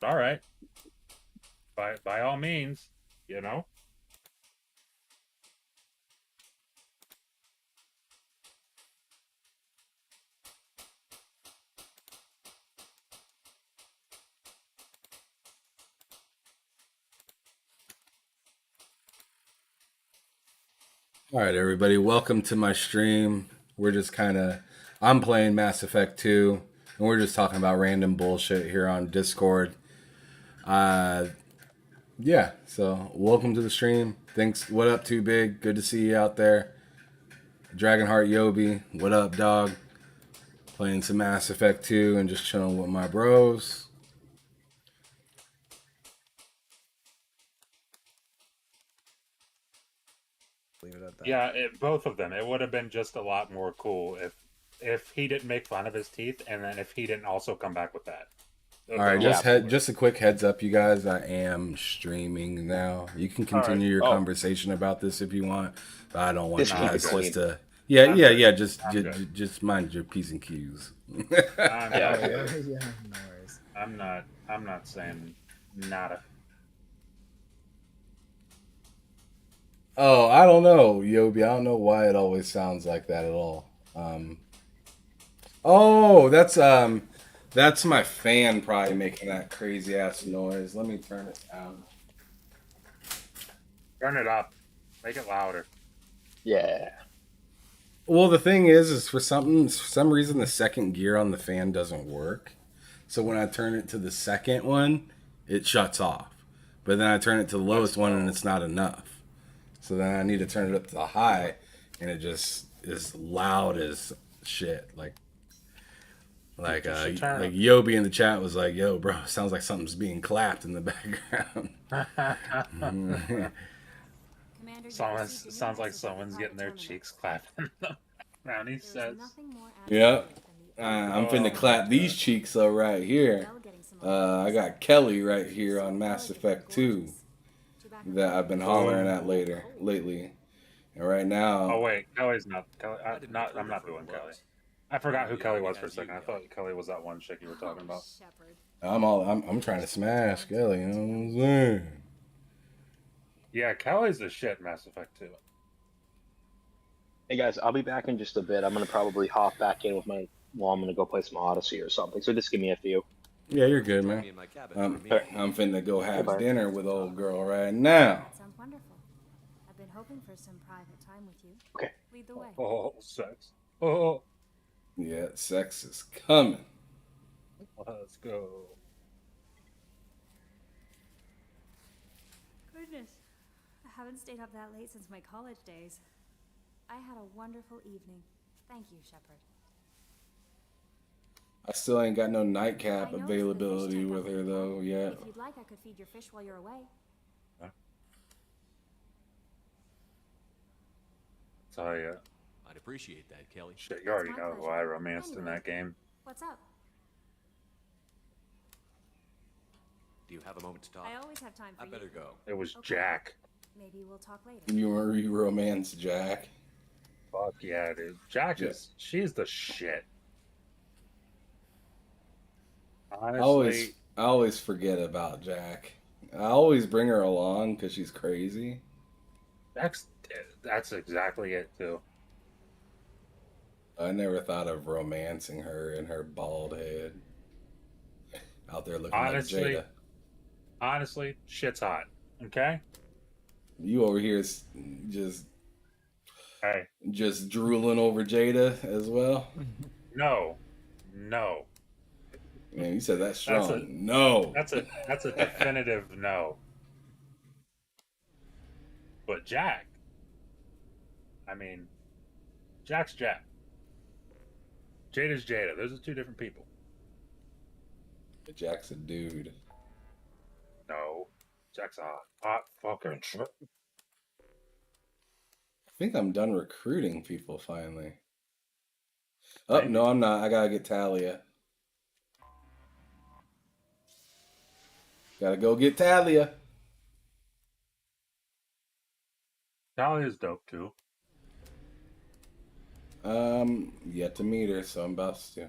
All right, by all means, you know. All right, everybody, welcome to my stream. I'm playing Mass Effect 2, and we're just talking about random bullshit here on Discord. Uh, yeah, so welcome to the stream. Thanks. What up, Too Big? Good to see you out there. Dragonheart Yobi, what up, dog? Playing some Mass Effect 2 and just chilling with my bros. Leave it at that. Yeah, both of them. It would have been just a lot more cool if he didn't make fun of his teeth, and then if he didn't also come back with that. It would All have been right, a lot cooler. just a quick heads up, you guys. I am streaming now. You can All right. continue your Oh. conversation about this if you want, but I don't want Just you keep it guys clean. just to. Yeah, I'm yeah, good. yeah. I'm good. Just mind your p's and q's. I'm, Yeah. I'm good. Yeah, no worries. I'm not saying nada. Oh, I don't know, Yobi. I don't know why it always sounds like that at all. Oh, that's my fan probably making that crazy ass noise. Let me turn it down. Turn it up. Make it louder. Yeah. Well, the thing is for some reason the second gear on the fan doesn't work. So when I turn it to the second one, it shuts off. But then I turn it to the lowest one and it's not enough. So then I need to turn it up to the high, and it just is loud as shit. Like Yobi in the chat was like, "Yo, bro, sounds like something's being clapped in the background." Sounds like someone's getting their cheeks clapping. Brownie says. Yeah. I'm finna clap these cheeks though right here. I got Kelly right here on Mass Effect 2 that I've been hollering at lately. And right now, Oh wait, Kelly's not. I'm not doing Kelly. I forgot who Kelly was for a second. I thought Kelly was that one chick you were talking about. I'm trying to smash Kelly, you know what I'm saying? Yeah, Kelly's the shit in Mass Effect 2. Hey guys, I'll be back in just a bit. I'm gonna probably hop back in with my. Well, I'm gonna go play some Odyssey or something. So just give me a few. Yeah, you're good, man. I'm finna go have dinner with old girl right now. That sounds wonderful. I've been hoping for some private time with you. Okay. Lead the way. Oh, sex. Oh, Yeah, sex is coming. let's go. Goodness, I haven't stayed up that late since my college days. I had a wonderful evening. Thank you, Shepard. I still ain't got no I nightcap noticed the availability fish tank with up her in the though park. yet. If you'd like, I could feed your fish while you're away. Tell ya. I'd appreciate that, Kelly. Shit, you already It's my know who pleasure. I romanced in Anyway. that game. What's up? Do you have a moment to talk? I always have time for I better you. go. It was Okay. Jack. Maybe we'll talk later. You romance Jack. Fuck yeah, dude. She's the shit. Honestly, I always forget about Jack. I always bring her along because she's crazy. that's exactly it too. I never thought of romancing her and her bald head. Out there looking Honestly, like Jada. Honestly, shit's hot. Okay? You over here just Hey, just drooling over Jada as well. no. Man, you said that strong. That's a definitive no. But Jack, I mean, Jack's Jack. Jada's Jada. Those are two different people. Jack's a dude. No. Jack's a hot fucking I think I'm done recruiting people finally. Oh, Maybe. no, I'm not. I gotta get Talia. Gotta go get Talia. Talia's dope too. Yet to meet her, so I'm about to.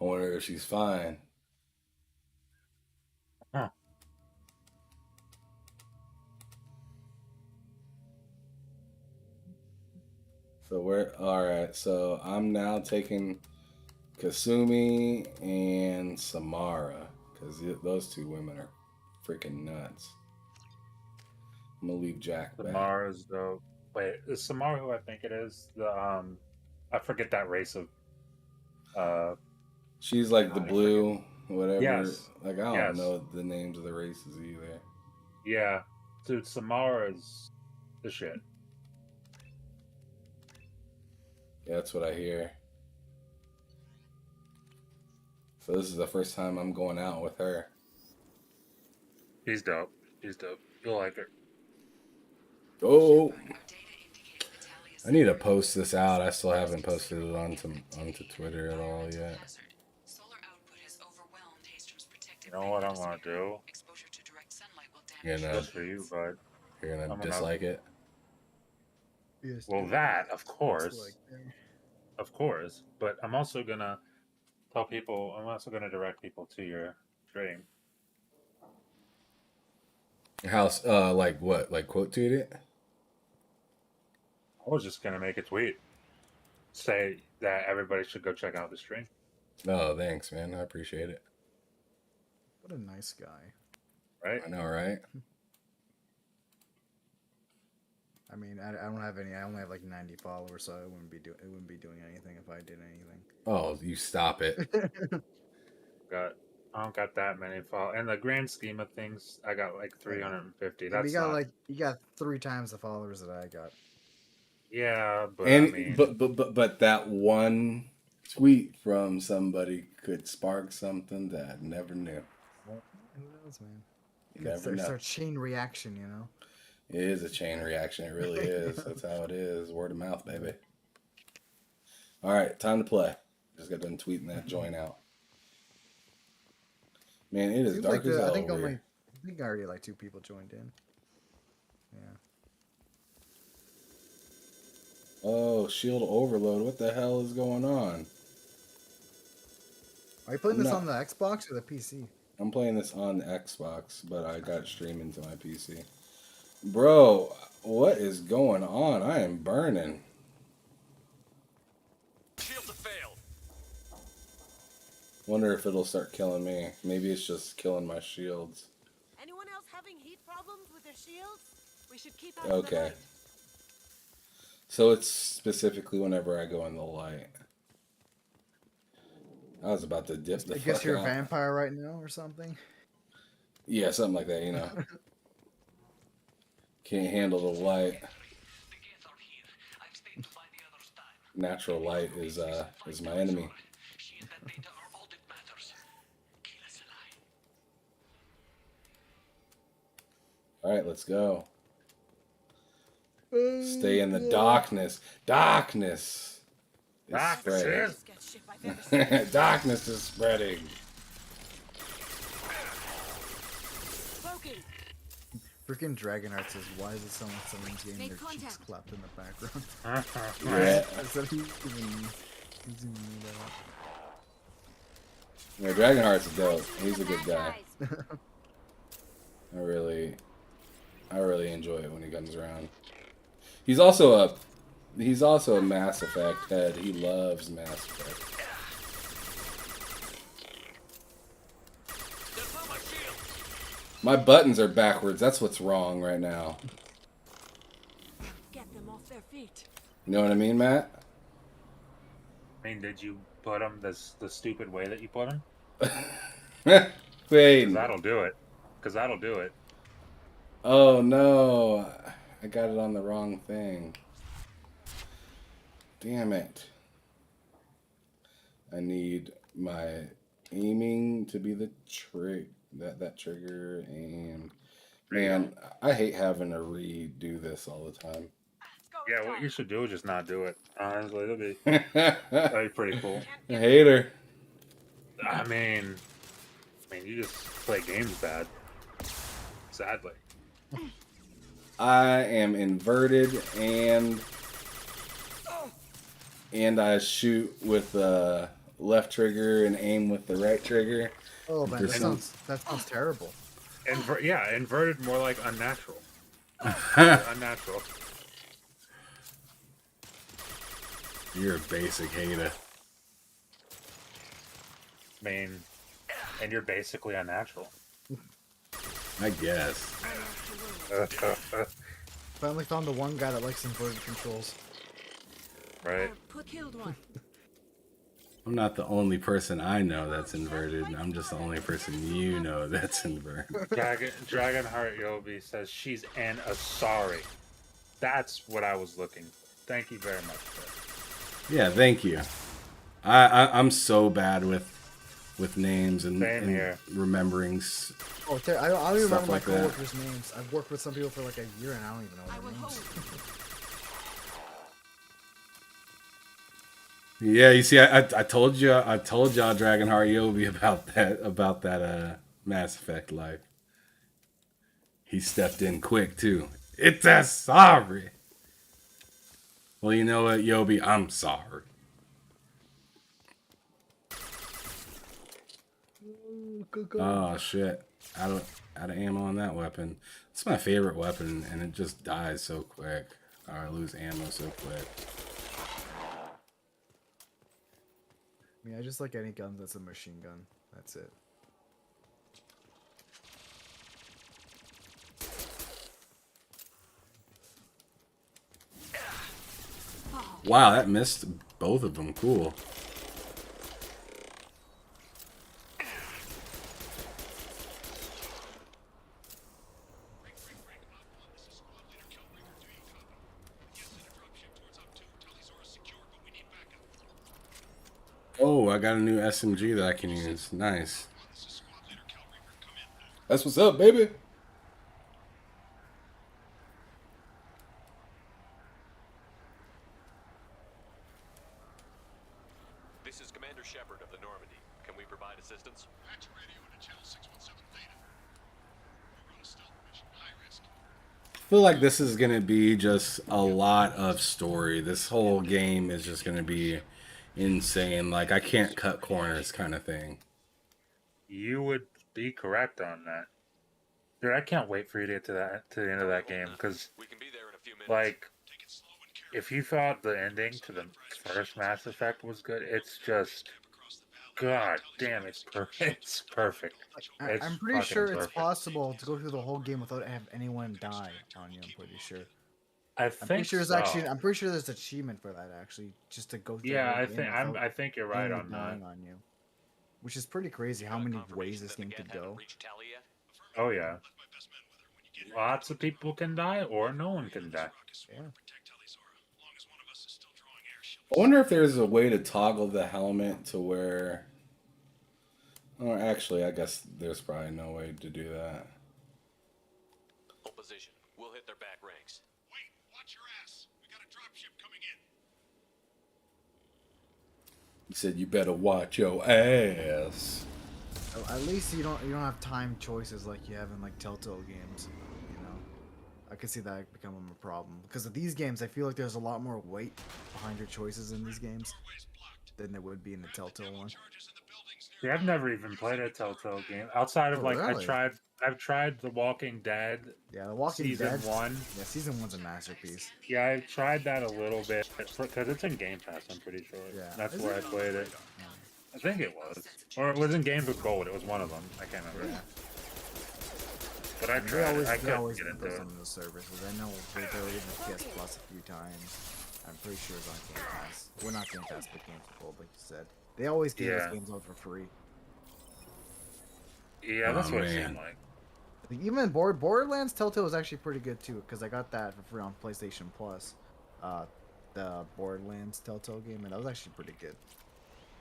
I wonder if she's fine. Huh. So we're all right. So I'm now taking Kasumi and Samara because those two women are freaking nuts. I'm gonna leave Jack back. Samara's the wait. Is Samara who I think it is? The I forget that race of. She's like the God, I blue, whatever. Yes. Like I don't Yes. know the names of the races either. Yeah, dude, Samara's the shit. Yeah, that's what I hear. So this is the first time I'm going out with her. She's dope. She's dope. You'll like her. Oh, I need to post this out. I still haven't posted it onto Twitter at all yet. You know what I'm gonna do? You're gonna, Just for you, bud. you're gonna I'm gonna- dislike it. Well, that of course, but I'm also gonna tell people. I'm also gonna direct people to your stream. House, like what? Like quote tweet it? I was just gonna make a tweet, say that everybody should go check out the stream. Oh, thanks, man. I appreciate it. What a nice guy. Right? I know, right? I mean, I don't have any. I only have like 90 followers, so it wouldn't be doing anything if I did anything. Oh, you stop it. I don't got that many follow. In the grand scheme of things, I got like 350. Yeah, That's you got 3 times the followers that I got. Yeah, but And I mean, but that one tweet from somebody could spark something that I never knew. Who knows, man? You never know. It's a chain reaction, you know. It is a chain reaction. It really is. That's how it is. Word of mouth, baby. All right, time to play. Just got done tweeting that joint out. Man, it is Seems dark like as hell I think over here. I think already like 2 people joined in. Yeah. Oh, shield overload. What the hell is going on? Are you playing I'm this not- on the Xbox or the PC? I'm playing this on the Xbox, but I got it streaming to my PC. Bro, what is going on? I am burning. Shields have failed. Wonder if it'll start killing me. Maybe it's just killing my shields. Anyone else having heat problems with their shields? We should keep out of the Okay. light. So it's specifically whenever I go in the light. I was about to dip the I guess fuck you're out. a vampire right now or something. Yeah, something like that, you know. Can't handle the light. Natural light is my enemy. All right, let's go. Stay in the darkness. Darkness is spreading. Sketch ship I've ever seen. Darkness is spreading. Smoking. Freaking Dragonheart says, "Why is it someone's getting Make their cheeks contact. clapped in the background?" Yeah. I said he even knew that. Yeah, Dragonheart's dope. He's a good guy. I really enjoy it when he comes around. He's also a Mass Effect head. He loves Mass Effect. That's not my shield. My buttons are backwards. That's what's wrong right now. Get them off their feet. You know what I mean, Matt? I mean, did you put them the stupid way that you put them? Wait. Because that'll do it. Because that'll do it. Oh no. I got it on the wrong thing. Damn it. I need my aiming to be the that trigger, and man, I hate having to redo this all the time. Let's go. Yeah, what you should do is just not do it. Honestly, that'd be pretty cool. Hater. I mean, you just play games bad. Sadly. I am inverted and I shoot with left trigger and aim with the right trigger. Oh man, There's that sounds terrible. Inverted more like unnatural. Unnatural. You're a basic hater. I mean, and you're basically unnatural. I guess. Finally found the one guy that likes inverted controls. Right. Killed one. I'm not the only person I know that's inverted. I'm just the only person you know that's inverted. Dragonheart Yobi says she's an Asari. That's what I was looking for. Thank you very much, sir. Yeah, thank you. I'm so bad with names and remembering. Oh, I don't even remember my like that. coworkers' names. I've worked with some people for like a year and I don't even know their names. Yeah, you see, I told y'all Dragonheart Yobi about that Mass Effect life. He stepped in quick too. It's a sorry. Well, you know what, Yobi, I'm sorry. Oh shit! Out of ammo on that weapon. It's my favorite weapon, and it just dies so quick. Or I lose ammo so quick. I mean, I just like any gun that's a machine gun. That's it. Wow, that missed both of them. Cool. Oh, I got a new SMG that I can use. Nice. That's what's up, baby. This is Commander Shepard of the Normandy. Can we provide assistance? Patch radio into channel 617 Theta. We're on a stealth mission, high risk. I feel like this is going to be just a lot of story. This whole game is just going to be insane. Like, I can't cut corners kind of thing. You would be correct on that. Dude, I can't wait for you to get to the end of that game, because, We can be there in a few minutes. like, if you thought the ending to the first Mass Effect was good, it's just, god damn, it's perfect. It's perfect. It's I'm pretty fucking sure it's perfect. possible to go through the whole game without having anyone die on you. I'm pretty sure. I I'm pretty think sure there's so. actually. I'm pretty sure there's an achievement for that actually, just to go through. Yeah, the whole game I think you're right anyone on that. dying on you, which is pretty crazy. How many ways this game could go? Oh yeah. Lots of people can die, or no one can die. Yeah. I wonder if there's a way to toggle the helmet to where... Or actually, I guess there's probably no way to do that. Hold position. We'll hit their back ranks. Wait, watch your ass. We got a dropship coming in. He said, you better watch your ass. At least you don't have time choices like you have in like Telltale games. You know, I could see that becoming a problem because of these games. I feel like there's a lot more weight behind your choices in these games than there would be in the Telltale one. Yeah, I've never even played a Telltale game outside of Oh, like really? I've tried The Walking Dead. Yeah, The Walking Season Dead. 1. Yeah, season 1's a masterpiece. Yeah, I tried that a little bit because it's in Game Pass. I'm pretty sure. Yeah. That's Is where it? I played it. I think it was, or it was in Games with Gold. It was one of them. I can't remember. Yeah. But I tried it. I They couldn't always get put into those it. on those services. I know they were in the PS Plus a few times. I'm pretty sure it's on Game Pass. We're not Game Pass, but Games with Gold, like you said. They always give us Yeah. games out for free. Yeah, that's Oh, what it man. seemed like. Like, even Borderlands Telltale was actually pretty good too, because I got that for free on PlayStation Plus. The Borderlands Telltale game, and that was actually pretty good.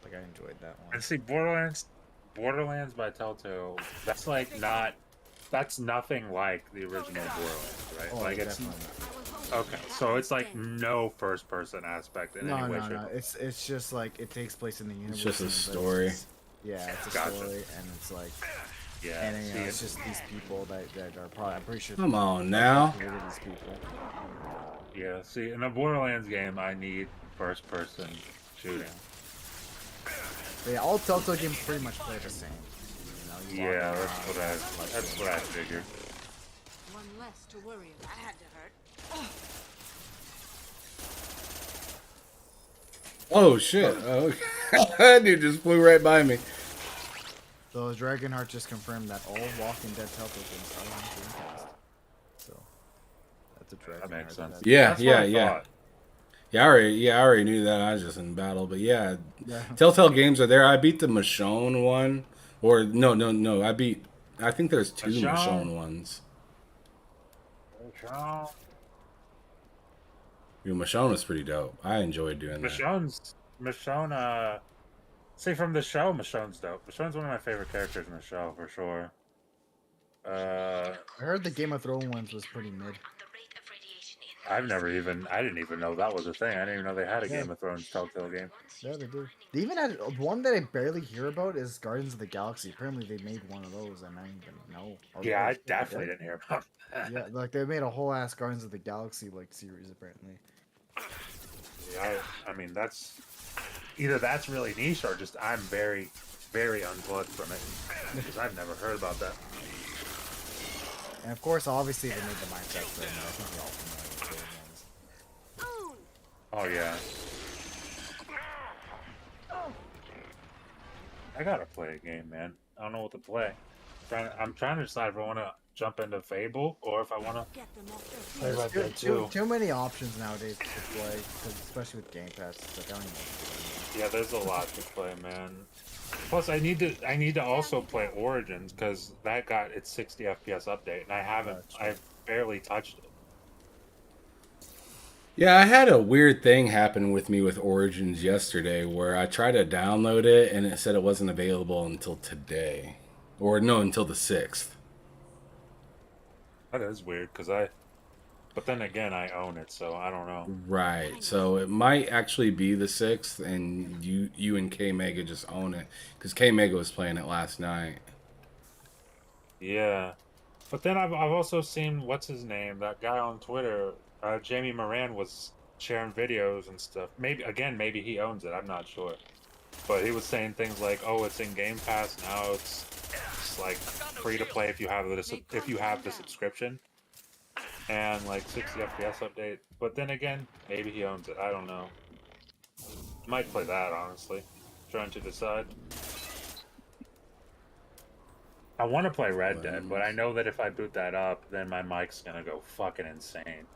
Like, I enjoyed that one. And see, Borderlands by Telltale. That's like not. That's nothing like the original Borderlands, right? Oh, like it's definitely okay. So it's like no first-person aspect in any way. no. shape, or It's just like it takes place in the universe. just a and story. Yeah, it's a Gotcha. story, and it's like, Yeah. and you know, see, it's just these people that are probably. I'm pretty sure. Come on now. Created these people. yeah. See, in a Borderlands game, I need first-person shooting. But yeah, all Telltale games pretty much play the same. You know, you log Yeah, in, that's what I figured. One less to worry about. That had to hurt. Oh shit! Oh, that dude just flew right by me. So Dragonheart just confirmed that all Walking Dead Telltale games are on Dreamcast. So that's a Dragonheart. That makes sense. Yeah, That's yeah, what I yeah. thought. I already knew that. I was just in battle, but yeah, Yeah. Telltale games are there. I beat the Michonne one, or no. I think there's two Michonne ones. Dude, Michonne was pretty dope. I enjoyed doing that. Michonne, see, from the show, Michonne's dope. Michonne's one of my favorite characters in the show, for sure. I heard the Game of Thrones ones was pretty mid. I didn't even know that was a thing. I didn't even know they had a Yeah. Game of Thrones Telltale game. Yeah, they do. They even had one that I barely hear about is Guardians of the Galaxy. Apparently, they made one of those, and I didn't even know. Yeah, I definitely didn't hear about that. Yeah, like they made a whole ass Guardians of the Galaxy like series apparently. Yeah, I mean, that's really niche or just I'm very, very unplugged from it because I've never heard about that. And of course, obviously, they made the Minecraft thing. I think we're all familiar with those ones. Oh yeah. I gotta play a game, man. I don't know what to play. I'm trying to decide if I want to jump into Fable or if I want to play Red Dead 2. Too many options nowadays to play, 'cause especially with Game Pass. It's like I don't even know what to do. Yeah, there's a lot to play, man. Plus, I need to also play Origins because that got its 60 FPS update, and I've barely touched it. Yeah, I had a weird thing happen with me with Origins yesterday where I tried to download it and it said it wasn't available until today. Or no, until the 6th. That is weird but then again, I own it, so I don't know. Right. So it might actually be the 6th and you and K Mega just own it cuz K Mega was playing it last night. Yeah. But then I've also seen what's his name, that guy on Twitter, Jamie Moran was sharing videos and stuff. Maybe he owns it. I'm not sure. But he was saying things like, "Oh, it's in Game Pass now. It's like free to play if you have the subscription, and like 60 FPS update." But then again, maybe he owns it. I don't know. Might play that honestly. Trying to decide. I want to play Red Dead, but I know that if I boot that up, then my mic's gonna go fucking insane.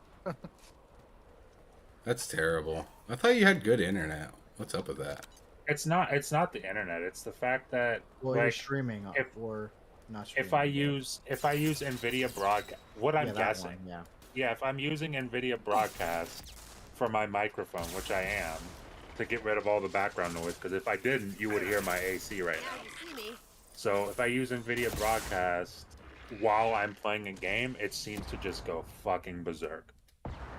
That's terrible. I thought you had good internet. What's up with that? It's not the internet. It's the fact that You're streaming or not streaming. if I use NVIDIA Broadcast, what I'm guessing, yeah, if I'm using NVIDIA Broadcast for my microphone, which I am, to get rid of all the background noise, because if I didn't, you would hear my AC right now. So if I use NVIDIA Broadcast while I'm playing a game, it seems to just go fucking berserk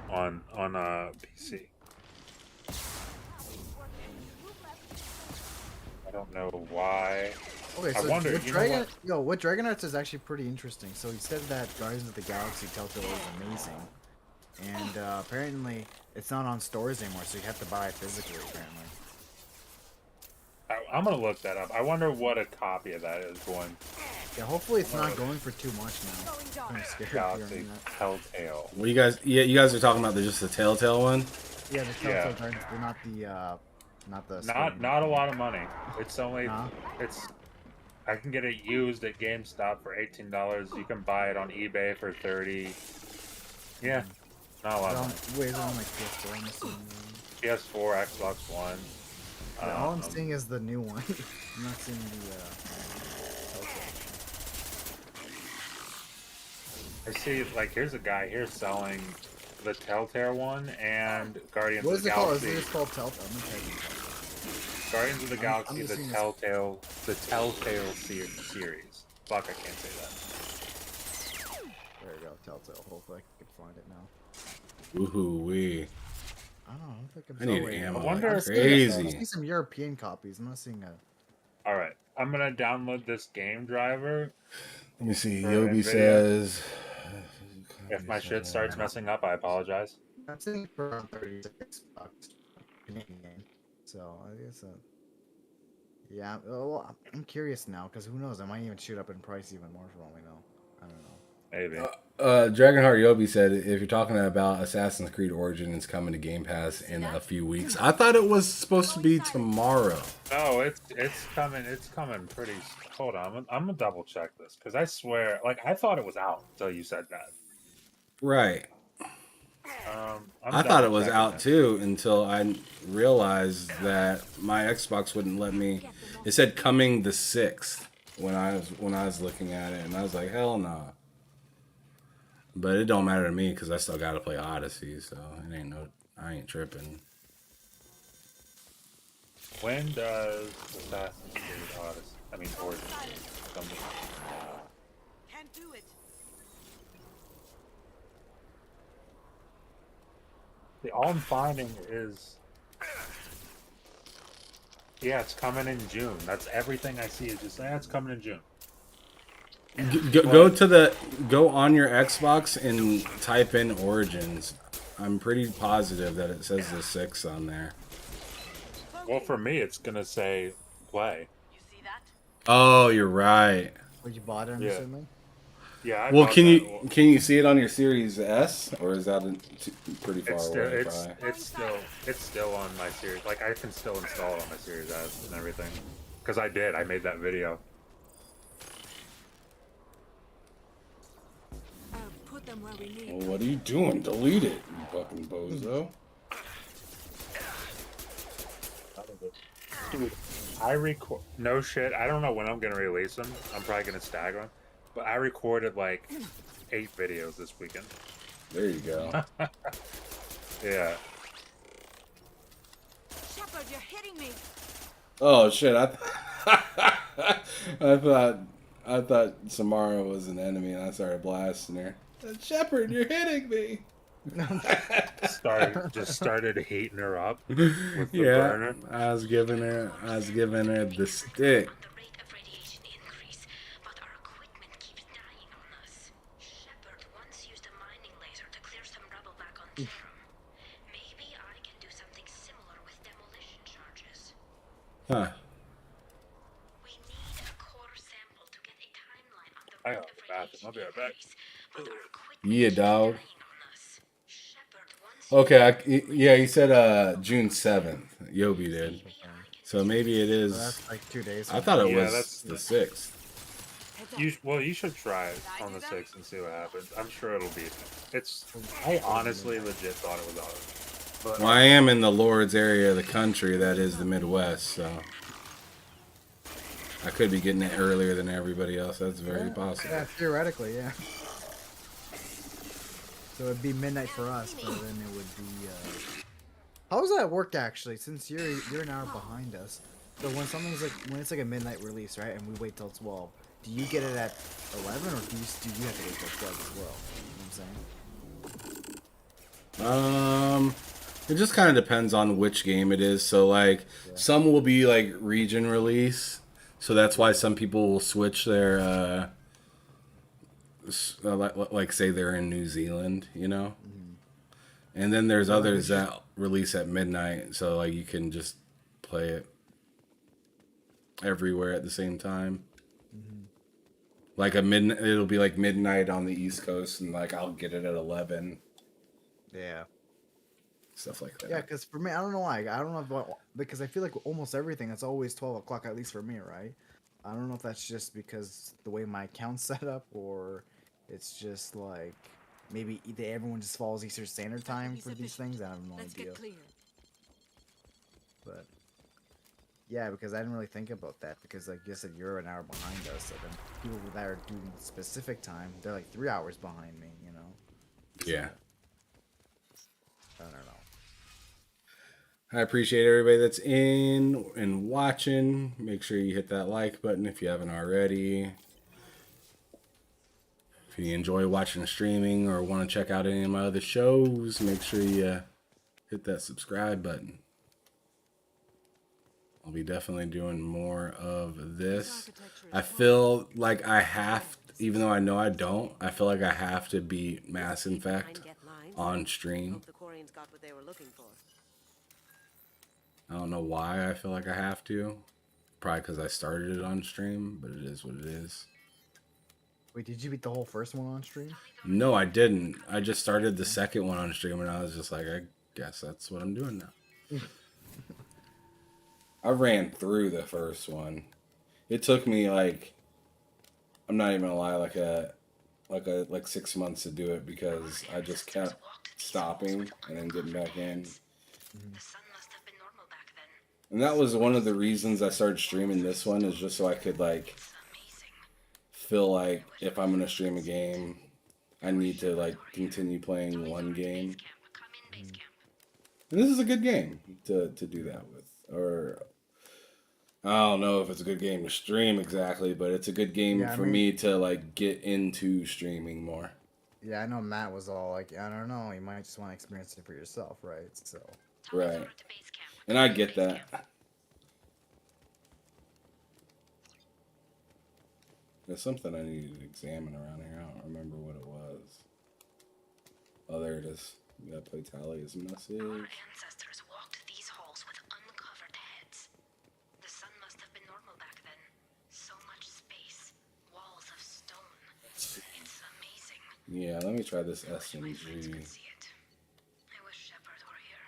on a PC. I don't know why. Okay, so I wonder, what Dragonhearts is actually pretty interesting. So he said that Guardians of the Galaxy Telltale is amazing, and apparently it's not on stores anymore, so you have to buy it physically. Apparently. I'm gonna look that up. I wonder what a copy of that is going. Yeah, hopefully it's not going for too much now. I'm scared of hearing that. Telltale. Well, you guys are talking about just the Telltale one? Yeah, the Telltale Guardians, they're not the not a lot of money. It's only I can get it used at GameStop for $18. You can buy it on eBay for $30. Yeah, not a lot of money. Wait, is it on like PS4? I'm assuming. PS4, Xbox One. All I'm seeing is the new one. I'm not seeing the Telltale. I see, like, here's a guy here selling the Telltale one and Guardians What of the is it called? Galaxy. Is it called Telltale? I'm gonna type in Telltale. Guardians of the Galaxy, the Telltale series. Fuck, I can't say that. There you go, Telltale. Hopefully I can find it now. Woohoo-wee. I don't think I'm I need ammo. I wonder like if crazy. I'm seeing some European copies. I'm not seeing a. Alright, I'm gonna download this game driver. Let me see. For Yobi NVIDIA. says... If my shit starts messing up, I apologize. I'm seeing for around $36 Canadian. So I guess Yeah, well, I'm curious now because who knows? I might even shoot up in price even more for all we know. I don't know. Maybe. Dragonheart Yobi said if you're talking about Assassin's Creed Origins coming to Game Pass in a few weeks, I thought it was supposed to be tomorrow. No, it's coming. It's coming pretty. Hold on, I'm gonna double check this because I swear, like I thought it was out until you said that. Right. I'm I thought it double was checking out this. too until I realized that my Xbox wouldn't let me. It said coming the 6th when I was looking at it, and I was like, hell nah. But it don't matter to me because I still got to play Odyssey, so I ain't tripping. When does Assassin's Creed Odyssey? I mean Origins come to? Can't do it. All I'm finding is, yeah, it's coming in June. That's everything I see. Is just it's coming in June. Go on your Xbox and type in Origins. I'm pretty positive that it says the 6th on there. Well, for me, it's gonna say play. You see that? Oh, you're right. But you bought it, I'm Yeah. assuming? Yeah. I Well, bought can that. you see it on your Series S, or is that pretty far It's still away? it's still on my series. Like I can still install it on my Series S and everything. Because I did. I made that video. Put them where we need. Well, what are you doing? Delete it, you fucking bozo. Dude, I record. No shit. I don't know when I'm gonna release them. I'm probably gonna stagger them. But I recorded like 8 videos this weekend. There you go. Yeah. Shepard, you're hitting me. Oh shit! I thought Samara was an enemy, and I started blasting her. Shepard, you're hitting me. Started heating her up with the Yeah, burner. I was giving her the stick. The rate of radiation increase, but our equipment keeps dying on us. Shepard once used a mining laser to clear some rubble back on Therum. Maybe I can do something similar with demolition charges. Huh? We need a core sample to get a timeline on the I rate got of the bathroom. I'll be right back. increase, but our equipment Yeah, keeps dog. dying on us. Shepard once Okay, yeah, he said June 7th. Yobi did. So maybe it So is. that's like 2 days. I thought it Yeah, was that's the 6th. You should try it on the 6th and see what happens. I'm sure it'll be. I honestly legit thought it was ours. But Well, I am in the Lord's area of the country, that is the Midwest, so I could be getting it earlier than everybody else. That's very possible. Yeah, theoretically, yeah. So it'd be midnight for us, but then it would be. How does that work actually? Since you're an hour behind us, so when it's like a midnight release, right? And we wait till 12. Do you get it at 11, or do you have to wait till 12 as well? You know what I'm saying? It just kind of depends on which game it is. So like some will be like region release, so that's why some people will switch their like say they're in New Zealand, you know. And then there's others that release at midnight, so like you can just play it everywhere at the same time. Like it'll be like midnight on the East Coast, and like I'll get it at 11. Yeah. Stuff like that. Yeah, because for me, I don't know why. I don't know because I feel like almost everything it's always 12 o'clock, at least for me, right? I don't know if that's just because the way my account's set up, or it's just like maybe everyone just follows Eastern Standard Time for these things. I have no idea. But yeah, because I didn't really think about that, because like you said, you're an hour behind us, so then people that are doing specific time, they're like 3 hours behind me, you know? Yeah. I don't know. I appreciate everybody that's in and watching. Make sure you hit that like button if you haven't already. If you enjoy watching the streaming or want to check out any of my other shows, make sure you hit that subscribe button. I'll be definitely doing more of this. I feel like I have, even though I know I don't, I feel like I have to beat Mass Effect on stream. The Quarians got what they were looking for. I don't know why I feel like I have to. probably because I started it on stream, but it is what it is. Wait, did you beat the whole first one on stream? No, I didn't. I just started the second one on stream, and I was just like, I guess that's what I'm doing now. I ran through the first one. It took me like, I'm not even gonna lie, like 6 months to do it because I just kept stopping and then getting back in. The sun must have been normal back then. And that was one of the reasons I started streaming this one, is just so I could like It's amazing. feel like if I'm gonna stream a game, I need to like continue playing one game. Camp, come in base camp. And this is a good game to do that with. Or I don't know if it's a good game to stream exactly, but it's a good game Yeah, I for mean- me to like get into streaming more. Yeah, I know Matt was all like, I don't know, you might just want to experience it for yourself, right? So, Right. Over to base camp. And I get that. There's something I needed to examine around here. I don't remember what it was. Oh, there it is. You gotta play Talia's message. Our ancestors walked these halls with uncovered heads. The sun must have been normal back then. So much space. Walls of stone. It's amazing. Yeah, let me try this I wish my friends SMG. could see it. I wish Shepard were here.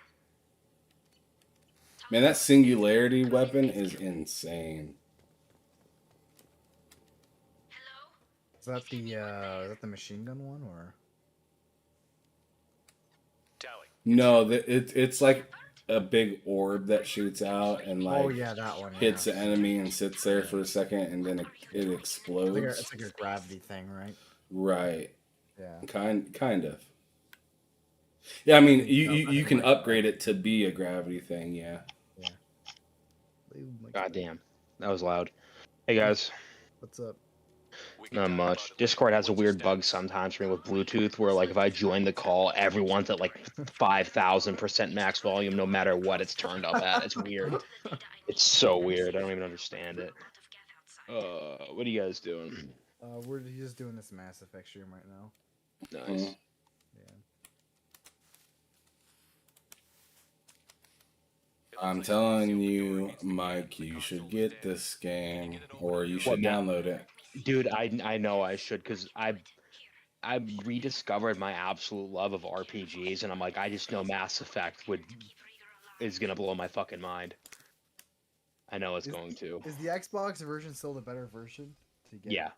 Man, that singularity weapon is insane. Hello? is that the machine gun one, or? Tally. No, it's like a big orb that shoots out and like Oh yeah, that one. hits yeah. the enemy and sits there for a second and then it explodes. It's like a gravity thing, right? Right. Yeah. Kind of. Yeah, I mean, you can upgrade it to be a gravity thing, yeah. God damn, that was loud. Hey guys, What's up? We can not talk much. about it Discord later has a once you weird step bug inside. sometimes for me with Bluetooth, where like if I join the call, everyone's at like 5,000% max volume, no matter what it's turned up at. It's weird. It's so weird. I don't even understand it. What are you guys doing? We're just doing this Mass Effect stream right now. Nice. Mhm. Yeah. I'm telling you, Mike, you should get this game or you should What, Matt? download it. Dude, I know I should, because I rediscovered my absolute love of RPGs, and I'm like, I just know Mass Effect is gonna blow my fucking mind. I know it's Is- going to. Is the Xbox version still the better version to get? Yeah.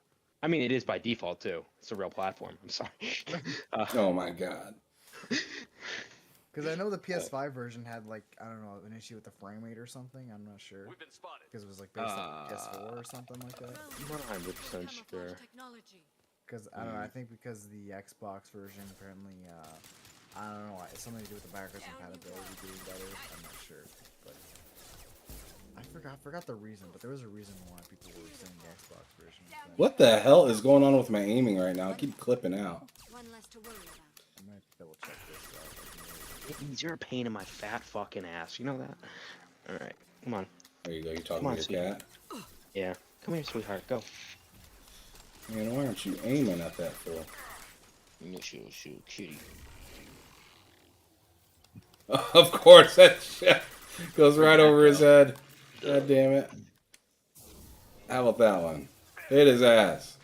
I mean, it is by default too. It's a real platform. I'm sorry. Oh my god. Because I know the PS5 version had like, I don't know, an issue with the frame rate or something. I'm not sure. We've been spotted. Because it was like based on PS4 or something like that. I'm not 100% sure. Technology. Because I don't know. I think because the Xbox version apparently, I don't know, it's something to do with the backwards compatibility being better. I'm not sure, but I forgot the reason. But there was a reason why people were saying the Xbox version. was better. What the hell is going on with my aiming right now? I keep clipping out. One less to worry about. I might double check this. You're a pain in my fat fucking ass. You know that? Alright. Come on. There you go. You talking Come on, to your cat? Yeah. Come here, sweetheart. Go. Man, why aren't you aiming at that fool? Shoot, kitty. Of course, that shit goes right over his head. God damn it. How about that one? Hit his ass.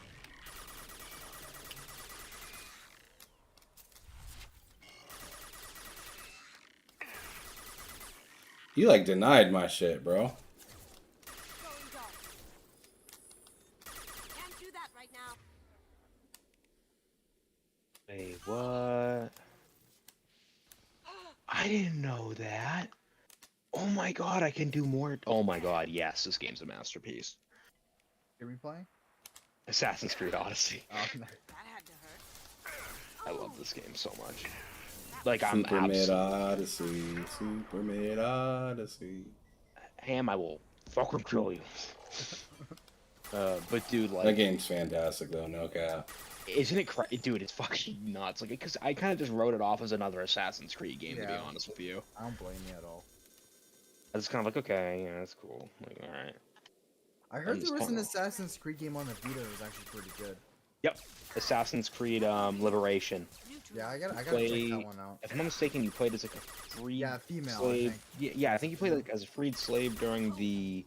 You like denied my shit, bro. Going dark. Can't do that right now. Wait, what? I didn't know that. Oh my god, I can do more. Oh my god, yes, this game's a masterpiece. Here we play? Assassin's Creed Odyssey. Oh, no. That had to hurt. I love this game so much. Like, I'm Super Mid absolutely... Odyssey. Super Mid Odyssey. Ham, I will fucking kill you. But dude, like... That game's fantastic, though, no cap. Isn't it dude, it's fucking nuts. Like, because I kind of just wrote it off as another Assassin's Creed game, to be Yeah. honest with you. I don't blame you at all. I was kind of like, okay, yeah, that's cool. Like, alright. I heard just there was don't an know. Assassin's Creed game on the Vita that was actually pretty good. Yep. Assassin's Creed, Liberation. Yeah, I gotta check Play- that one out. If I'm not mistaken, you played as like a freed Yeah, female, I slave. think. Yeah, I think you played like as a freed slave during the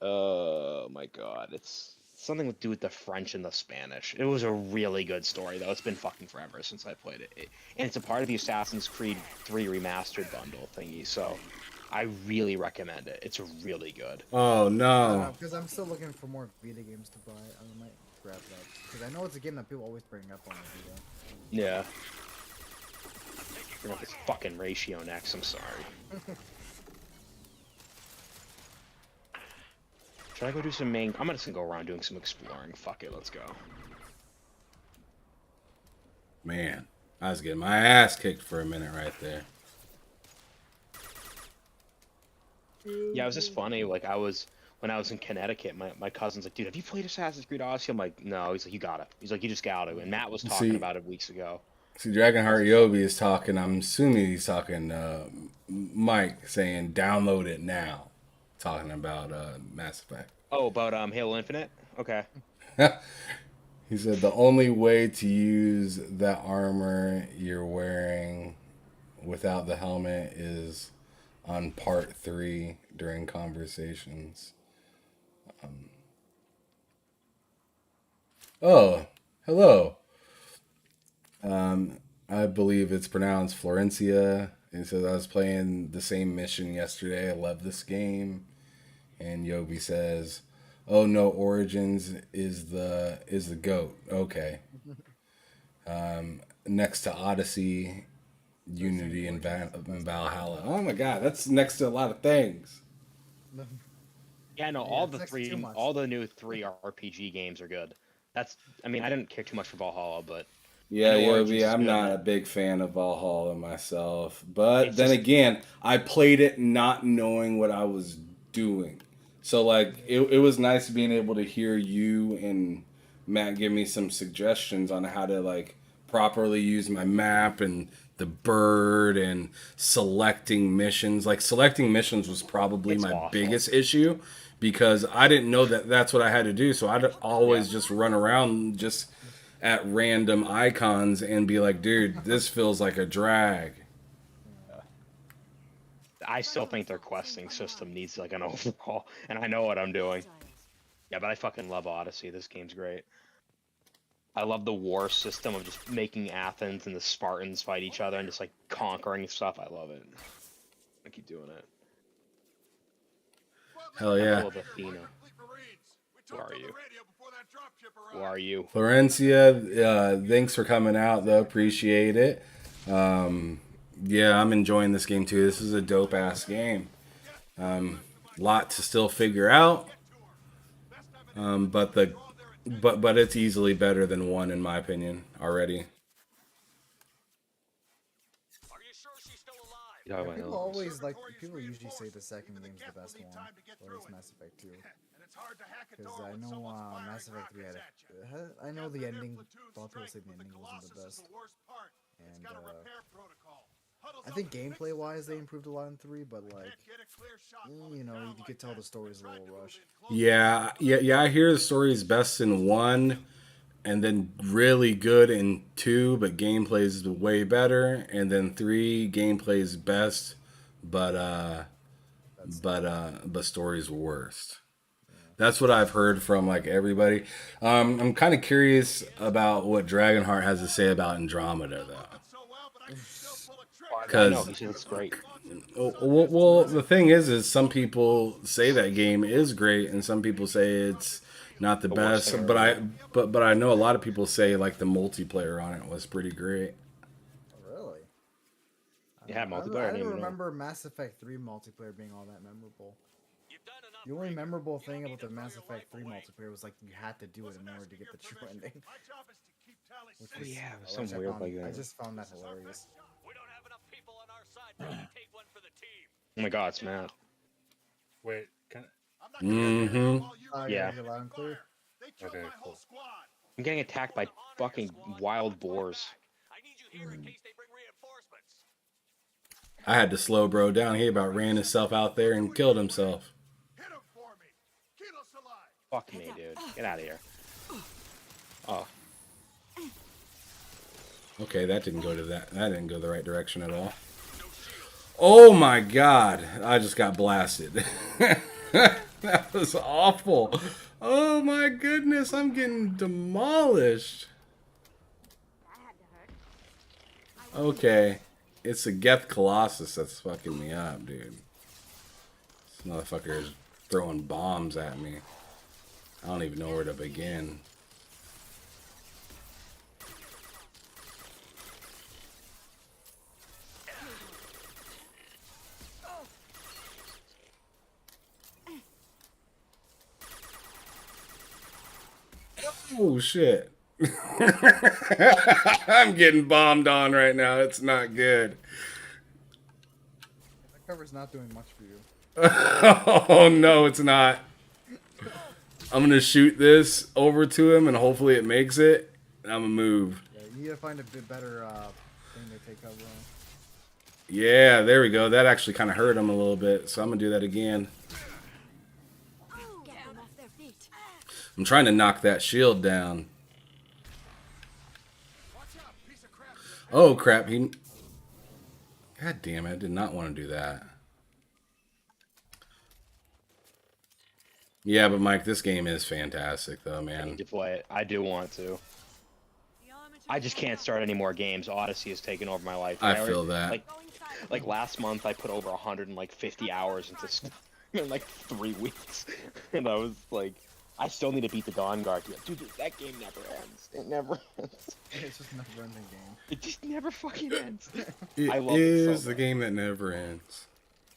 Oh my god, it's something to do with the French and the Spanish. It was a really good story though. It's been fucking forever since I played it. And it's a part of the Assassin's Creed 3 remastered bundle thingy, so I really recommend it. It's really good. Oh no. Because I'm still looking for more Vita games to buy. I might grab that because I know it's a game that people always bring up on the Vita. Yeah. Bring up this fucking ratio next, I'm sorry. Should I go do some main? I'm just gonna go around doing some exploring. Fuck it, let's go. Man, I was getting my ass kicked for a minute right there. Yeah, it was just funny. Like when I was in Connecticut, my cousin's like, dude, have you played Assassin's Creed Odyssey? I'm like, no. He's like, you gotta. He's like, you just gotta. And Matt was talking See- about it weeks ago. See, Dragonheart Yobi is talking. I'm assuming he's talking. Mike saying download it now. Talking about Mass Effect. Oh, about Halo Infinite? Okay. He said the only way to use that armor you're wearing without the helmet is on part 3 during conversations. Oh, hello. I believe it's pronounced Florencia. He says I was playing the same mission yesterday. I love this game. And Yobi says, "Oh no, Origins is the GOAT." Okay. Next to Odyssey, Unity, and Valhalla. Oh my God, that's next to a lot of things. Yeah, no, Yeah, it's next to too much. all the new 3 RPG games are good. I mean, I didn't care too much for Valhalla, but Yeah, New Origins Yobi, is I'm good, not man. a big fan of Valhalla myself. But It's then just- again, I played it not knowing what I was doing. So, like, it was nice being able to hear you and Matt give me some suggestions on how to, like, properly use my map and the bird and selecting missions. Like, selecting missions was probably It's my awful. biggest issue because I didn't know that that's what I had to do. So I'd always just run around just at random icons and be like, dude, this feels like a drag. I still think their questing system needs like an overhaul, and I know what I'm doing. Yeah, but I fucking love Odyssey. This game's great. I love the war system of just making Athens and the Spartans fight each other and just like conquering stuff. I love it. I keep doing it. Hell I yeah. love Athena. Who are you? Who are you? Florencia, thanks for coming out, though. Appreciate it. Yeah, I'm enjoying this game, too. This is a dope-ass game. Lot to still figure out. But it's easily better than 1, in my opinion, already. You know, I People know. always like. People usually say the second game's the best one, or it's Mass Effect 2. Because I know Mass Effect 3 I know the ending. A lot of people say the ending wasn't the best. And I think gameplay-wise they improved a lot in 3, but like, you know, you could tell the story's a little rushed. Yeah. I hear the story is best in 1, and then really good in 2, but gameplay is way better, and then 3 gameplay is best, but story's worst. That's what I've heard from like everybody. I'm kind of curious about what Dragonheart has to say about Andromeda, though. I know, he said it's great. Well, the thing is some people say that game is great, and some people say it's not the worst best. thing But I know a lot of people say like the multiplayer on it was pretty great. Really? Yeah, I multiplayer. I don't didn't even know. remember Mass Effect 3 multiplayer being all that memorable. The only memorable thing about the Mass Effect 3 multiplayer was like you had to do it in order to get the true ending. Which was, Yeah, it was which some I weird found- like that. I just found that hilarious. Oh my god, it's Matt. Wait, can Mm-hmm. Yeah. You're loud and clear. okay, cool. I'm getting attacked by fucking wild boars. I had to slow bro down. He about ran himself out there and killed himself. Fuck me, dude. Get out of here. Oh, Okay, that didn't go the right direction at all. Oh my god, I just got blasted. That was awful. Oh my goodness, I'm getting demolished. Okay, it's a Geth Colossus that's fucking me up, dude. This motherfucker is throwing bombs at me. I don't even know where to begin. Oh shit. I'm getting bombed on right now. It's not good. That cover's not doing much for you. Oh no, it's not. I'm gonna shoot this over to him and hopefully it makes it. And I'm gonna move. Yeah, you need to find a bit better thing to take cover on. Yeah, there we go. That actually kind of hurt him a little bit, so I'm gonna do that again. Get them off their feet. I'm trying to knock that shield down. Oh crap! He. God damn it! I did not want to do that. Yeah, but Mike, this game is fantastic, though, I man. need to play it. I do want to. I just can't start any more games. Odyssey has taken over my life. I feel that. Like last month, I put over 150 hours into stuff in like 3 weeks, and I was like, I still need to beat the Dawn Guard. Dude, that game never ends. It never ends. It's just a never-ending game. It just never fucking ends. It I love it is so the much. game that never ends.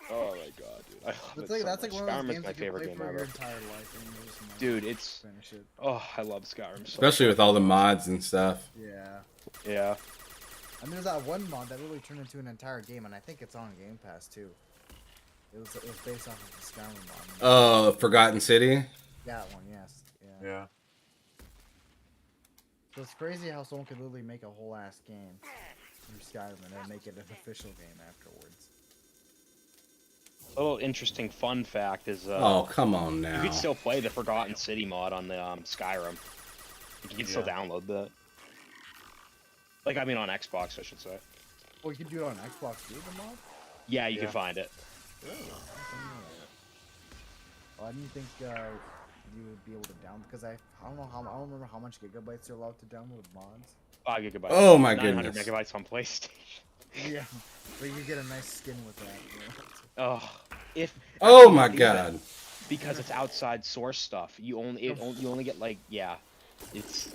Oh my god, dude. I love That's it like, so that's much. like one of Skyrim those is games my you can favorite play game for your ever. entire life and you just never Dude, it's finish it. oh, I love Skyrim so Especially with all the mods and stuff. Yeah. Yeah. And there's that one mod that really turned into an entire game, and I think it's on Game Pass too. It was based off of the Skyrim mod. Oh, Forgotten City? That one, yes. Yeah. Yeah. So it's crazy how someone could literally make a whole ass game through Skyrim and then make it an official game afterwards. A little interesting fun fact is Oh, come on you now. can still play the Forgotten City mod on the Skyrim. You can still Yeah. download that. Like, I mean on Xbox, I should say. Well, you can do it on Xbox too, the mod? Yeah, you Yeah. can find it. Really? Well, I didn't think you would be able to download because I don't remember how much gigabytes you're allowed to download mods. 5 gigabytes. Oh my 900 goodness. megabytes on PlayStation. Yeah, but you get a nice skin with that. You know? Oh, if Oh actually, my do that, god. because it's outside source stuff. You only get like it's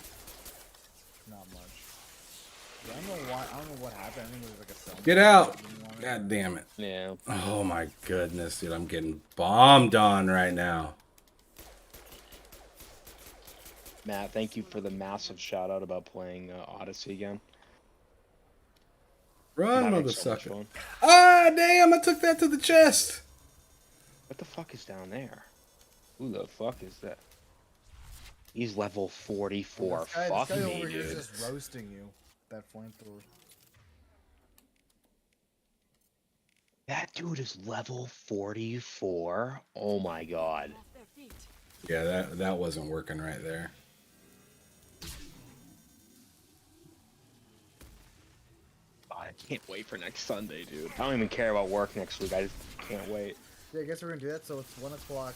Not much. Yeah, I don't know why. I don't know what happened. I think it was like a cell. Get out. Didn't want it. God damn it. yeah. Oh my goodness, dude. I'm getting bombed on right now. Matt, thank you for the massive shout out about playing Odyssey again. Run, I'm having mother so much sucker. fun. Ah, damn. I took that to the chest. What the fuck is down there? Who the fuck is that? He's level 44. This guy Fuck me, over here is dude. just roasting you. That flamethrower. That dude is level 44. Oh my god. Yeah, that wasn't working right there. I can't wait for next Sunday, dude. I don't even care about work next week. I just can't wait. Yeah, I guess we're gonna do that. So it's 1 o'clock.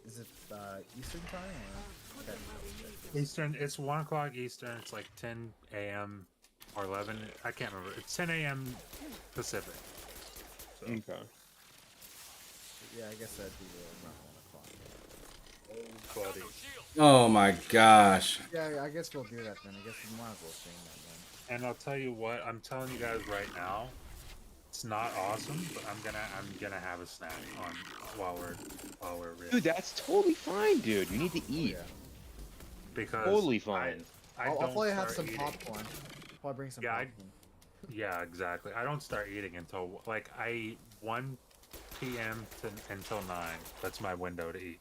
Is it Eastern time or? Okay. Eastern. It's 1 o'clock Eastern. It's like 10 a.m. or 11. I can't remember. It's 10 a.m. Pacific. So, Okay. Yeah, I guess that'd be around 1 o'clock. oh, buddy. Oh my gosh. Yeah, I guess we'll do that then. I guess we might as well stream that then. And I'll tell you what. I'm telling you guys right now. It's not awesome, but I'm gonna have a snack on while we're real. Dude, that's totally fine, dude. You need to eat. Yeah. Because Totally fine. I I'll don't probably have start some eating. popcorn. Probably bring some Yeah, popcorn. Yeah, exactly. I don't start eating until like I eat 1 p.m. until 9. That's my window to eat.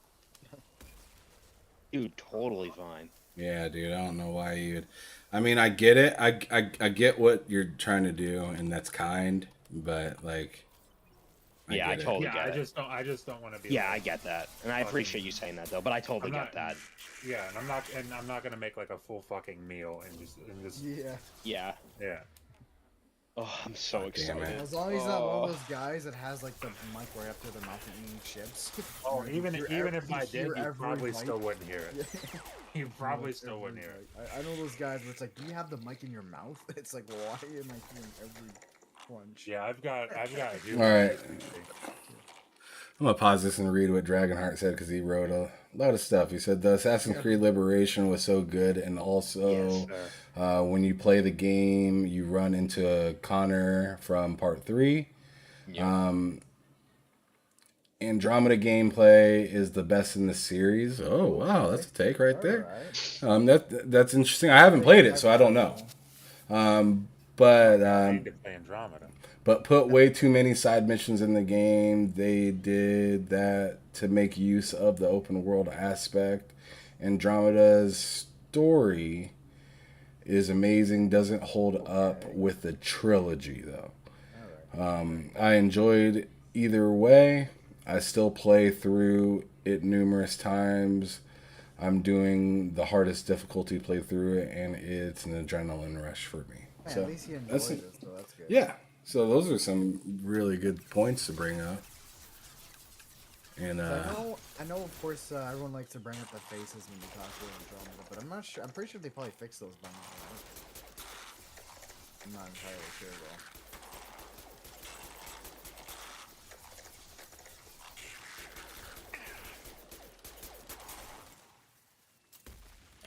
Dude, totally fine. Yeah, dude. I don't know why you'd. I mean, I get it. I get what you're trying to do, and that's kind. But like. Yeah, I get it. totally Yeah, get it. I just don't want to be. Yeah, like, I get that, and I appreciate you saying that though. But I totally I'm get not- that. Yeah, and I'm not gonna make like a full fucking meal and just Yeah. Yeah. yeah. Oh, I'm so God damn it. excited. As long as he's not one of those guys that has like the mic right up to the mouth and eating chips. Oh, You even hear if I did, you every probably bite. still wouldn't hear it. Yeah. You probably Like still wouldn't hear every it. bite. I know those guys where it's like, do you have the mic in your mouth? It's like, why am I hearing every crunch? Yeah, I've got All right. I'm gonna pause this and read what Dragonheart said because he wrote a lot of stuff. He said the Assassin's Creed Liberation was so good, and also Yes, sir. when you play the game, you run into Connor from Part 3. Yeah. Andromeda gameplay is the best in the series. Oh wow, that's a take right there. That's interesting. I haven't played it, so I don't know. But I need to play Andromeda. But put way too many side missions in the game. They did that to make use of the open world aspect. Andromeda's story is amazing. Doesn't hold up with the trilogy though. I enjoyed either way. I still play through it numerous times. I'm doing the hardest difficulty playthrough, and it's an adrenaline rush for me. Man, So at least he enjoyed that's it, so that's good. yeah. So those are some really good points to bring up. And I know, of course, everyone likes to bring up the faces when they talk about Andromeda, but I'm not sure. I'm pretty sure they probably fixed those by now. Right? I'm not entirely sure though.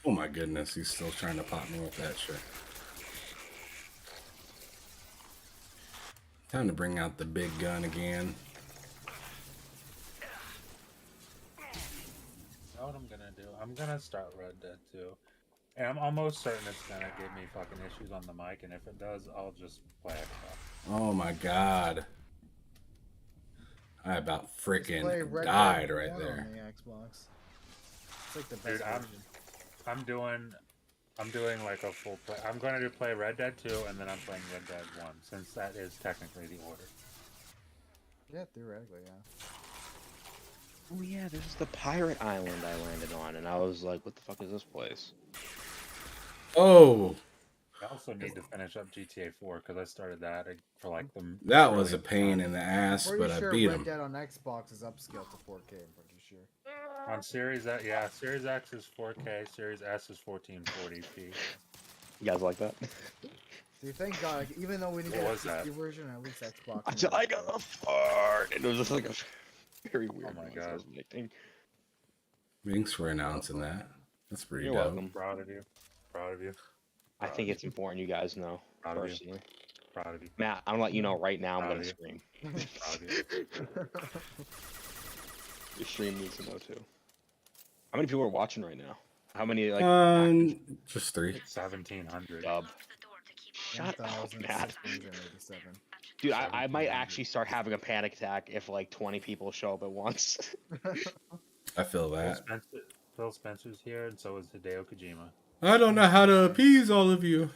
oh my goodness, he's still trying to pop me with that shit. Time to bring out the big gun again. You know what I'm gonna do? I'm gonna start Red Dead 2. And I'm almost certain it's gonna give me fucking issues on the mic, and if it does, I'll just play Xbox. Oh my god. I about Just play freaking Red died Dead right 1 there. on the Xbox. It's like the best Dude, version. I'm doing like a full play. I'm going to play Red Dead 2, and then I'm playing Red Dead 1, since that is technically the order. Yeah, theoretically, yeah. Oh yeah, this is the pirate island I landed on, and I was like, "What the fuck is this place?" Oh, I also need to finish up GTA 4 because I started that for like the. that was a trillionth pain time. in the ass, Pretty but I sure beat Red him. Dead on Xbox is upscaled to 4K. I'm pretty sure. On Series X, yeah, Series X is 4K, Series S is 1440p. You guys like that? See, thank God. Like, even though we didn't What get a was that? PC version, at least Xbox. I got a fart, and it was just like a very weird my noise God. I was making. Thanks for announcing that. That's pretty You're dope. welcome. Proud of you. Proud of you. I think it's important you guys know Proud of you. personally. Proud of you. Matt, I'm gonna let you know right now. I'm Proud gonna of you. scream. Proud of you. Your stream needs to know too. How many people are watching right now? How many Just 3. 1700. dub? Shut up, Matt. 1,687. Dude, I might actually start having a panic attack if like 20 people show up at once. I feel that. Phil Spencer's here, and so is Hideo Kojima. I don't know how to appease all of you.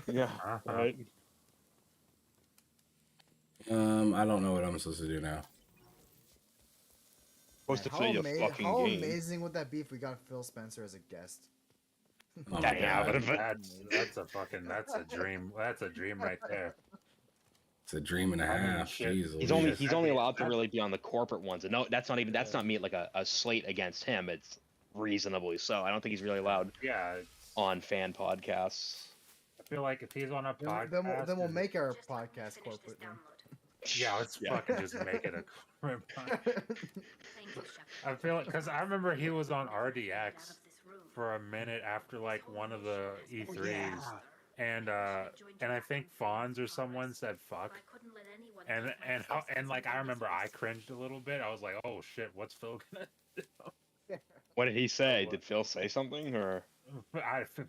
Yeah, right. I don't know what I'm supposed to do now. Supposed to How, play your fucking how game. amazing would that be if we got Phil Spencer as a guest? Oh my That god. happened. That's a dream. That's a dream right there. It's a dream and a I mean, half. shit. Jeez He's Louise. only allowed to really be on the corporate ones, and no, that's not me like a slate against him. It's reasonably so. I don't think he's really allowed Yeah, on fan podcasts. I feel like if he's on a podcast, Then we'll make our podcast corporate. Then. yeah, let's fucking just make it a. I feel like because I remember he was on RDX for a minute after like one of the E3s, and I think Fonz or someone said fuck, and like I remember I cringed a little bit. I was like, oh shit, what's Phil gonna do? What did he say? Did Phil say something or?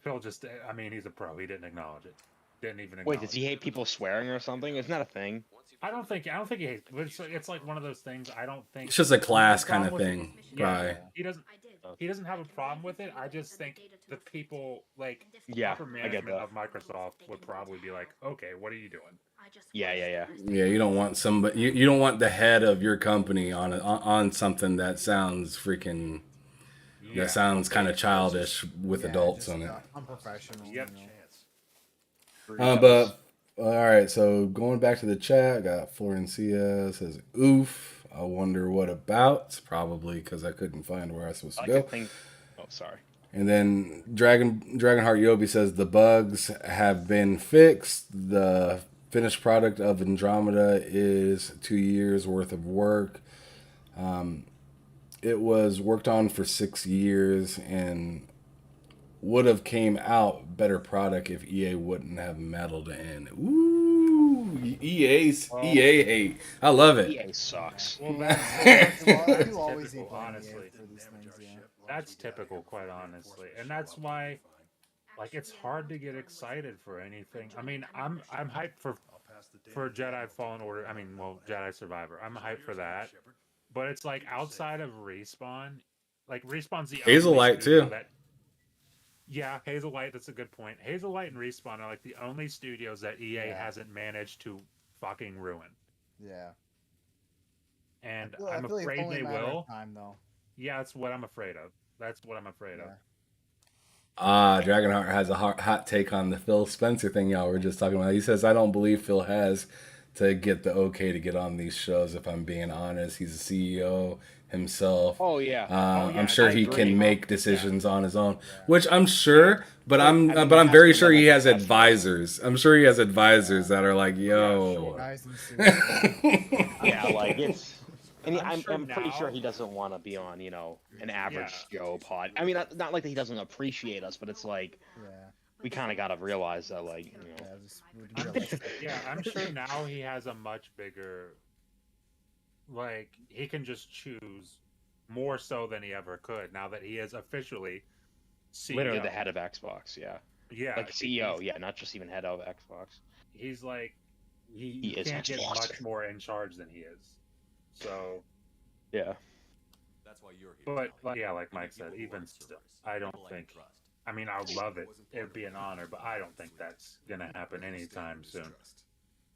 Phil just, I mean, he's a pro. He didn't acknowledge it. Didn't even acknowledge Wait, does he hate people swearing or something? It's not a thing. I don't think he hates. It's like one of those things. I don't think It's just a class kind of problem with- thing. Yeah, Probably. he doesn't have a problem with it. I just think the people like Yeah, upper I get management that. of Microsoft would probably be like, okay, what are you doing? Yeah. Yeah, you don't want somebody. You don't want the head of your company on something that sounds freaking. Yeah. That sounds kind of childish with Yeah, adults just, on it. Unprofessional. Yep. You know. But All right, so going back to the chat, I got Florencia says, "Oof, I wonder what about." It's probably because I couldn't find where I was supposed to I go. could think. Oh, sorry. And then Dragonheart Yobi says the bugs have been fixed. The finished product of Andromeda is 2 years worth of work. It was worked on for 6 years and would have came out better product if EA wouldn't have meddled in. Ooh, Well, EA hate. I love it. EA sucks. well, Well, that's you always typical, hate playing EA honestly. for these things, yeah. That's typical, quite honestly, and that's why, like, it's hard to get excited for anything. I mean, I'm hyped for Jedi Fallen Order. I mean, well, Jedi Survivor. I'm hyped for that, but it's like outside of Respawn, like Respawn's the only Hazelight studio too. that. Yeah, Hazelight. That's a good point. Hazelight and Respawn are like the only studios that EA Yeah. hasn't managed to fucking ruin, Yeah. and I I'm feel like it's afraid only they a matter will. of time, though. Yeah, that's what I'm afraid of. That's what I'm afraid of. Yeah. Dragonheart has a hot take on the Phil Spencer thing y'all were just talking about. He says, I don't believe Phil has to get the okay to get on these shows, if I'm being honest. He's a CEO himself. Oh yeah. I'm sure I he agree. can make decisions on his own, Yeah. which I'm sure, but I mean, I'm it has very to be sure led he by has professionals. advisors. I'm sure he has advisors that are like, yo. sure. Guys in suits. Yeah, like it's. And I'm sure I'm pretty sure now- he doesn't want to be on, an average Yeah. Joe pod. I mean, not like that he doesn't appreciate us, but it's like Yeah. we kind of got to realize that, like, Yeah, just would I'm, realize. yeah, I'm sure now he has a much bigger, like, he can just choose more so than he ever could now that he is officially CEO. literally the head of Xbox. Yeah, Yeah, like CEO. Yeah, not just even head of Xbox. He's like, He you is can't get Xbox. much more in charge than he is. So, Yeah. That's why you're here. but like, yeah, like Mike said, even still, I don't think. I mean, I would love it. It'd be an honor, but I don't think that's gonna happen anytime soon.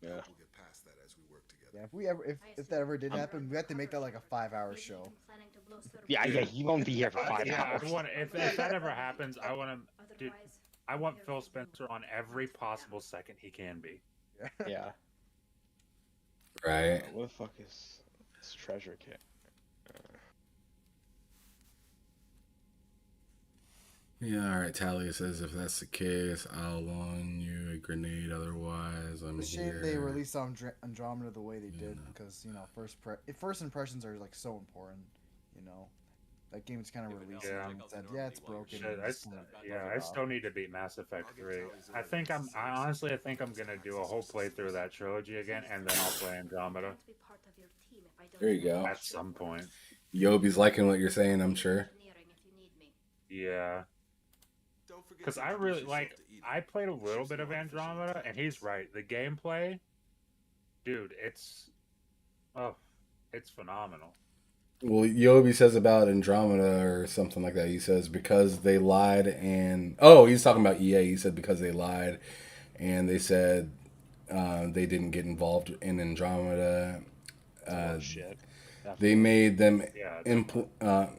Yeah. We'll get past that as we work together. Yeah, if that ever did happen, we have to make that like a 5-hour show. Yeah, he won't be here for 5 Yeah, hours. I'd want if that ever happens, I want him, dude. I want Phil Spencer on every possible second he can be. Yeah. Right. What the fuck is this treasure kit? Yeah, all right. Talia says, if that's the case, I'll loan you a grenade. Otherwise, I'm It's a shame here. they released Andromeda the way they did, because first impressions are like so important. That game was kind of released Yeah. and said, yeah, it's broken. Shit, and I, just st- kinda yeah, left I it still off. need to beat Mass Effect 3. I think I think I'm gonna do a whole playthrough of that trilogy again, and then I'll play Andromeda There you go. at some point. Yobi's liking what you're saying, I'm sure. Yeah, because I really I played a little bit of Andromeda, and he's right. The gameplay, dude, it's phenomenal. Well, Yobi says about Andromeda or something like that. He says because they lied and he's talking about EA. He said because they lied and they said they didn't get involved in Andromeda. Shit. They made them Yeah,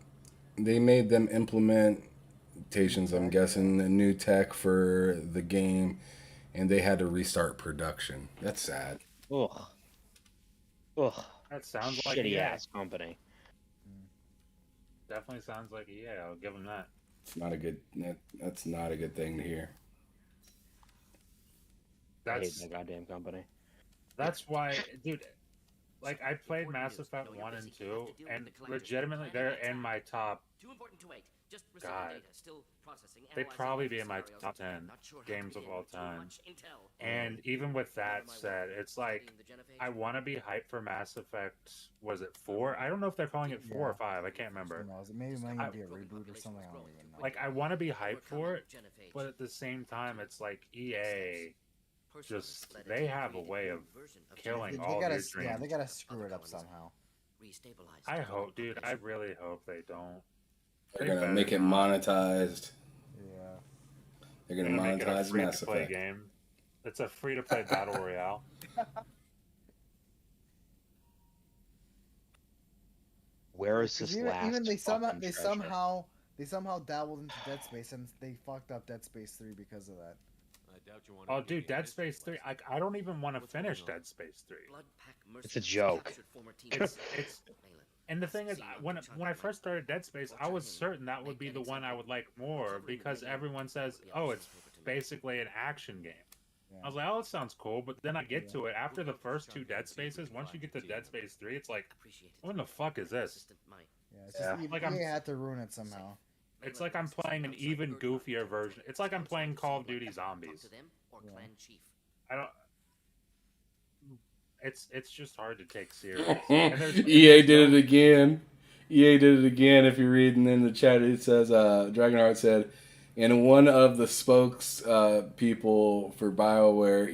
they made them implementations. I'm guessing a new tech for the game, and they had to restart production. That's sad. Ugh. Ugh. that sounds like Shitty EA. ass company. Definitely sounds like EA. I'll give him that. It's not a good. That's not a good thing to hear. I hate That's that goddamn company. that's why, dude. Like I played Mass Effect 1 and 2, and legitimately they're in my top. God, they'd probably be in my top 10 games of all time. And even with that said, it's like I want to be hyped for Mass Effect. Was it 4? I don't know if they're calling it 4 or 5. I can't remember. Who knows? It maybe might be a reboot or something. I don't even know. Like I want to be hyped for it, but at the same time, it's like EA. Just they have a way of killing all gotta, your dreams. yeah, they gotta screw it up somehow. I hope, dude. I really hope they don't. They're They gonna better make it not. monetized. Yeah. They're They're gonna gonna make it a monetize Mass free-to-play Effect. game. It's a free-to-play battle royale. Where is this last? Even they fucking treasure? somehow dabbled into Dead Space and they fucked up Dead Space 3 because of that. doubt you want Oh, dude, Dead Space 3. I don't even want to finish Dead Space 3. It's a joke. It's and the thing is, when I first started Dead Space, I was certain that would be the one I would like more because everyone says, "Oh, it's basically an action game." Yeah. I was like, "Oh, it sounds cool," but then I get to it after the first two Dead Spaces. Once you get to Dead Space 3, it's like, "What the fuck is this?" Yeah, it's just Like EA had to ruin it somehow. It's like I'm playing an even goofier version. It's like I'm playing Call of Duty Zombies. I don't. It's just hard to take serious. And EA did it again. EA did it again. If you're reading in the chat, it says Dragonheart said, and one of the spokes people for BioWare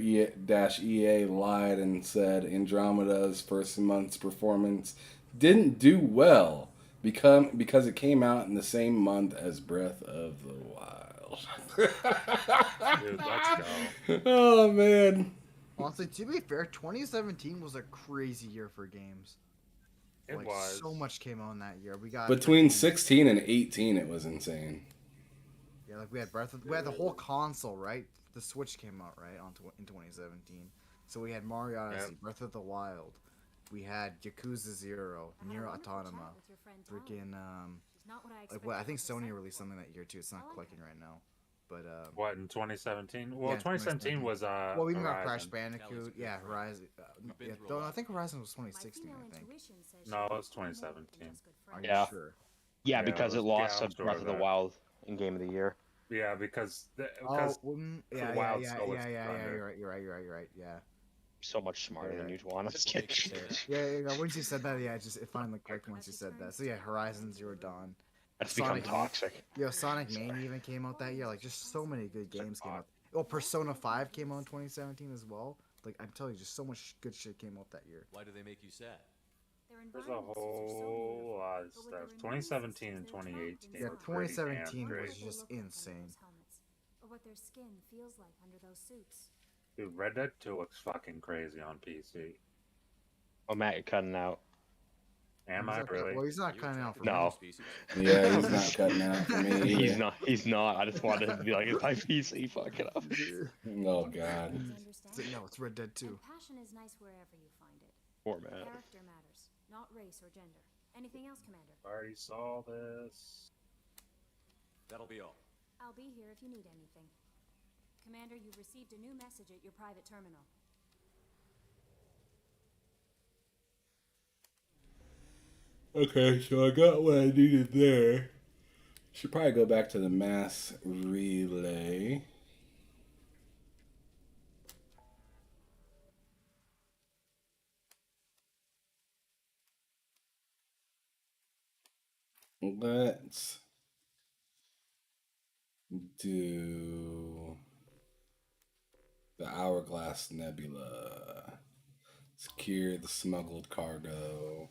EA lied and said Andromeda's first month's performance didn't do well because it came out in the same month as Breath of the Wild. Dude, let's go. Oh man. Honestly, to be fair, 2017 was a crazy year for games. It Like, was. so much came out in that year. We got Between freaking- 16 and 18, it was insane. Yeah, like we had we had the whole console, right? The Switch came out right in 2017. So we had Mario Odyssey, Breath of the Wild. We had Yakuza 0, Nier Automata, freaking like what I think Sony released something that year too. It's not clicking right now, but What in 2017? Well, yeah, 2017 was well, we got Crash Horizon. Bandicoot, yeah, Horizon. Yeah, though I think Horizon was 2016. I think. No, it was 2017. Are you Yeah. sure? Yeah, Yeah, because it it was- lost yeah, I'm to sure Breath of of the that. Wild in Game of the Year. Yeah, because Oh, the Wild still was yeah. under. You're right. Yeah. So much smarter than Right. you, Juan. I'm just kidding. Yeah. Once you said that, yeah, it finally clicked once you said that. So yeah, Horizon Zero Dawn. That's become Sonic- toxic. Yo, Sonic Mania even came out that year. Like, just so many good games came out. Oh, Persona 5 came out in 2017 as well. Like, I'm telling you, just so much good shit came out that year. Why do they make you sad? There's a whole lot of stuff. 2017 and 2018. Yeah, were pretty damn 2017 great. was just insane. Or what their skin feels like under those suits. Dude, Red Dead 2 looks fucking crazy on PC. Oh, Matt, you're cutting out. Am He's I not- really? Well, he's not cutting out for No. me. Yeah, he's not cutting out for me. He's either. not. He's not. I just wanted to be like, it's my PC fucking up. Oh god. No, it's Red Dead 2. And passion is nice wherever you find it. Poor Matt. Character matters, not race or gender. Anything else, Commander? Already saw this. That'll be all. I'll be here if you need anything. Commander, you've received a new message at your private terminal. Okay, so I got what I needed there. Should probably go back to the mass relay. Let's do the Hourglass Nebula. Secure the smuggled cargo.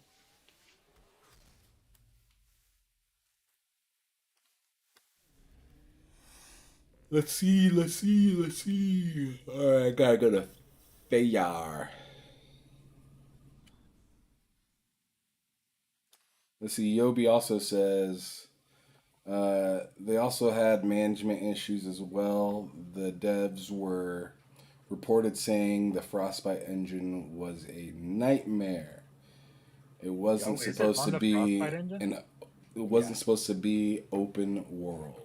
Let's see. Alright, gotta go to Fayar. Let's see, Yobi also says they also had management issues as well. The devs were reported saying the Frostbite engine was a nightmare. It wasn't Is it supposed on to the be Frostbite engine? it wasn't supposed to be open world.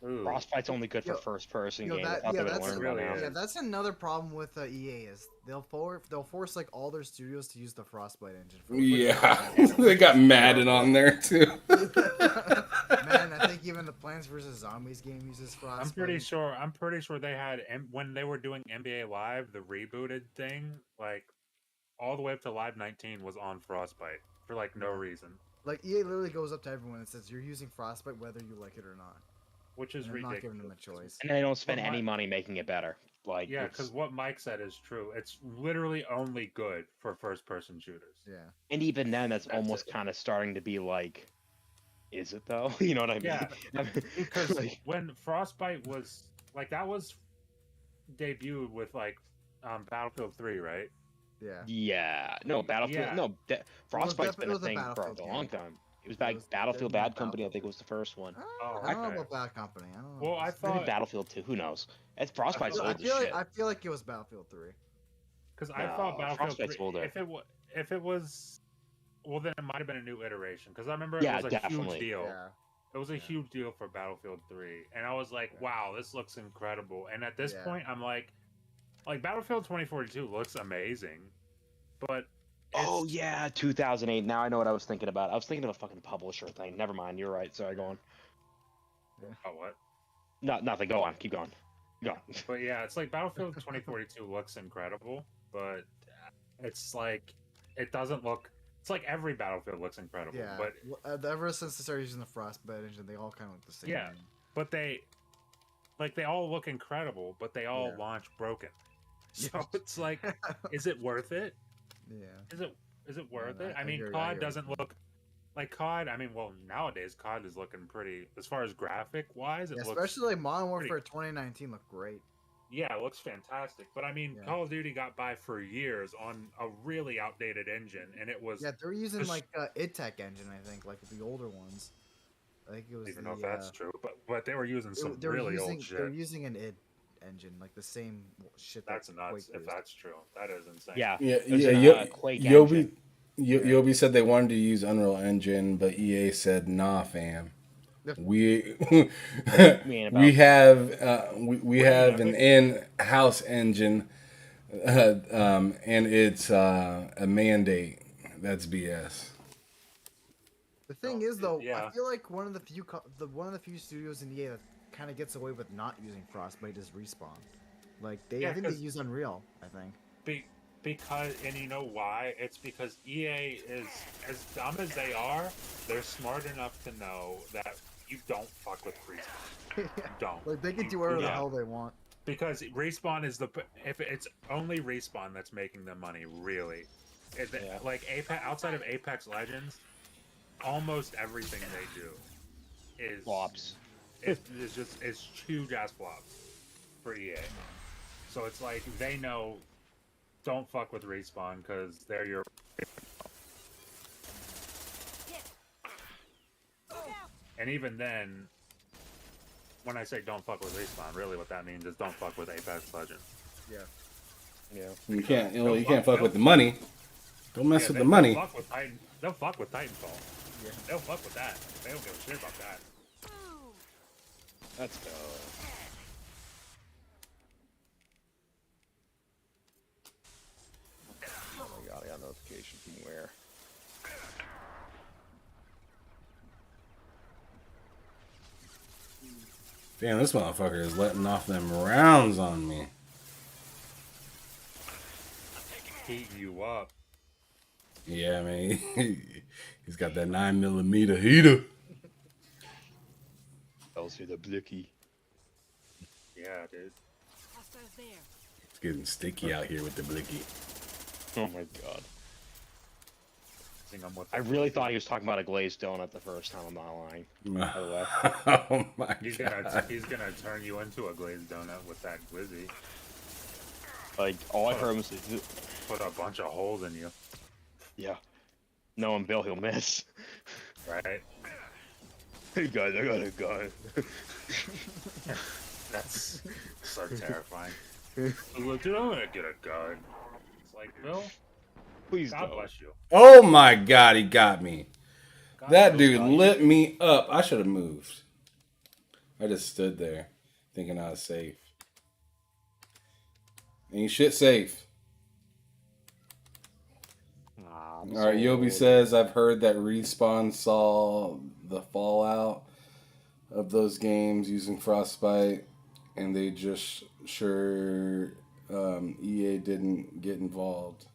Ooh. Frostbite's only good for Yo, first-person yo, games. that- I thought yeah, they would that's- learn by really now. is. Yeah, that's another problem with EA is they'll force like all their studios to use the Frostbite engine. Yeah, they got Madden on there too. Man, I think even the Plants vs Zombies game uses Frostbite. I'm pretty sure they had when they were doing NBA Live, the rebooted thing, like all the way up to Live 19 was on Frostbite for like no reason, Like EA literally goes up to everyone and says you're using Frostbite whether you like it or not. which is And they're not ridiculous. giving them a choice. And they don't spend Well, any my- money making it better. Like, Yeah, it's- because what Mike said is true. It's literally only good for first-person shooters. Yeah. and even then, that's That's almost it. kind of starting to be like, is it though? You know what I mean? Yeah, because Like, when Frostbite was like that was debuted with like Battlefield 3, right? Yeah. yeah, no Battlefield, Yeah. no Frostbite's been it a was a thing for a Battlefield long game. time. It was Battlefield Bad Company. I think it was the first one. Oh, I don't know okay. about Bad Company. I don't know. Well, I Maybe thought Battlefield 2. Who knows? It's Frostbite's thought- old as shit. I feel like it was Battlefield 3. because I thought No, Battlefield 3. Frostbite's older. If it was, well, then it might have been a new iteration. Because I remember Yeah, it was a definitely. huge deal. Yeah. It was a huge deal for Battlefield 3, and I was like, "Wow, this looks incredible." And at this Yeah. point, I'm like Battlefield 2042 looks amazing, but Oh it's- yeah, 2008. Now I know what I was thinking about. I was thinking of a fucking publisher thing. Never mind. You're right. Sorry, go on. Oh, what? Nothing. Go on. Keep going. Go on. But yeah, it's like Battlefield 2042 looks incredible, but it's like it doesn't look. It's like every Battlefield looks incredible, Yeah. but Ever since they started using the Frostbite engine, they all kind of look the same. Yeah. they all look incredible, but they all Yeah. launch broken. So it's like, is it worth it? Yeah. Is it worth it? I I mean, hear you, I COD hear you. doesn't look like COD. I mean, well, nowadays COD is looking pretty, as far as graphic wise, it Yeah, looks, especially like Modern pretty- Warfare 2019 looked great. yeah, it looks fantastic. But I mean, Yeah. Call of Duty got by for years on a really outdated engine, and it was, Yeah, they're using Just- like IdTech engine, I think, like the older ones. I think it I was don't even the, know if that's true, but they were using some they were really using, old shit. They're using an id engine, like the same shit That's that nuts. Quake If used. that's true, that is insane. Yeah. Yeah, It was yeah. an, Quake engine. Yobi said they wanted to use Unreal Engine, but EA said, "Nah, fam. We ain't about we have we have have an it? in-house engine, and it's a mandate. That's BS." The thing No, is, though, I yeah. feel like one of the few studios in EA that kind of gets away with not using Frostbite is Respawn. Like Yeah, I think they 'cause- use Unreal. I think. Because, and you know why? It's because EA is, as dumb as they are, they're smart enough to know that you don't fuck with Respawn. You don't. Like they can You do whatever the yeah. hell they want. Because Respawn is if it's only Respawn that's making them money, really. Like Apex, outside of Apex Legends, almost everything they do is Flops. It's huge ass flops for EA. So it's like they know, don't fuck with Respawn because they're your. And even then, when I say don't fuck with Respawn, really what that means is don't fuck with Apex Legends. Yeah. Yeah. You can't fuck with the money. Don't mess with the money. They'll fuck with they'll fuck with Titanfall. Yeah. They'll fuck with that. They don't give a shit about that. Let's go. Oh my god, I got a notification from where? Damn, this motherfucker is letting off them rounds on me. Heating you up. Yeah, man. He's got that 9mm heater. I'll see the blicky. Yeah, dude. It's getting sticky out here with the blicky. Oh my god. Think I'm with I really thought he was talking about a glazed donut the first time. I'm not lying. By the way. Oh my He's god. he's gonna turn you into a glazed donut with that glizzy. Like all I heard was, Put a bunch of holes in you, yeah. Knowing Bill, he'll miss. right? Hey guys, I got a gun. That's so terrifying. Look, dude, I'm gonna get a gun. It's like, Bill, Please God don't. bless you. Oh my god, he got me. God That bless dude you. lit me up. I should have moved. I just stood there thinking I was safe. Ain't shit safe. Nah, All right, Yobi says, I've heard that Respawn saw the fallout of those games using Frostbite, and they just EA didn't get involved.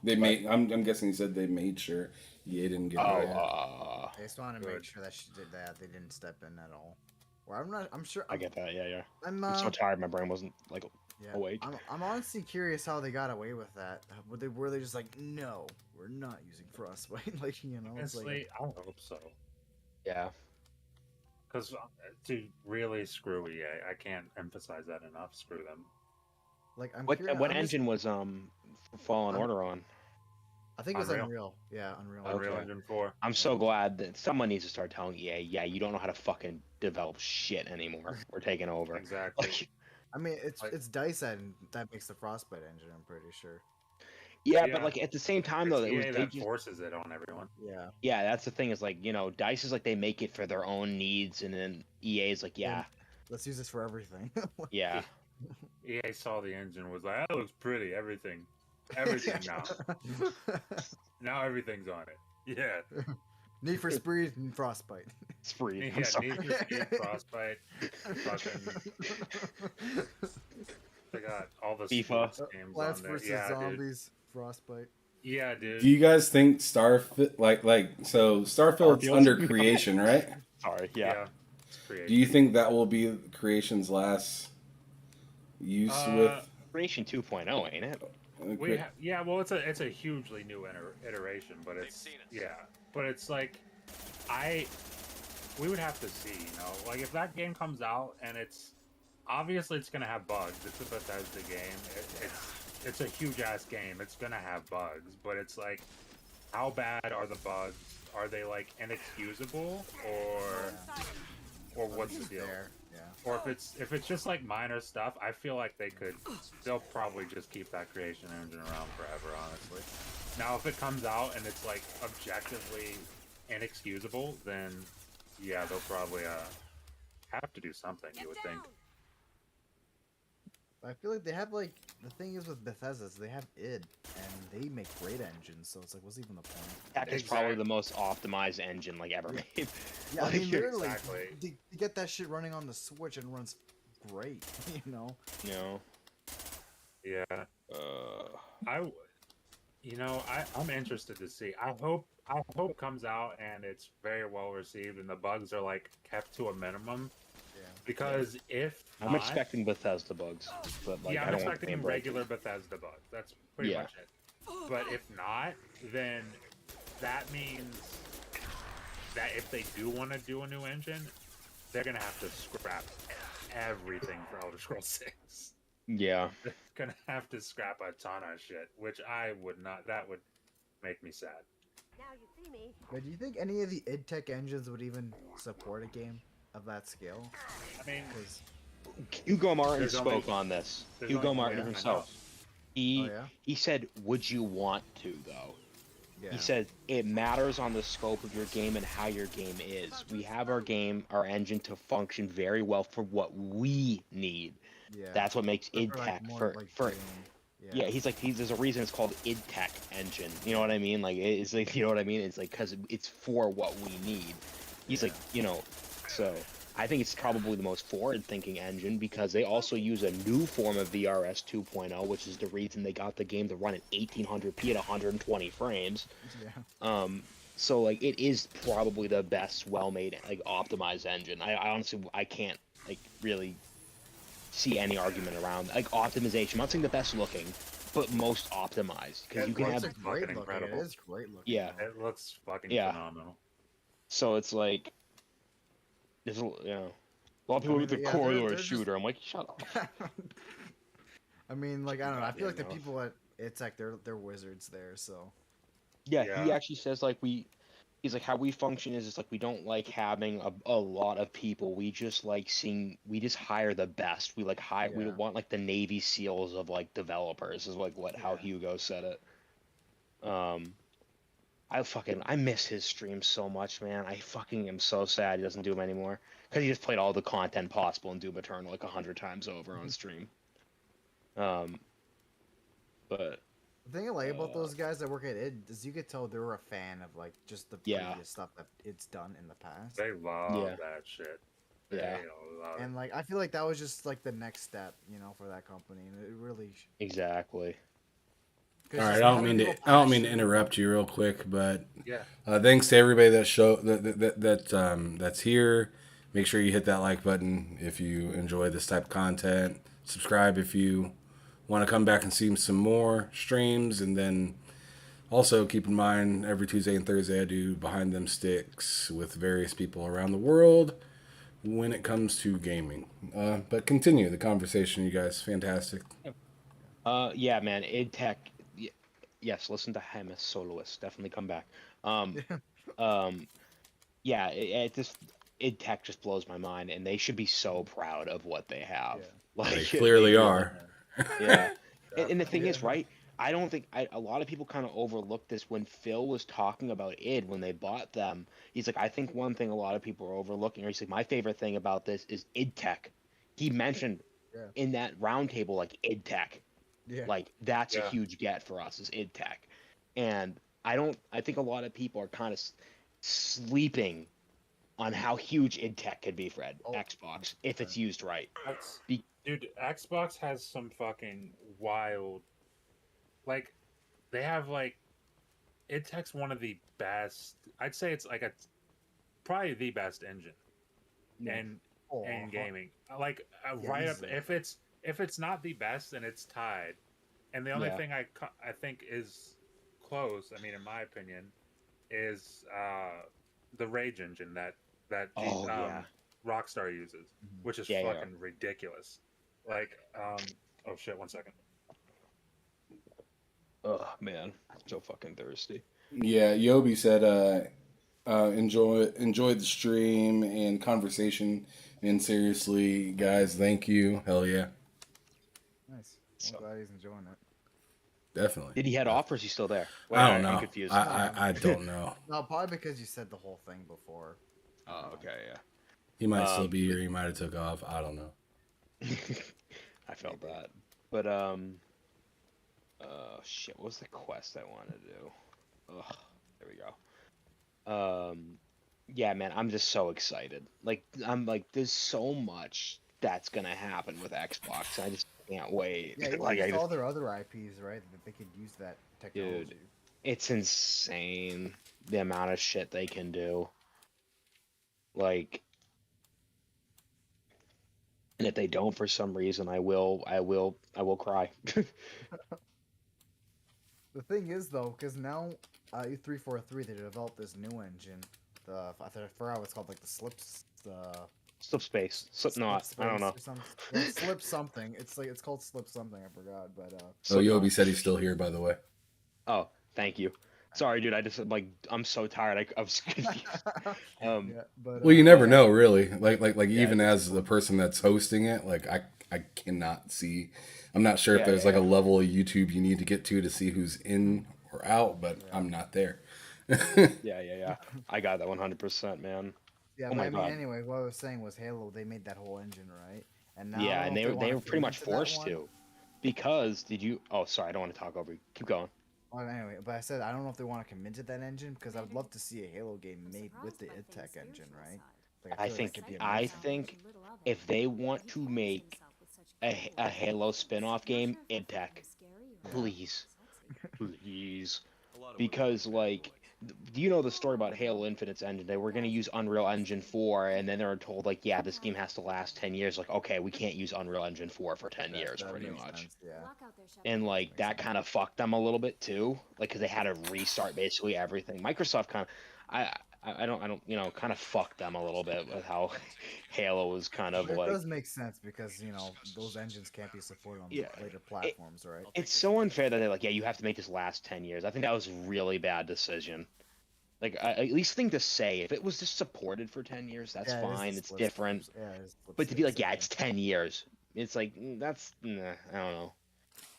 They made. I'm guessing he said they made sure EA didn't get involved. They just wanted to make Good. sure that she did that. They didn't step in at all. Or I'm not. I'm sure. I get that. Yeah, yeah. I'm I'm so tired. My brain wasn't like yeah, awake. I'm honestly curious how they got away with that. Were they just like, no, we're not using Frostbite? Like, you know, it's Honestly, like, I hope so. Yeah. Because to really screw EA, I can't emphasize that enough. Screw them. I'm What curious, what I'm just- engine was Fallen I'm- Order on? I think it was Unreal. Unreal. Yeah, Unreal. Unreal Okay. Engine 4. I'm so glad that someone needs to start telling EA, yeah, you don't know how to fucking develop shit anymore. We're taking over. Exactly. Like, I mean, Like- it's DICE that makes the Frostbite engine. I'm pretty sure. yeah, but like at the same time though, It's it was EA they that just forces it on everyone. Yeah. yeah, that's the thing is like Dice is like they make it for their own needs, and then EA is like yeah, Let's use this for everything. yeah. EA saw the engine, was like, that looks pretty. Everything now. Now everything's on it. Yeah. Need for Speed and Frostbite. It's free. Yeah, I'm sorry. Need for Speed, Frostbite, fucking. They got all the FIFA. sports games Plants on there. vs Yeah, dude. Zombies, Frostbite. Yeah, dude. Do you guys think Starfield's Starfield's- under creation, right? Sorry, yeah. It's creative. Do you think that will be creation's last use with? Creation 2.0, ain't it? Yeah, well, it's a hugely new iteration, but it's seen it. yeah, but it's like we would have to see, like if that game comes out and it's obviously it's gonna have bugs. It's a Bethesda game. It's a huge ass game. It's gonna have bugs, but it's like, how bad are the bugs? Are they like inexcusable or what's the deal? There. Yeah. Or if it's just like minor stuff, I feel like they'll probably just keep that creation engine around forever, honestly. Now, if it comes out and it's like objectively inexcusable, then yeah, they'll probably have to do something. You would think. I feel like they have like the thing is with Bethesda, is they have id and they make great engines, so it's like what's even the point? Tech is probably the most optimized engine like ever made. Yeah, I mean literally exactly. to get that shit running on the Switch and runs great, you know. No. Yeah. I'm interested to see. I hope it comes out and it's very well received and the bugs are like kept to a minimum. Yeah. Because if I'm not, expecting Bethesda bugs, but like yeah, I I'm don't want expecting regular Bethesda bugs. That's pretty Yeah. much it. But if not, then that means that if they do want to do a new engine, they're gonna have to scrap everything for Elder Scrolls 6. Yeah. They're gonna have to scrap a ton of shit, which I would not. That would make me sad. Now you see me. But do you think any of the id Tech engines would even support a game of that scale? I mean, 'Cause- Hugo Martin There's spoke only- on this. there's Hugo only- Martin yeah, I know. himself. Oh, yeah? He said, "Would you want to though?" Yeah. He said it matters on the scope of your game and how your game is. We have our engine to function very well for what we need. Yeah. That's what makes For, id like, Tech more, like, for game. yeah. He's like there's a reason it's called id Tech engine. You know what I mean? Like it's like you know what I mean? It's like because it's for what we need. He's like so. I think it's probably the most forward-thinking engine because they also use a new form of VRS 2.0, which is the reason they got the game to run at 1800p at 120 frames. Yeah. So like it is probably the best, well-made, like optimized engine. I honestly I can't like really see any argument around like optimization. I'm not saying the best looking, but most optimized because you can looks have fucking Great looking. incredible. It is great looking. Yeah. though. It looks fucking Yeah. phenomenal. so it's like there's a lot of people with the yeah, corridor they're just- shooter. I'm like shut up. I mean, like I don't know. I feel Yeah, like the no. people at id Tech, they're wizards there. So Yeah, he Yeah. actually says like he's like how we function is it's like we don't like having a lot of people. We just like we just hire the best. We like we Yeah. want like the Navy SEALs of like developers is like how Yeah. Hugo said it. I miss his streams so much, man. I fucking am so sad he doesn't do them anymore because he just played all the content possible in Doom Eternal like 100 times over on stream. But the thing I like about those guys that work at id is you could tell they're a fan of like just the Yeah. previous stuff that it's done in the past. They love Yeah. that shit. Yeah. They love And like I feel like that was just like the next step, for that company, and it really. exactly. All right, I don't mean to interrupt you real quick, but Yeah. thanks to everybody that's here. Make sure you hit that like button if you enjoy this type of content. Subscribe if you want to come back and see some more streams, and then also keep in mind every Tuesday and Thursday I do Behind Them Sticks with various people around the world when it comes to gaming. But continue the conversation, you guys. Fantastic. Yeah, man. id Tech. Yes, listen to him as soloist. Definitely come back. Um, um, yeah, it just id Tech just blows my mind, and they should be so proud of what they have. Yeah. Like They they clearly really, are. yeah. And the thing Yeah. is, right? I don't think a lot of people kind of overlooked this when Phil was talking about id when they bought them. He's like, I think one thing a lot of people are overlooking, or he's like, my favorite thing about this is id Tech. He mentioned Yeah. in that roundtable like id Tech. Yeah. Like that's a Yeah. huge get for us is id Tech, and I think a lot of people are kind of sleeping on how huge id Tech could be for Oh, Xbox if it's used right. That's, Be- dude, Xbox has some fucking wild. Like, they have like it takes one of the best. I'd say it's like a probably the best engine yeah. in Oh, in gaming. Like yeah, right up easily. if it's not the best, then it's tied. And the only Yeah. thing I think is close. I mean, in my opinion, is the Rage engine Oh yeah. Rockstar uses, Mhm. which is Yeah, yeah. fucking ridiculous. Like, oh shit, 1 second. Oh man, I'm so fucking thirsty. Yeah, Yobi said, enjoyed the stream and conversation. And seriously, guys, thank you. Hell yeah, Nice. So- I'm glad he's enjoying it. definitely. Did he head off or is he still there? Wait, I don't I'm know. confused. I don't know. No, probably because you said the whole thing before. Oh, okay, yeah. He might still be here. He might have took off. I don't know. I felt that. But shit, what was the quest I wanted to do? Ugh, there we go. Yeah, man, I'm just so excited. Like I'm like there's so much that's gonna happen with Xbox. I just can't wait. Yeah, even Like I just all just, their other IPs, right? That they could use that technology. it's insane the amount of shit they can do. Like and if they don't for some reason, I will cry. The thing is, though, because now E343 they developed this new engine. I forgot what it's called, like the Slips, Slip space. Slip not. Slip I don't know. Space or something. Yeah, Slip something. It's called Slip something. I forgot, but Oh, Slipknot. Yobi said he's still here, by the way. Oh, thank you. Sorry, dude. I just like I'm so tired. I was confused. yeah, but Well, you never yeah. know, really. Like Yeah, even it's as the person that's hosting it, like I cannot see. I'm not sure if Yeah, there's yeah, like a level of YouTube you need to get to see who's in or out, but I'm not there. yeah. I got that 100%, man. Yeah, Oh but my I mean, God. anyway, what I was saying was Halo. They made that whole engine, right? And now I Yeah, don't and know if they wanna were pretty fit much into that forced one. to, because did you? Oh, sorry, I don't want to talk over you. Keep going. Well, anyway, but I said I don't know if they want to commit to that engine because I would love to see a Halo game made with the id Tech engine, right? Like, I feel like think that could be I amazing. think if they want to make a Halo spin-off game, id Tech, please, please, because like. Do you know the story about Halo Infinite's engine? They were going to use Unreal Engine 4, and then they were told, like, yeah, this game has to last 10 years. Like, okay, we can't use Unreal Engine 4 for 10 years, That pretty makes much. sense, yeah. And, like, that kind of fucked them a little bit, too. Like, because they had to restart basically everything. Microsoft kind of, I don't, you know, kind of fucked them a little bit with how Halo was kind of But it like. does make sense because those engines can't be supported on Yeah, later platforms, right? It's so unfair that they're like, yeah, you have to make this last 10 years. I think that was a really bad decision. Like, I at least think to say, if it was just supported for 10 years, that's Yeah, it is fine. the It's split different. steps. Yeah, it is split But to be steps, like, yeah, okay. it's 10 years. It's like, that's, nah, I don't know.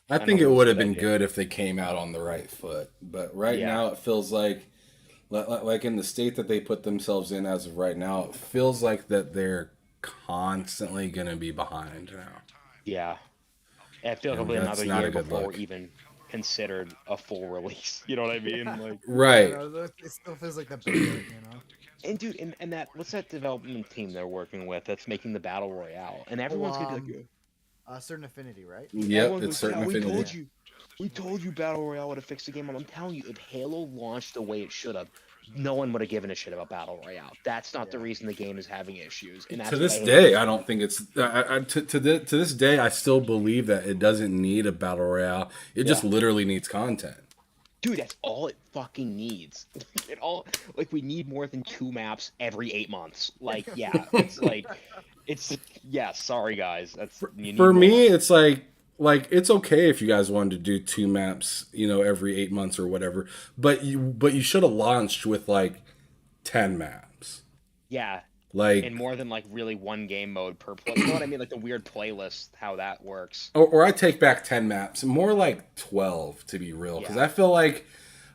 I don't think it think it's would a have good been idea. good if they came out on the right foot, but right Yeah. now it feels like in the state that they put themselves in as of right now, it feels like that they're constantly going to be behind now. Yeah. I feel like it'll And be that's another not year a good before we're look. even considered a full release. You know what I mean? Like, Right. It still feels like the beta, and dude, and that, what's that development team they're working with that's making the Battle Royale? And everyone's gonna be like, Certain Affinity, right? Yep, everyone's it's like, certain yeah, affinity. we told you Battle Royale would have fixed the game. I'm telling you, if Halo launched the way it should have, no one would have given a shit about Battle Royale. That's not the reason the game is having issues. And that's To what this I hate. day, I don't think it's. To this day, I still believe that it doesn't need a battle royale. It just literally needs content. Dude, that's all it fucking needs. It all, like, we need more than 2 maps every 8 months. Like, yeah, it's like, it's, yeah, sorry guys. That's, you need For more. me, it's like like it's okay if you guys wanted to do 2 maps, every 8 months or whatever. But you should have launched with like 10 maps. Yeah, Like and more than like really one game mode per play. You know what I mean? Like the weird playlist, how that works. or I take back 10 maps, more like 12 to be real, because Yeah.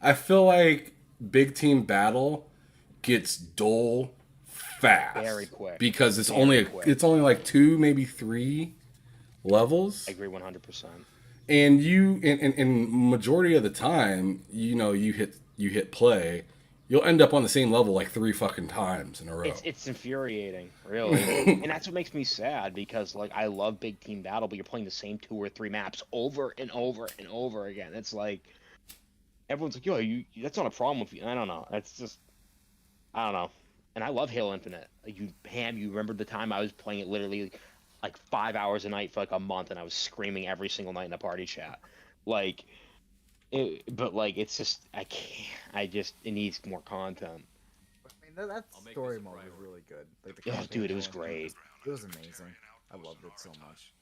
I feel like big team battle gets dull fast Very quick. because it's Very only quick. it's only like 2 maybe 3 levels. I agree 100%. And you in majority of the time, you hit play, you'll end up on the same level like 3 fucking times in a row. It's infuriating, really. And that's what makes me sad because like I love big team battle, but you're playing the same 2 or 3 maps over and over and over again. It's like everyone's like, "Yo, that's not a problem with you." I don't know. It's just I don't know. And I love Halo Infinite. Like, you remember the time I was playing it literally like 5 hours a night for like a month, and I was screaming every single night in a party chat. Like, but like it's just I can't. It needs more content. I mean, that story mode was really good. Like the Oh, campaign dude, it was mode, great. It was amazing. I loved it so much.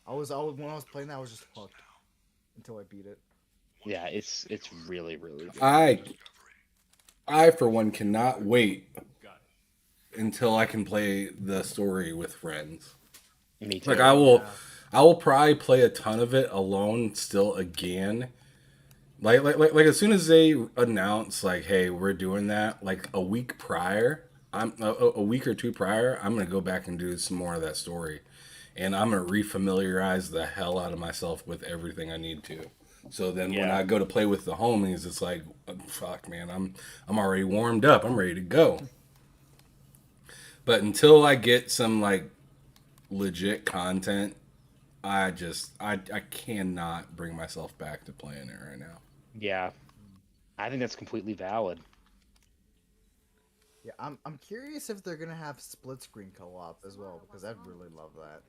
When I was playing that, I was just hooked until I beat it. Yeah, it's really really good. I for one cannot wait until I can play the story with friends. Me too. Like I will probably play a ton of it alone still again. Like as soon as they announce like, hey, we're doing that, like a week prior, I'm a week or two prior, I'm gonna go back and do some more of that story, and I'm gonna refamiliarize the hell out of myself with everything I need to. So then when Yeah. I go to play with the homies, it's like, fuck, man, I'm already warmed up, I'm ready to go. But until I get some like legit content, I cannot bring myself back to playing it right now. Yeah, I think that's completely valid. Yeah, I'm curious if they're gonna have split screen co-op as well, because I'd really love that.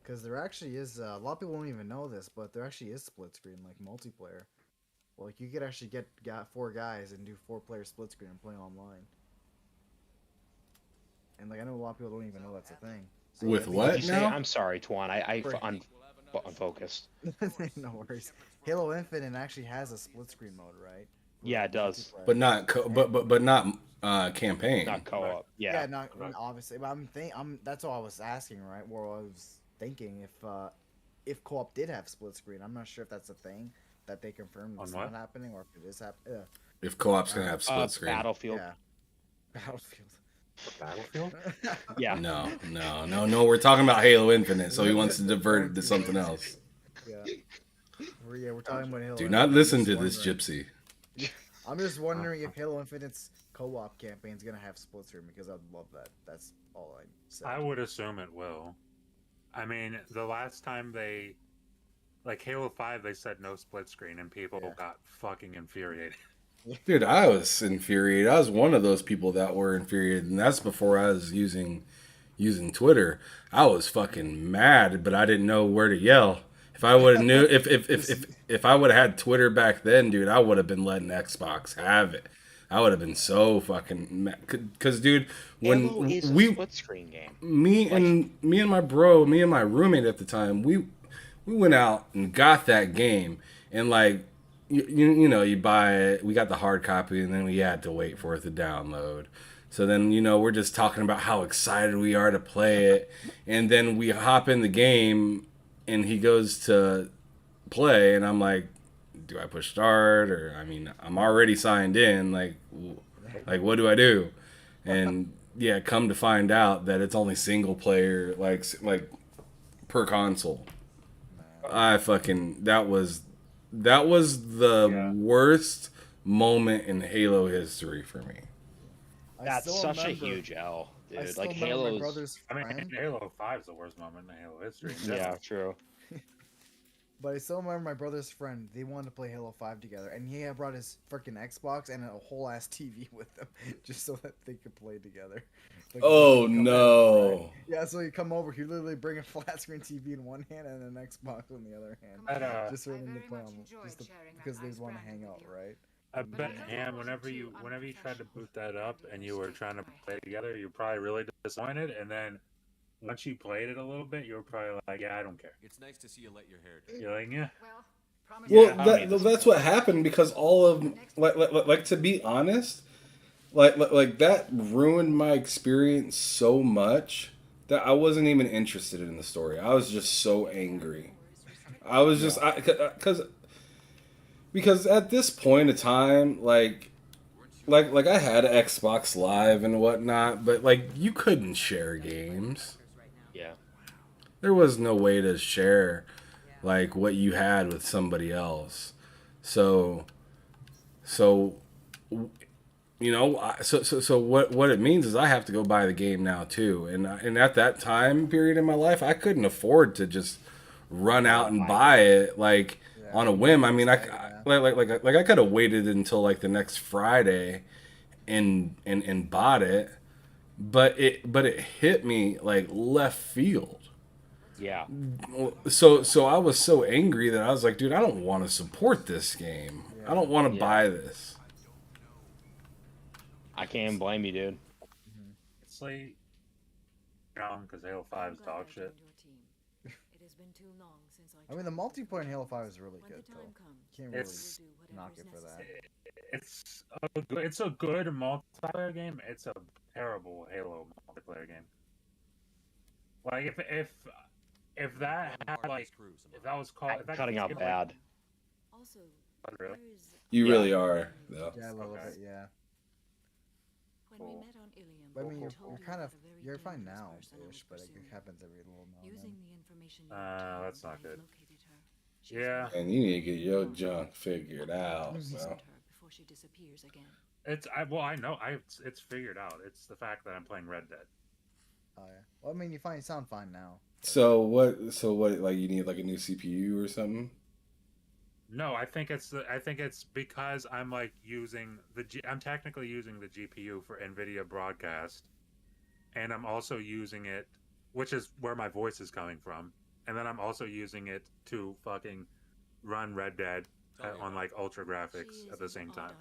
Because there actually is a lot of people won't even know this, but there actually is split screen like multiplayer. Like you could actually got 4 guys and do 4-player split screen and play online. And like I know a lot of people don't even know that's a thing. So, With I think- what Did you say? now? I'm sorry, Twan. Unfocused. No worries. Halo Infinite actually has a split screen mode, right? Yeah, it does. But not but not campaign. Not co-op. Yeah, Yeah. not obviously. But that's all I was asking, right? Where I was thinking if co-op did have split screen, I'm not sure if that's a thing that they confirmed it's not happening, or if it is happening. If co-op's gonna have split screen. Battlefield. Yeah, Battlefield. Battlefield? Yeah. No. We're talking about Halo Infinite, so he wants to divert it to something else. Yeah, we're talking about Halo. Do Infinite. not I'm listen just to this wondering- gypsy. I'm just wondering if Halo Infinite's co-op campaign is gonna have split screen, because I'd love that. That's all I said. I would assume it will. I mean, the last time like Halo 5, they said no split screen, and people got fucking infuriated. Dude, I was infuriated. I was one of those people that were infuriated, and that's before I was using Twitter. I was fucking mad, but I didn't know where to yell. If I would have knew if I would have had Twitter back then, dude, I would have been letting Xbox have it. I would have been so fucking mad. Cause dude, when Halo is a we split screen game. me and my roommate at the time, we went out and got that game, and like you buy it. We got the hard copy, and then we had to wait for it to download. So then we're just talking about how excited we are to play it, and then we hop in the game, and he goes to play, and I'm like, do I push start, or I mean, I'm already signed in, like what do I do? And yeah, come to find out that it's only single player, like per console. That was the worst moment in Halo history for me. That's such a huge L, dude. Like My Halo's. brother's I mean, friend, Halo 5 is the worst moment in Halo history. Yeah, true. but I still remember my brother's friend. They wanted to play Halo 5 together, and he had brought his freaking Xbox and a whole ass TV with them, just so that they could play together. Like, Oh he'd come no! over, right? Yeah, so he'd come over. He'd literally bring a flat screen TV in one hand and an Xbox in the other hand, just for them to play on, because they just want to hang out, right? I bet Ham, whenever you tried to boot that up and you were trying to play together, you're probably really disappointed, and then once you played it a little bit, you were probably like, yeah, I don't care. It's nice to see you let your hair down. You're like, yeah. Well, promise Well, I don't need this that's more. what happened because all of like to be honest, like that ruined my experience so much that I wasn't even interested in the story. I was just so angry. I was just because at this point of time, like I had Xbox Live and whatnot, but like you couldn't share games. Yeah. There was no way to share like what you had with somebody else. So so so what it means is I have to go buy the game now too. And at that time period in my life, I couldn't afford to just run out and buy it like on a whim. I mean, I could have waited until like the next Friday and bought it, but it hit me like left field. Yeah. So I was so angry that I was like, dude, I don't want to support this game. I don't want to Yeah. buy this. I can't blame you, dude. It's like, because Halo 5 is dog shit. I mean, the multiplayer in Halo 5 is really good, though. Can't really It's knock it for that. it's a good multiplayer game. It's a terrible Halo multiplayer game. Like if that had like if that was called if that Cutting out game, bad. Like, really? You Yeah. really are, though. Yeah, a little Okay. bit, yeah. Cool. But I mean, you're kind of you're fine now, ish, but it happens every little now and then. That's not good. Yeah, And you need to get your junk figured out. So. I know it's figured out. It's the fact that I'm playing Red Dead. Oh yeah. Well, I mean, you sound fine now. So what? Like you need like a new CPU or something? No, I think it's because I'm like using I'm technically using the GPU for NVIDIA broadcast, and I'm also using it, which is where my voice is coming from, and then I'm also using it to fucking run Red Dead on like ultra graphics at the same time.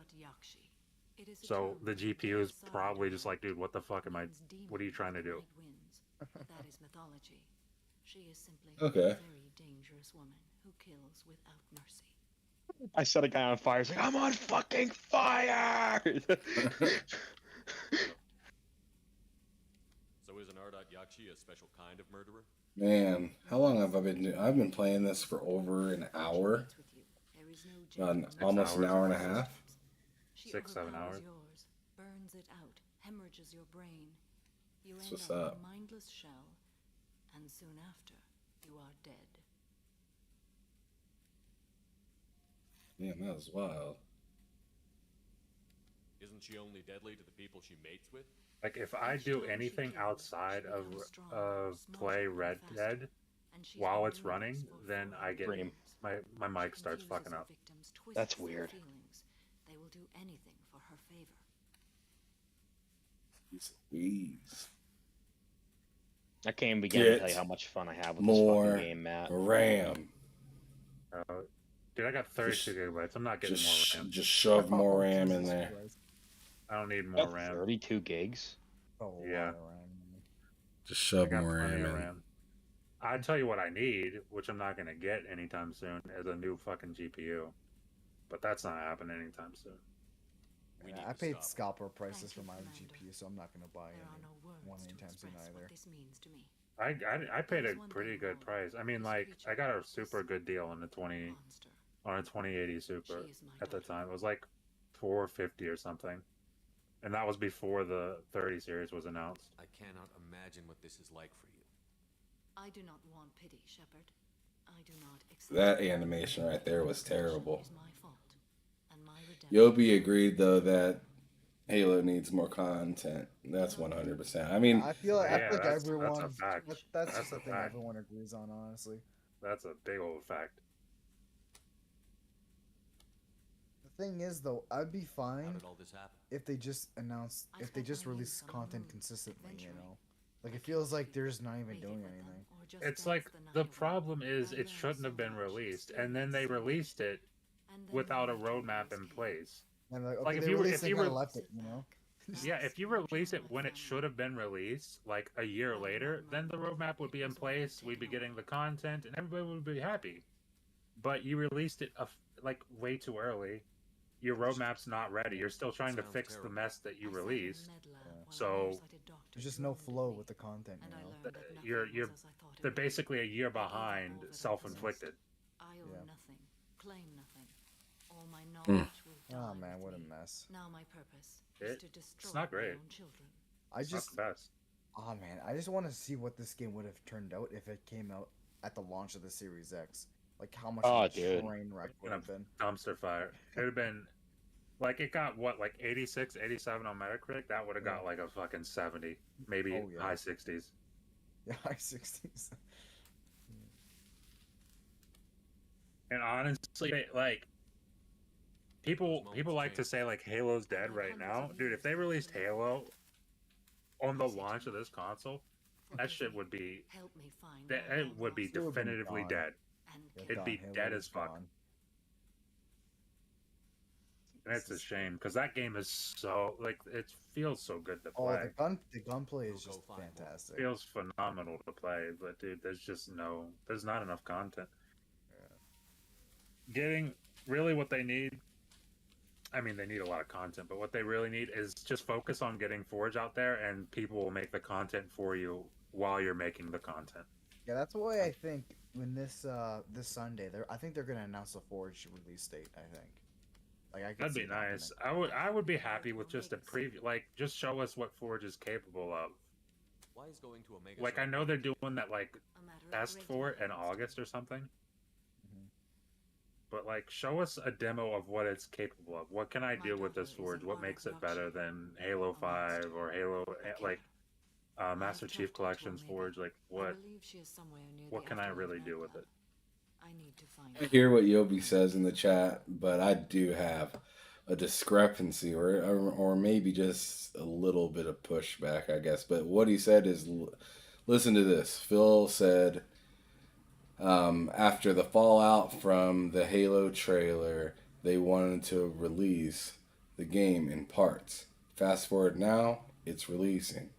So the GPU is probably just like, dude, what the fuck what are you trying to do? Okay. I set a guy on fire. He's like, I'm on fucking fire! So is an Ardot Yakshi a special kind of murderer? Man, how long have I been doing? I've been playing this for over an hour. Almost an hour and a half. 6-7 hours. That's what's up. And soon after, you are dead. Man, that was wild. Isn't she only deadly to the people she mates with? Like if I do anything outside of play Red Dead while it's running, then I get Dream. my mic starts fucking up. That's weird. They will do anything for her favor. Jeez. I can't even begin to tell you how much fun I have with this More fucking game, Matt. RAM. Dude, I got 32 gigabytes. I'm not getting more RAM. Just shove more RAM in there. I don't need more That's RAM. 32 gigs? Yeah. Just I shove got more plenty RAM of in. RAM. I'd tell you what I need, which I'm not gonna get anytime soon, is a new fucking GPU. But that's not happening anytime soon. We Yeah, need I to paid stop. scalper prices for my Commander. GPU, so I'm not gonna buy There are no one words to anytime soon express either. what this means to me. I paid a pretty good price. I mean, like, I got a super good deal on a 2080 Super at the time. It was like $450 or something, and that was before the 30 series was announced. I cannot imagine what this is like for you. I do not want pity, Shepard. I do not accept That animation right there was terrible. It is my fault, and my redemption. Yobi agreed though that Halo needs more content. That's 100%. I mean, I feel like Yeah, that's a everyone. fact. That's That's just a the thing fact. everyone agrees on, honestly. That's a big old fact. The thing is, though, I'd be How fine did all this happen? if they just announce, I if they spent just my youth release on the content moon, consistently. You adventuring. know, like it feels like they're just not even doing anything. It's like the problem is it shouldn't have been released, and then they released it without a roadmap in place. And like, okay, Like, if they you were- released if it, you kind of were- left it, you know. Yeah, if you release it when it should have been released, like a year later, then the roadmap would be in place. We'd be getting the content, and everybody would be happy. But you released it like way too early. Your roadmap's not ready. You're still trying to fix the mess that you released. So There's just no flow with the content, you're they're basically a year behind, self-inflicted. I own nothing, claim nothing. All my Mm. knowledge will die. Oh man, what a with me. mess. Now my purpose is to destroy It's not my great. own children. I It's not just, the best. oh man, I just want to see what this game would have turned out if it came out at the launch of the Series X. Like how much Oh, of a dude. train wreck would have been. Dumpster fire. It would have been like it got what, like 86, 87 on Metacritic. That would have got like a fucking 70, maybe Oh, yeah. high 60s. Yeah, high 60s. And honestly, like people like to say like Halo's dead right now, dude. If they released Halo on the launch of this console, that shit would be Help me find that all it I would be lost It would've been definitively gone. dead. and Yeah, It'd be Halo dead was as fuck. gone. And it's a shame because that game is so like it feels so good to Oh, play. the gunplay is just fantastic. Feels phenomenal to play, but dude, there's not enough content. Getting really what they need. I mean, they need a lot of content, but what they really need is just focus on getting Forge out there, and people will make the content for you while you're making the content. Yeah, that's why I think when this Sunday, I think they're gonna announce the Forge release date. I think. Like I could That'd see be it nice. happening. I would be happy with just a preview, like just show us what Forge is capable of. Why is going to Omega Like I know they're doing that like a matter of test great for it in importance. August or something. Mhm. But like, show us a demo of what it's capable of. What can I My do with this daughter is Forge? an What honor makes it production. better than Halo A 5 monster. or Halo Okay. like Master I've Chief tracked her to Collections Omega. Forge? Like I what believe she is somewhere near what the can I Afterlife really do with nightclub. it? I need to find I her. hear what Yobi says in the chat, but I do have a discrepancy, or maybe just a little bit of pushback, I guess. But what he said is, listen to this. Phil said, after the fallout from the Halo trailer, they wanted to release the game in parts. Fast forward now, it's releasing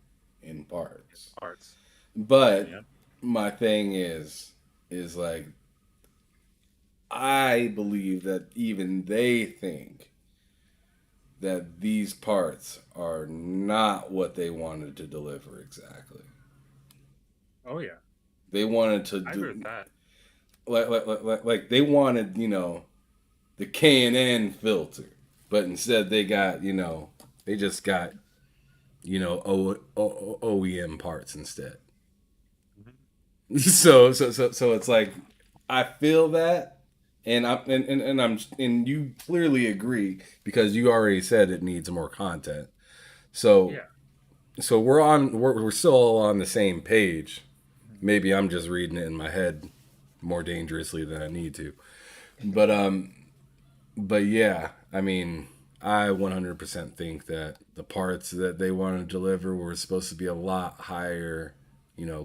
in parts. Parts. But Yeah. my thing is like, I believe that even they think that these parts are not what they wanted to deliver exactly. Oh yeah. They wanted to I agree with that. like they wanted, the K&N filter, but instead they got, they just got, OEM parts instead. Mhm. So it's like I feel that, and you clearly agree because you already said it needs more content. So Yeah. so we're still all on the same page. Maybe I'm just reading it in my head more dangerously than I need to. But yeah, I mean, I 100% think that the parts that they want to deliver were supposed to be a lot higher,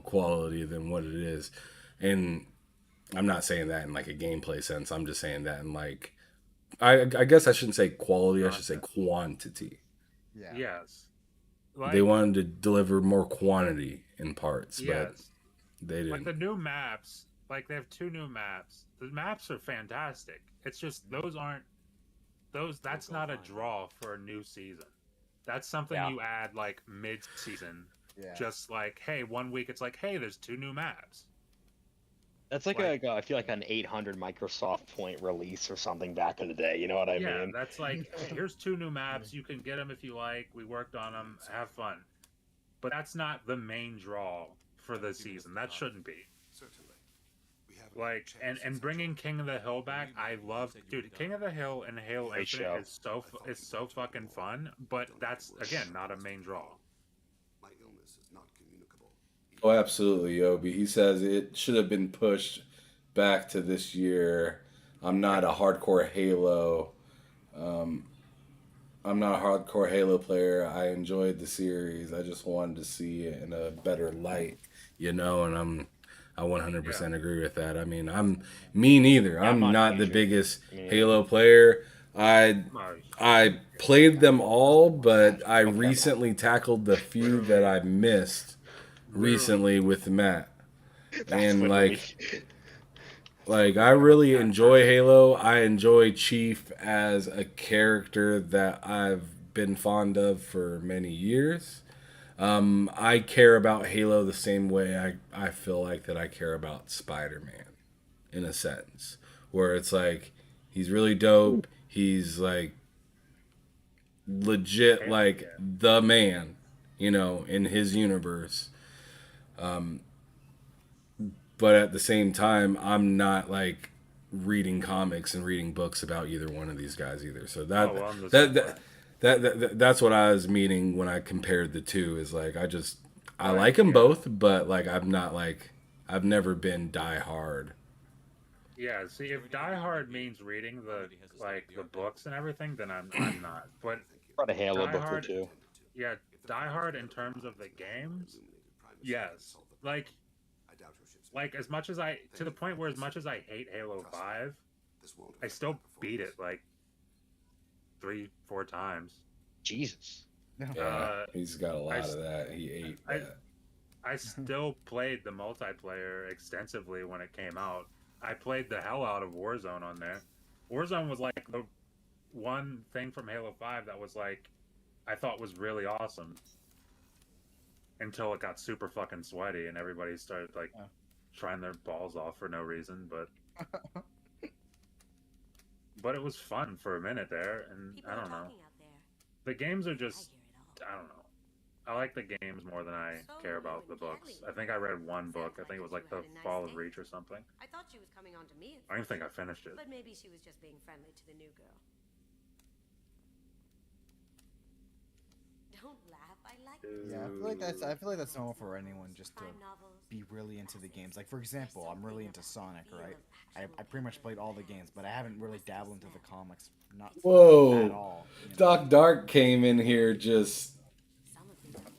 quality than what it is. And I'm not saying that in like a gameplay sense. I'm just saying that in like, I guess I shouldn't say quality. I should say quantity. Yeah. Yes. They wanted to deliver more quantity in parts, but Yes. they Like didn't. the new maps, like they have 2 new maps. The maps are fantastic. It's just that's not a draw for a new season. That's something Yeah. you add like mid-season. Yeah. Just like, hey, one week it's like, hey, there's 2 new maps. That's like, Like- I feel like an 800 Microsoft point release or something back in the day. You know what I Yeah, mean? that's like, hey, here's 2 new maps. You can get them if you like. We worked on them. Have fun. But that's not the main draw for the season. That shouldn't be. Certainly. We have Like, and bringing King of the Hill back, I love, dude. King of the Hill and Halo Great show. Infinite is so fucking fun. But that's again not a main draw. my illness is not communicable. Oh, absolutely, Yobi. He says it should have been pushed back to this year. I'm not a hardcore Halo. I'm not a hardcore Halo player. I enjoyed the series. I just wanted to see it in a better light, and I 100% agree with that. I mean, me neither. I'm I'm not not the either. biggest Yeah. Halo player. I Oh, I played them all, but I recently tackled the few that I missed recently with Matt. That's And literally. like I really enjoy Halo. I enjoy Chief as a character that I've been fond of for many years. I care about Halo the same way I feel like that I care about Spider-Man in a sense, where it's like he's really dope. He's like legit like yeah. the man, in his universe. But at the same time, I'm not like reading comics and reading books about either one of these guys either. So Oh, well, I'm the same way. that's what I was meaning when I compared the two. Is like I Right, like them yeah. both, but like I'm not like I've never been die hard. Yeah, see, if Die Hard means reading the books and everything, then I'm not. But Brought a Halo Die book or Hard, two. yeah, Die Hard in terms of the games, yes. Like as much as to the point where as much as I hate Halo 5, I still beat it like 3, 4 times. Jesus. Yeah, he's got a lot I of s- that. He ate I that. I still played the multiplayer extensively when it came out. I played the hell out of Warzone on there. Warzone was like the one thing from Halo 5 that was like I thought was really awesome until it got super fucking sweaty and everybody started like trying their balls off for no reason, but it was fun for a minute there, and I don't know. The games are just I don't know. I like the games more than I care about the books. I think I read one book. I think it was like The Fall of Reach or something. I thought she was coming on to me. I don't even think I finished it. But maybe she was just being friendly to the new girl. Don't laugh. I like Yeah, I feel like that's normal for anyone just to be really into the games. Like for example, I'm really into Sonic, right? I pretty much played all the games, but I haven't really dabbled into the comics, not at Whoa, all. Doc Dark came in here just.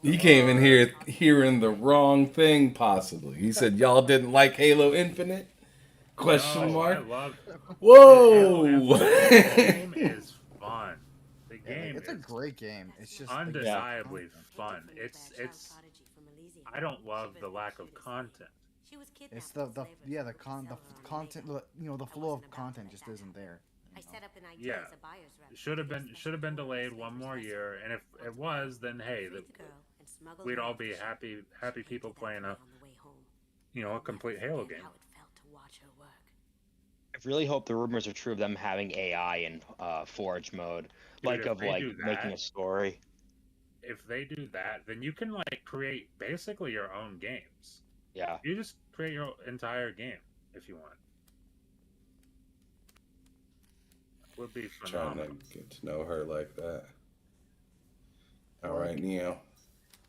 He came in here hearing the wrong thing, possibly. He said y'all didn't like Halo Infinite? Question No, I mark. love Whoa! The game is fun. The game It's a is great game. It's just undeniably fun. It's I don't love the lack of content. It's the content, the flow of content just isn't there. I set up an ID Yeah. as a buyer's rep. Should have been delayed one more year, and if it was, then hey, we'd all be happy people playing a complete Halo game. I really hope the rumors are true of them having AI in Forge mode, Dude, if they do making that- a story. If they do that, then you can like create basically your own games. Yeah. You just create your entire game if you want. Would be Trying phenomenal. to get to know her like that. All right, Neo.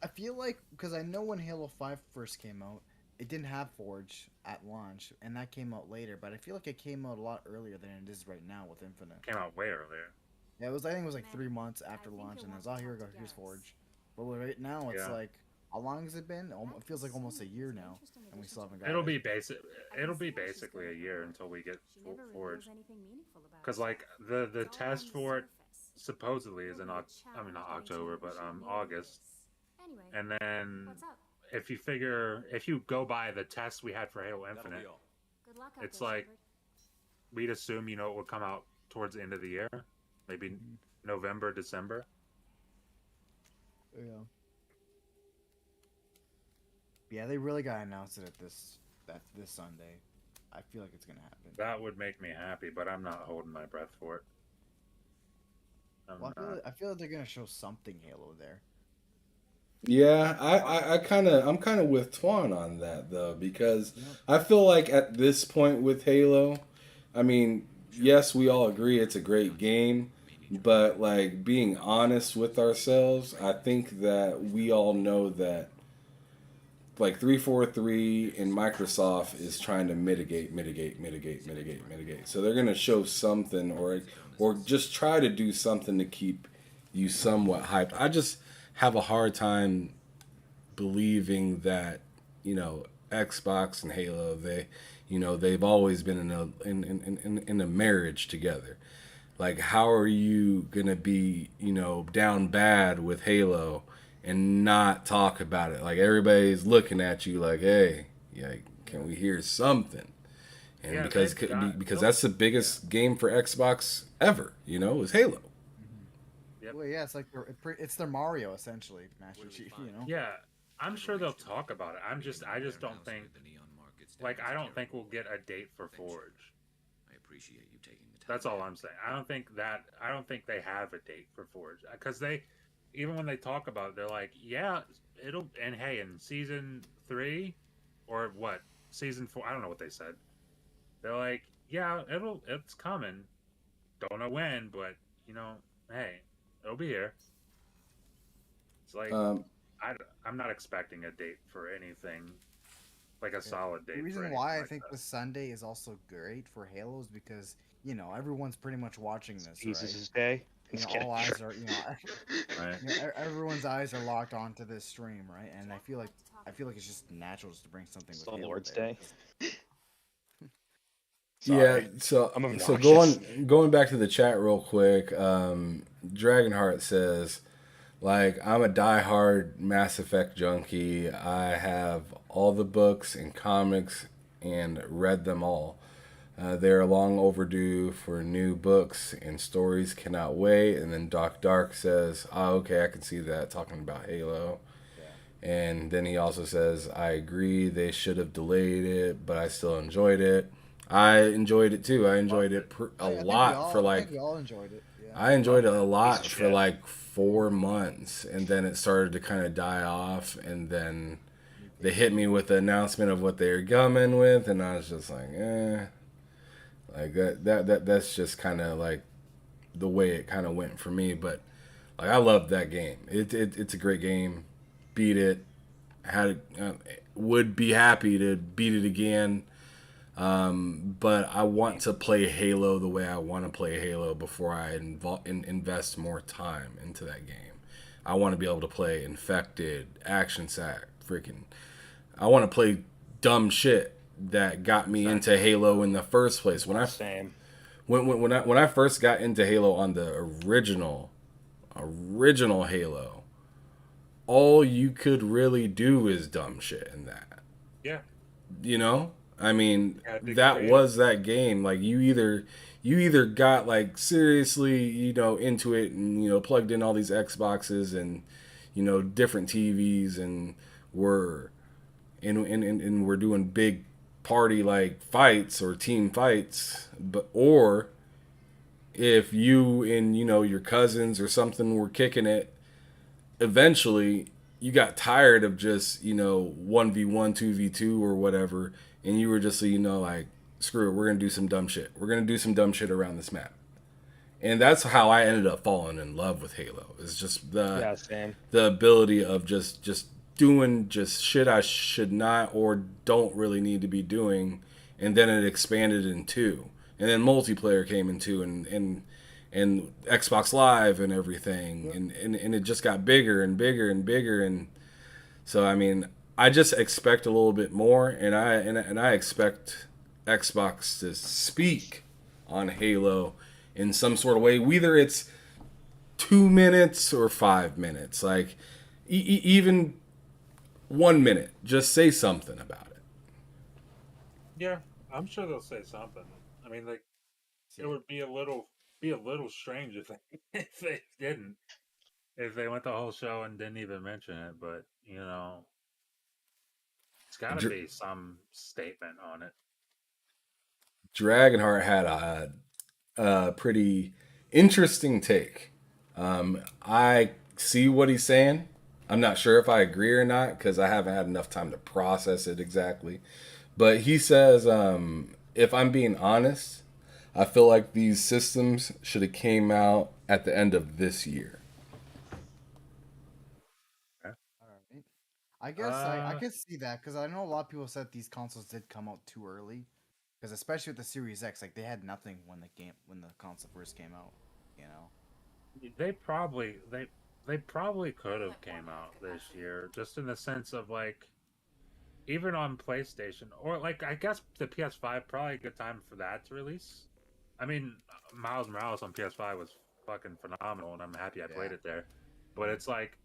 I feel like because I know when Halo 5 first came out, it didn't have Forge at launch, and that came out later. But I feel like it came out a lot earlier than it is right now with Infinite. Came out way earlier. Yeah, I think it was like 3 months after launch, and then it's, oh, here we go, here's Forge. But right now, it's Yeah. like, how long has it been? It feels like almost a year now, and we still haven't got It'll it. be basic. It'll be basically a year until we get Forge. Because like the test for it supposedly is in not October, but August. And then if you go by the test we had for Halo Infinite, it's like we'd assume it would come out towards the end of the year, maybe November, December. Yeah. Yeah, they really gotta announce it at this Sunday. I feel like it's gonna happen. That would make me happy, but I'm not holding my breath for it. Well, I feel like they're gonna show something Halo there. Yeah, I'm kind of with Twan on that though, because I feel like at this point with Halo, I mean, yes, we all agree it's a great game, but like being honest with ourselves, I think that we all know that like 343 and Microsoft is trying to mitigate. So they're gonna show something or just try to do something to keep you somewhat hyped. I just have a hard time believing that Xbox and Halo they've always been in a marriage together. Like, how are you gonna be, down bad with Halo and not talk about it? Like, everybody's looking at you like, hey, yeah, can we hear something? And Yeah, because they've got. because that's the biggest game for Xbox ever, is Halo. Mhm. Yep. Well, yeah, it's like it's their Mario essentially, Master Chief. You know. Yeah, I'm sure they'll talk about it. I just don't think, like, I don't think we'll get a date for Forge. That's all I'm saying. I don't think they have a date for Forge because even when they talk about it, they're like, yeah, it'll, and hey, in season 3 or what, season 4, I don't know what they said. They're like, yeah, it's coming. Don't know when, but hey, it'll be here. It's like Um, I, I'm not expecting a date for anything, like a Yeah. solid The date for reason anything why I like think that. this Sunday is also great for Halo is because everyone's pretty much watching this, right? Jesus' Day. Just kidding. All eyes are Right? everyone's eyes are locked onto this stream, right? And I feel like it's just natural just to bring something It's with the Halo Lord's there. Day. yeah, Sorry, so I'm so obnoxious. going back to the chat real quick. Dragonheart says, like, I'm a diehard Mass Effect junkie. I have all the books and comics and read them all. They're long overdue for new books and stories. Cannot wait. And then Doc Dark says, "Oh, okay, I can see that." Talking about Halo. Yeah. And then he also says, "I agree. They should have delayed it, but I still enjoyed it. I enjoyed it too. I enjoyed Loved it it. a I think we lot for all I like think we all enjoyed it. Yeah. I enjoyed it Loved a it. Piece of lot for shit. like 4 months, and then it started to kind of die off, and then New they game hit came me out. with the announcement of what they were coming with, and I was just like, like that's just kind of like the way it kind of went for me. But like, I loved that game. It's a great game. Beat it. Had would be happy to beat it again. But I want to play Halo the way I want to play Halo before I invest more time into that game. I want to be able to play Infected, Action Sack, freaking. I want to play dumb shit that got me into Exactly. Halo in the first place. Same. When I first got into Halo on the original Halo, all you could really do is dumb shit in that. Yeah. You know, I mean, Yeah, be that creative. was that game. Like, you either got like seriously, into it, and plugged in all these Xboxes and different TVs, and were and we're doing big party like fights or team fights, but or if you and your cousins or something were kicking it, eventually you got tired of just 1v1 2v2 or whatever, and you were just like, screw it, we're gonna do some dumb shit, around this map. And that's how I ended up falling in love with Halo. It's just the Yeah, same. the ability of just doing just shit I should not or don't really need to be doing, and then it expanded in two, and then multiplayer came in two, and Xbox Live and everything, Yep. and it just got bigger and bigger and bigger, and so I mean, I just expect a little bit more, and I expect Xbox to speak on Halo in some sort of way, whether it's 2 minutes or 5 minutes, like even 1 minute, just say something about it. Yeah, I'm sure they'll say something. I mean, like, it See, would be a little strange if they if they didn't, if they went the whole show and didn't even mention it. But it's got to Dr- be some statement on it. Dragonheart had a pretty interesting take. I see what he's saying. I'm not sure if I agree or not because I haven't had enough time to process it exactly. But he says, if I'm being honest, I feel like these systems should have came out at the end of this year. Okay. all right. I guess I Uh, could see that because I know a lot of people said these consoles did come out too early. Because especially with the Series X, like they had nothing when the console first came out. You know. they probably could have came out this year, just in the sense of, like, even on PlayStation, or, like, I guess the PS5, probably a good time for that to release. I mean, Miles Morales on PS5 was fucking phenomenal, and I'm happy I played Yeah. it there. But it's like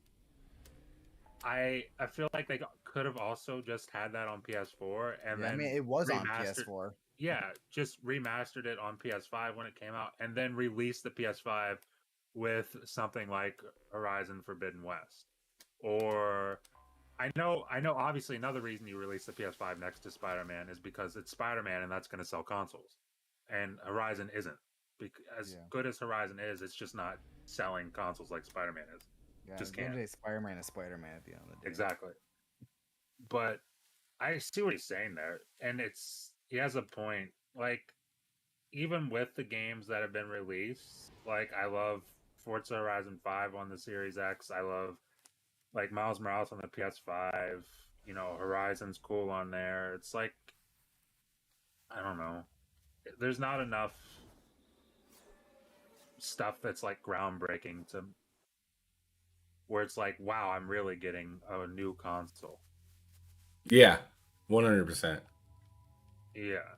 I feel like they could have also just had that on PS4 and Yeah, I mean then it was on remastered. PS4. Yeah, just remastered it on PS5 when it came out, and then released the PS5 with something like Horizon Forbidden West. Or I know. Obviously, another reason you release the PS5 next to Spider-Man is because it's Spider-Man, and that's going to sell consoles, and Horizon isn't. As Yeah. good as Horizon is, it's just not selling consoles like Spider-Man is. Yeah, at Just the end of can't. the day, Spider-Man is Spider-Man at the end of the day. Exactly. But I see what he's saying there, and he has a point. Like even with the games that have been released, like I love Forza Horizon 5 on the Series X. I love like Miles Morales on the PS5. Horizon's cool on there. It's like I don't know. There's not enough stuff that's like groundbreaking to where it's like, wow, I'm really getting a new console. Yeah, 100%. Yeah.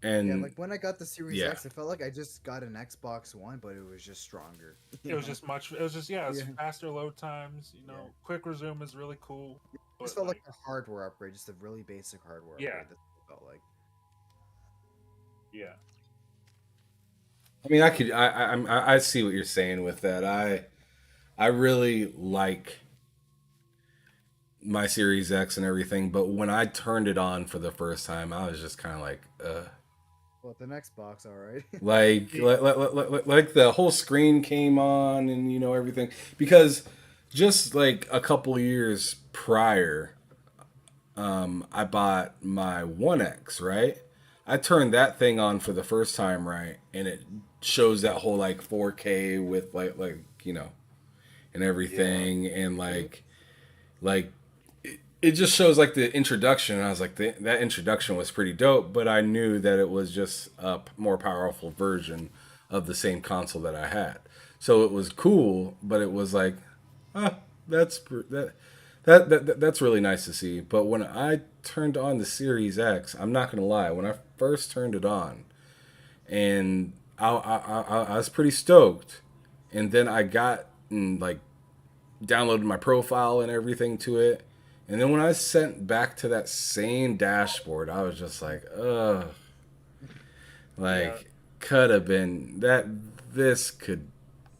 Yeah, And like when I got the Series yeah, X, I felt like I just got an Xbox One, but it was just stronger. It was just much. It was just it's Yeah. faster load times. Yeah. Quick resume is really cool. It just But felt like like, a hardware upgrade, just a really basic hardware yeah, upgrade. That's what it felt like. yeah, I mean, I see what you're saying with that. I really like my Series X and everything, but when I turned it on for the first time, I was just kind of like, Well, the Xbox, all right. like, yeah, like the whole screen came on and everything because just like a couple years prior, I bought my One X, right? I turned that thing on for the first time, right, and it shows that whole like 4K with like and yeah, everything, and like it just shows like the introduction. And I was like, that introduction was pretty dope, but I knew that it was just a more powerful version of the same console that I had. So it was cool, but it was like, ah, that's that's really nice to see. But when I turned on the Series X, I'm not gonna lie, when I first turned it on, and I was pretty stoked, and then I got and like downloaded my profile and everything to it. And then when I sent back to that same dashboard, I was just like, ugh, yeah. like could have been that. This could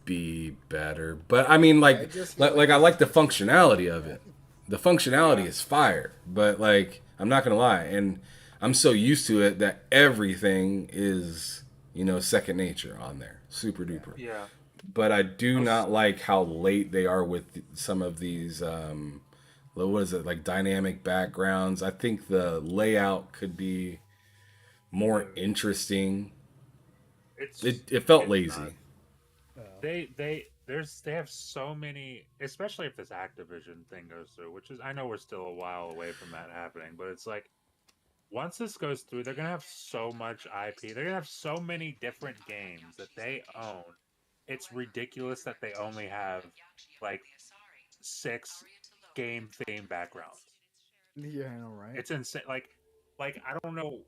be better, but I mean, Yeah, I just feel like I this like is the just functionality of yeah. it. The functionality Yeah, is fire, but like I'm not gonna lie, and I'm so used to it that everything is second nature on there, super duper. yeah. But I do I was not like how late they are with some of these what is it, like dynamic backgrounds. I think the layout could be more dude. interesting. It's It felt it's not. lazy. They have so many, especially if this Activision thing goes through, which is I know we're still a while away from that happening, but it's like once this goes through, they're gonna have so much IP. They're gonna have so many different games that they own. It's ridiculous that they only have like 6 game theme backgrounds. Yeah, I know, right? It's insane. Like I don't know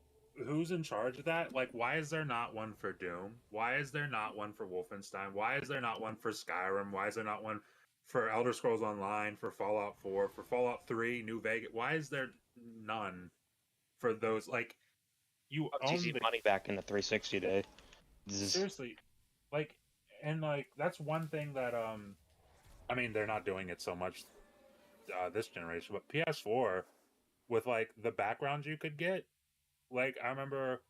who's in charge of that. Like, why is there not one for Doom? Why is there not one for Wolfenstein? Why is there not one for Skyrim? Why is there not one for Elder Scrolls Online? For Fallout 4? For Fallout 3? New Vegas? Why is there none for those? Like, you Bucks own easy the money back in the 360 day. seriously, like, and like that's one thing that I mean they're not doing it so much this generation, but PS4 with like the backgrounds you could get. Like I remember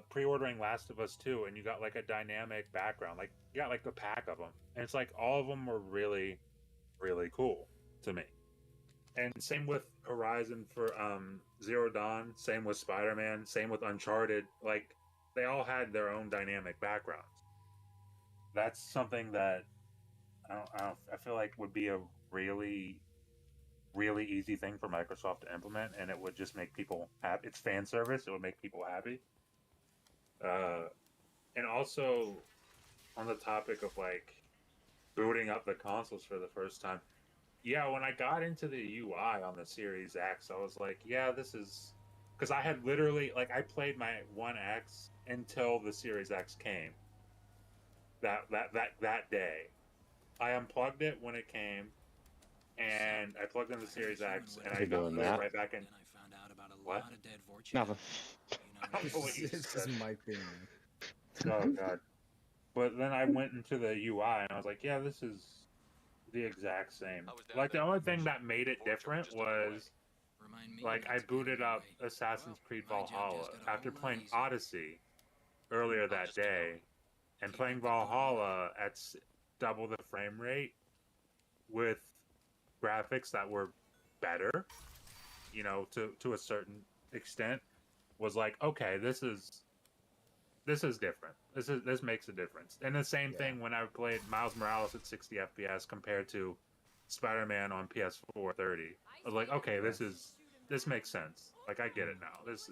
pre-ordering Last of Us 2 and you got like a dynamic background. Like you got like a pack of them. And it's like all of them were really really cool to me. And same with Horizon for Zero Dawn, same with Spider-Man, same with Uncharted. Like they all had their own dynamic backgrounds. That's something that I feel like would be a really really easy thing for Microsoft to implement, and it would just make people happy. It's fan service. It would make people happy. Uh, and also on the topic of like booting up the consoles for the first time, yeah, when I got into the UI on the Series X, I was like, yeah, this is because I had literally like I played my One X until the Series X came. That day, I unplugged it when it came, and I plugged in the Series X, and I You're got doing put it that. right back in. What? Nothing. I don't know what you It's just said. my thing, man. Oh god. But then I went into the UI and I was like, yeah, this is the exact same. I was down Like the there. only thing that made it Unfortunately, different just in the way. was like I booted up Assassin's Creed Valhalla after playing Odyssey earlier that day and playing Valhalla at double the frame rate with graphics that were better, you know, to a certain extent, was like, okay, this is different. This makes a difference. And the same Yeah. thing when I played Miles Morales at 60 FPS compared to Spider-Man on PS4 30. I was like, okay, this makes sense. Like I get it now. This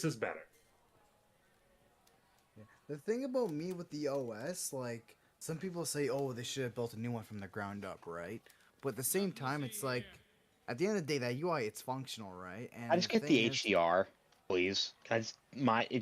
is better. Yeah. The thing about me with the OS, like some people say, oh, they should have built a new one from the ground up, right? But at the same time, it's like at the end of the day, that UI it's functional, right? I And just the get thing the is, HDR, please. Can I just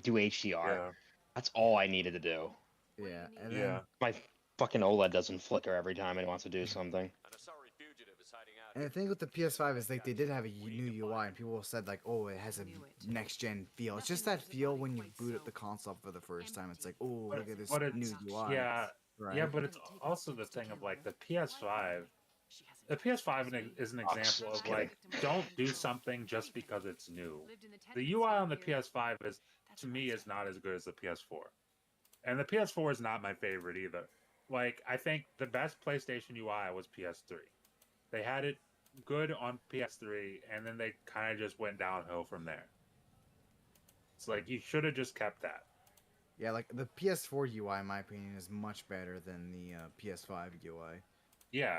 do HDR? Yeah. That's all I needed to do. yeah, and then Yeah. My fucking OLED doesn't flicker every time it wants to do something. And a sorry fugitive is hiding out and the here. thing with the PS5 is like they did have a new UI, and people said like, oh, it has a next gen feel. It's just that feel when you boot up the console for the first time. It's like, oh, look at this But new it's UI. yeah, Right. yeah, but it's also the thing of like the PS5. The PS5 is an example Just of like, don't do something just because it's new. The UI on the PS5 is, to me, is not as good as the PS4, and the PS4 is not my favorite either. Like, I think the best PlayStation UI was PS3. They had it good on PS3, and then they kind of just went downhill from there. It's like you should have just kept that. Yeah, like the PS4 UI, in my opinion, is much better than the PS5 UI. Yeah,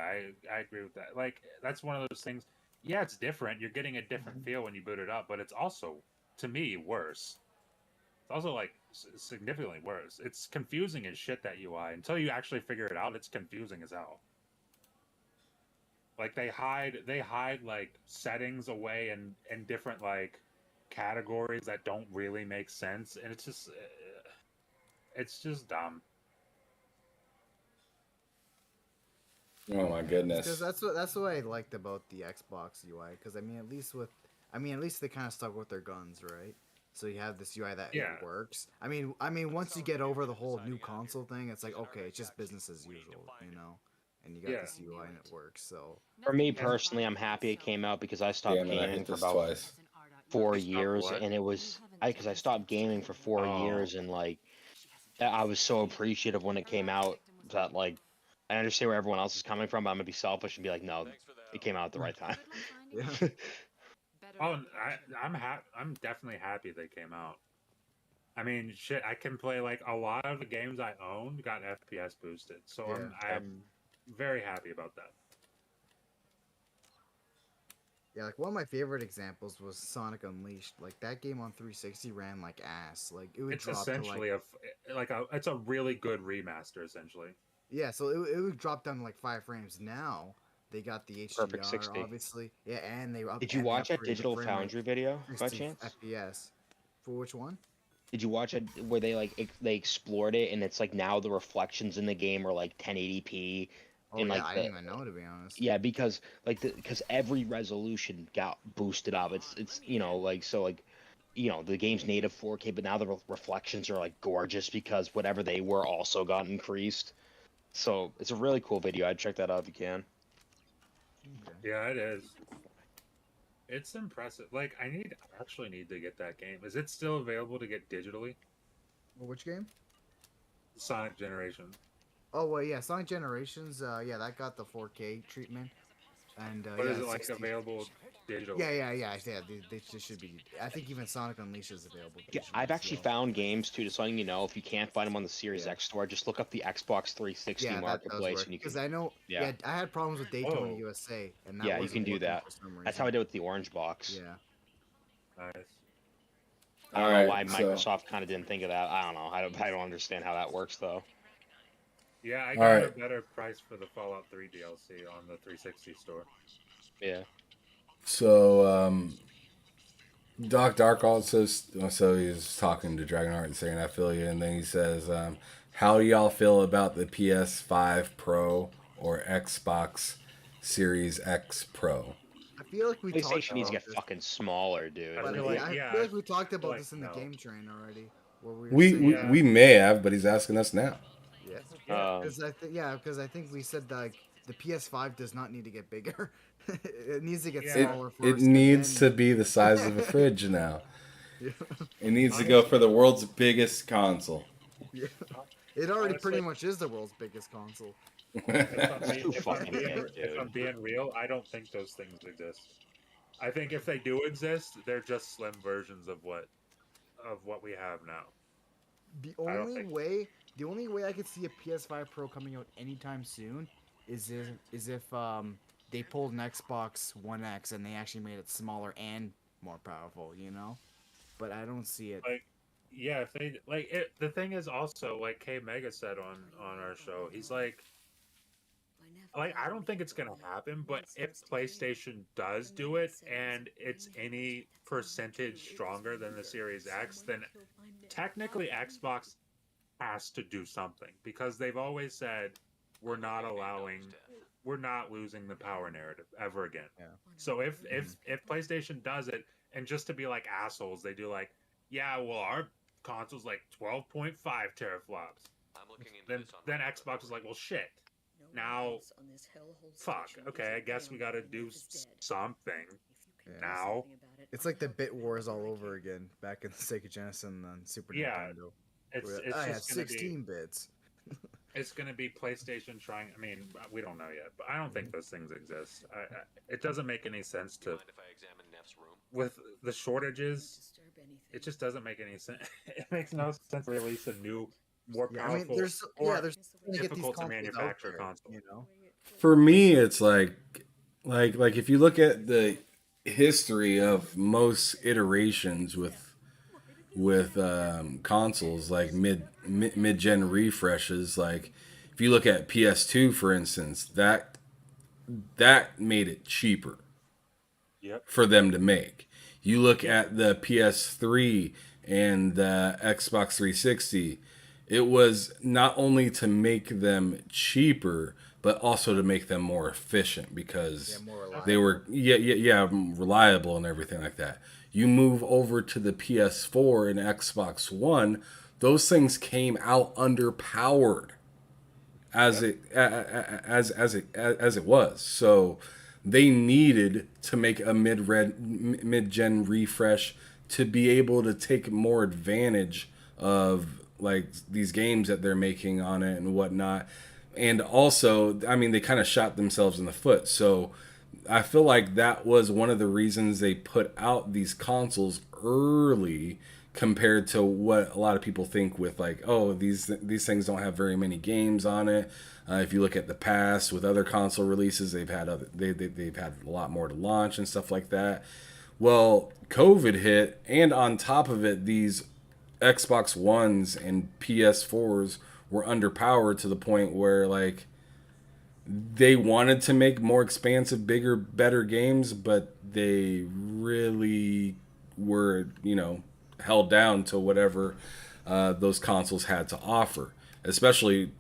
I agree with that. Like that's one of those things. Yeah, it's different. You're getting a different feel when you boot it up, but it's also, to me, worse. It's also like significantly worse. It's confusing as shit, that UI. Until you actually figure it out, it's confusing as hell. Like they hide like settings away in different like categories that don't really make sense, and it's just dumb. Oh my goodness. Because that's what I liked about the Xbox UI. Because I mean, at least they kind of stuck with their guns, right? So you have this UI that Yeah. it works. I mean, once you get over the whole new console thing, it's like okay, it's just business as usual, you know. And you got Yeah. this UI and it works. So For me personally, I'm happy it came out because I stopped Damn it, I gaming hit for this about twice. 4 You stopped years, what? and it was because I stopped gaming for 4 years, and like I was so appreciative when it came out that like I understand where everyone else is coming from, but I'm gonna be selfish and be like, no, Thanks for the it came out at the right time. yeah, Oh, I'm definitely happy they came out. I mean, shit, I can play like a lot of the games I owned got FPS boosted, so Yeah. I'm very happy about that. yeah. Like one of my favorite examples was Sonic Unleashed. Like that game on 360 ran like ass. Like it would It's drop to like essentially it's a really good remaster essentially. yeah, so it would drop down to like 5 frames. Now they got the Perfect HDR, 60. obviously. Yeah, and they Did you watch that Digital Foundry video by 60 chance? FPS. For which one? Did you watch it where they like they explored it and it's like now the reflections in the game are like 1080p Oh and yeah, like I the didn't even know, to be honest. yeah, because like because every resolution got boosted up. It's you know like so like you know the game's native 4K, but now the reflections are like gorgeous because whatever they were also got increased. So it's a really cool video. I'd check that out if you can. Okay. Yeah, it is. It's impressive. Like I actually need to get that game. Is it still available to get digitally? Well, which game? Sonic Generations. Oh well, yeah, Sonic Generations. Yeah, that got the 4K treatment, and But yeah, is it like 60. available digitally? Yeah. They should be. I think even Sonic Unleashed is available. Yeah, digitally I've as actually well. found games too. Just letting you know, if you can't find them on the Series Yeah. X store, just look up the Xbox 360 Yeah, that does marketplace, work and you because can. I know. Yeah, Yeah, I had problems with Daytona Oh. USA, and that yeah, you wasn't can do working that. for some reason. That's how I did with the orange box. Yeah. Nice. I don't know why Alright, so Microsoft kind of didn't think of that. I don't know. I don't understand how that works though. Yeah, I All got a right. better price for the Fallout 3 DLC on the 360 store. Yeah. so Doc Dark also, so he's talking to Dragonheart and saying, I feel you. And then he says, how do y'all feel about the PS5 Pro or Xbox Series X Pro? I feel like we talked PlayStation needs to about get this, fucking smaller, dude. I but feel like, I yeah, feel like we talked feel about like this in the no. game train already, where we were We, saying, we, Yeah. we may have, but he's asking us now. yeah, Yeah. because I think we said that like, the PS5 does not need to get bigger. It needs to get Yeah. smaller It first. and needs to then- be the size of a fridge now. Yeah. It needs to go for the world's biggest console. Yeah. It already pretty Honestly- much is the world's biggest console. Too fucking big, If I'm dude. being real, I don't think those things exist. I think if they do exist, they're just slim versions of what we have now. The I don't only think- way I could see a PS5 Pro coming out anytime soon is if they pulled an Xbox One X and they actually made it smaller and more powerful, you know? But I don't see it. Like, yeah, if they like it. The thing is also like K Mega said on our show, he's like I don't think it's gonna happen, but if PlayStation does do it and it's any percentage stronger than the Series X, then technically Xbox has to do something because they've always said we're not losing the power narrative ever again. Yeah. So if PlayStation does it, and just to be like assholes, they do like, yeah, well our console's like 12.5 teraflops. I'm looking into Then this on my Xbox is like, well shit. Now, fuck. Okay, I guess we got to do something now. It's like the bit wars all over again back in the Sega Genesis and then Super Yeah, Nintendo. It's where it's I have just gonna 16 bits. it's gonna be PlayStation trying. I mean, we don't know yet, but I don't think those things exist. It doesn't make any sense Do you to mind if I examine Neff's room? with the shortages. It just doesn't make any sense. It makes no sense to release a new, more Yeah, I powerful, mean, there's or there's gonna get these difficult to consoles out manufacture there, console. you know. For me, it's like if you look at the history of most iterations with consoles, like mid gen refreshes, like if you look at PS2 for instance, that made it cheaper Yep. for them to make. You look at the PS3 and the Xbox 360, it was not only to make them cheaper, but also to make them more efficient because Yeah, more reliable. they were reliable and everything like that. You move over to the PS4 and Xbox One, those things came out underpowered as it was. So they needed to make a mid-gen refresh to be able to take more advantage of like these games that they're making on it and whatnot. And also, I mean, they kind of shot themselves in the foot. So I feel like that was one of the reasons they put out these consoles early compared to what a lot of people think with like, oh, these things don't have very many games on it. If you look at the past with other console releases, they've had they've had a lot more to launch and stuff like that. Well, COVID hit, and on top of it, these Xbox Ones and PS4s were underpowered to the point where like they wanted to make more expansive, bigger, better games, but they really were, held down to whatever those consoles had to offer. Especially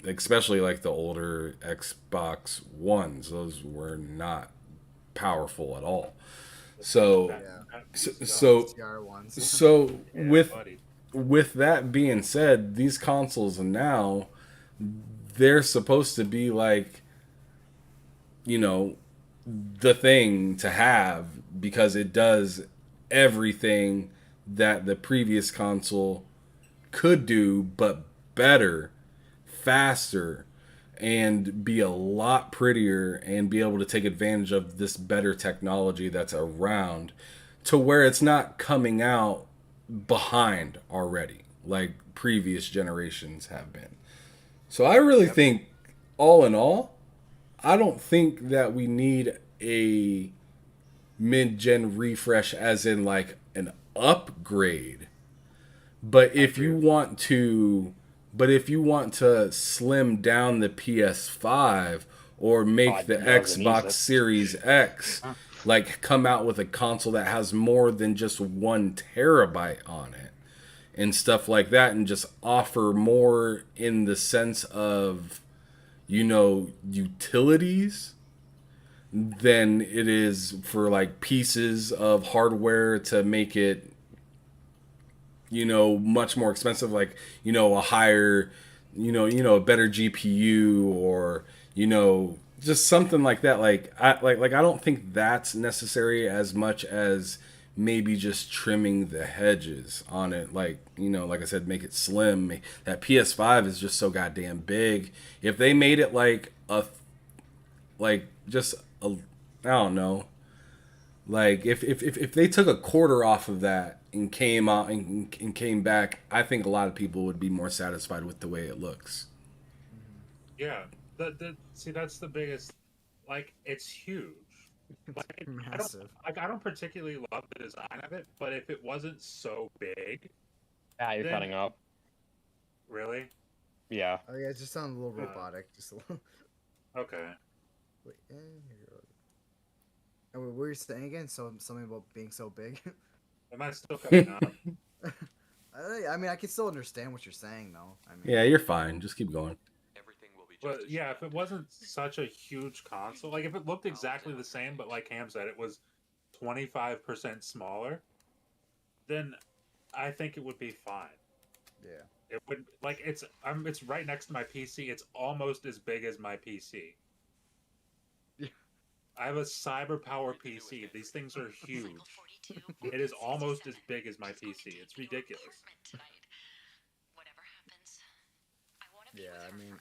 like the older Xbox Ones, those were not powerful at all. So, Yeah. so CR ones. so Yeah, with buddy. with that being said, these consoles now they're supposed to be like, the thing to have because it does everything that the previous console could do, but better, faster, and be a lot prettier and be able to take advantage of this better technology that's around to where it's not coming out behind already like previous generations have been. So I really think, all in all, I don't think that we need a mid-gen refresh as in like an upgrade. But if you want to slim down the PS5 or make God the knows it needs Xbox it. Series X like come out with a console that has more than just 1 terabyte on it and stuff like that, and just offer more in the sense of, you know, utilities than it is for like pieces of hardware to make it, you know, much more expensive, like, you know, a higher, a better GPU, or, you know, just something like that. Like I don't think that's necessary as much as maybe just trimming the hedges on it. Like, you know, like I said, make it slim. That PS5 is just so goddamn big. If they made it like just a, I don't know, like if they took a quarter off of that and came out and came back, I think a lot of people would be more satisfied with the way it looks. Yeah, see, that's the biggest. Like, it's huge. It's Like, massive. I don't particularly love the design of it, but if it wasn't so big, Ah, you're then cutting up. really, Yeah. Oh yeah, it just sounds a little Uh, robotic. Just a little. okay. Wait, here you go. And what were you saying again? So something about being so big. Am I still cutting up? I mean, I can still understand what you're saying, though. I mean, Yeah, you're fine. Just keep going. Everything will be just But as yeah, you if it wasn't such a huge console, like if it looked exactly the same, but like Ham said, it was 25% smaller, then I think it would be fine. yeah. It would, like, it's right next to my PC. It's almost as big as my PC. Yeah. I have a cyber power PC. These things are huge. It is almost as big as my PC. It's ridiculous. Yeah, I mean,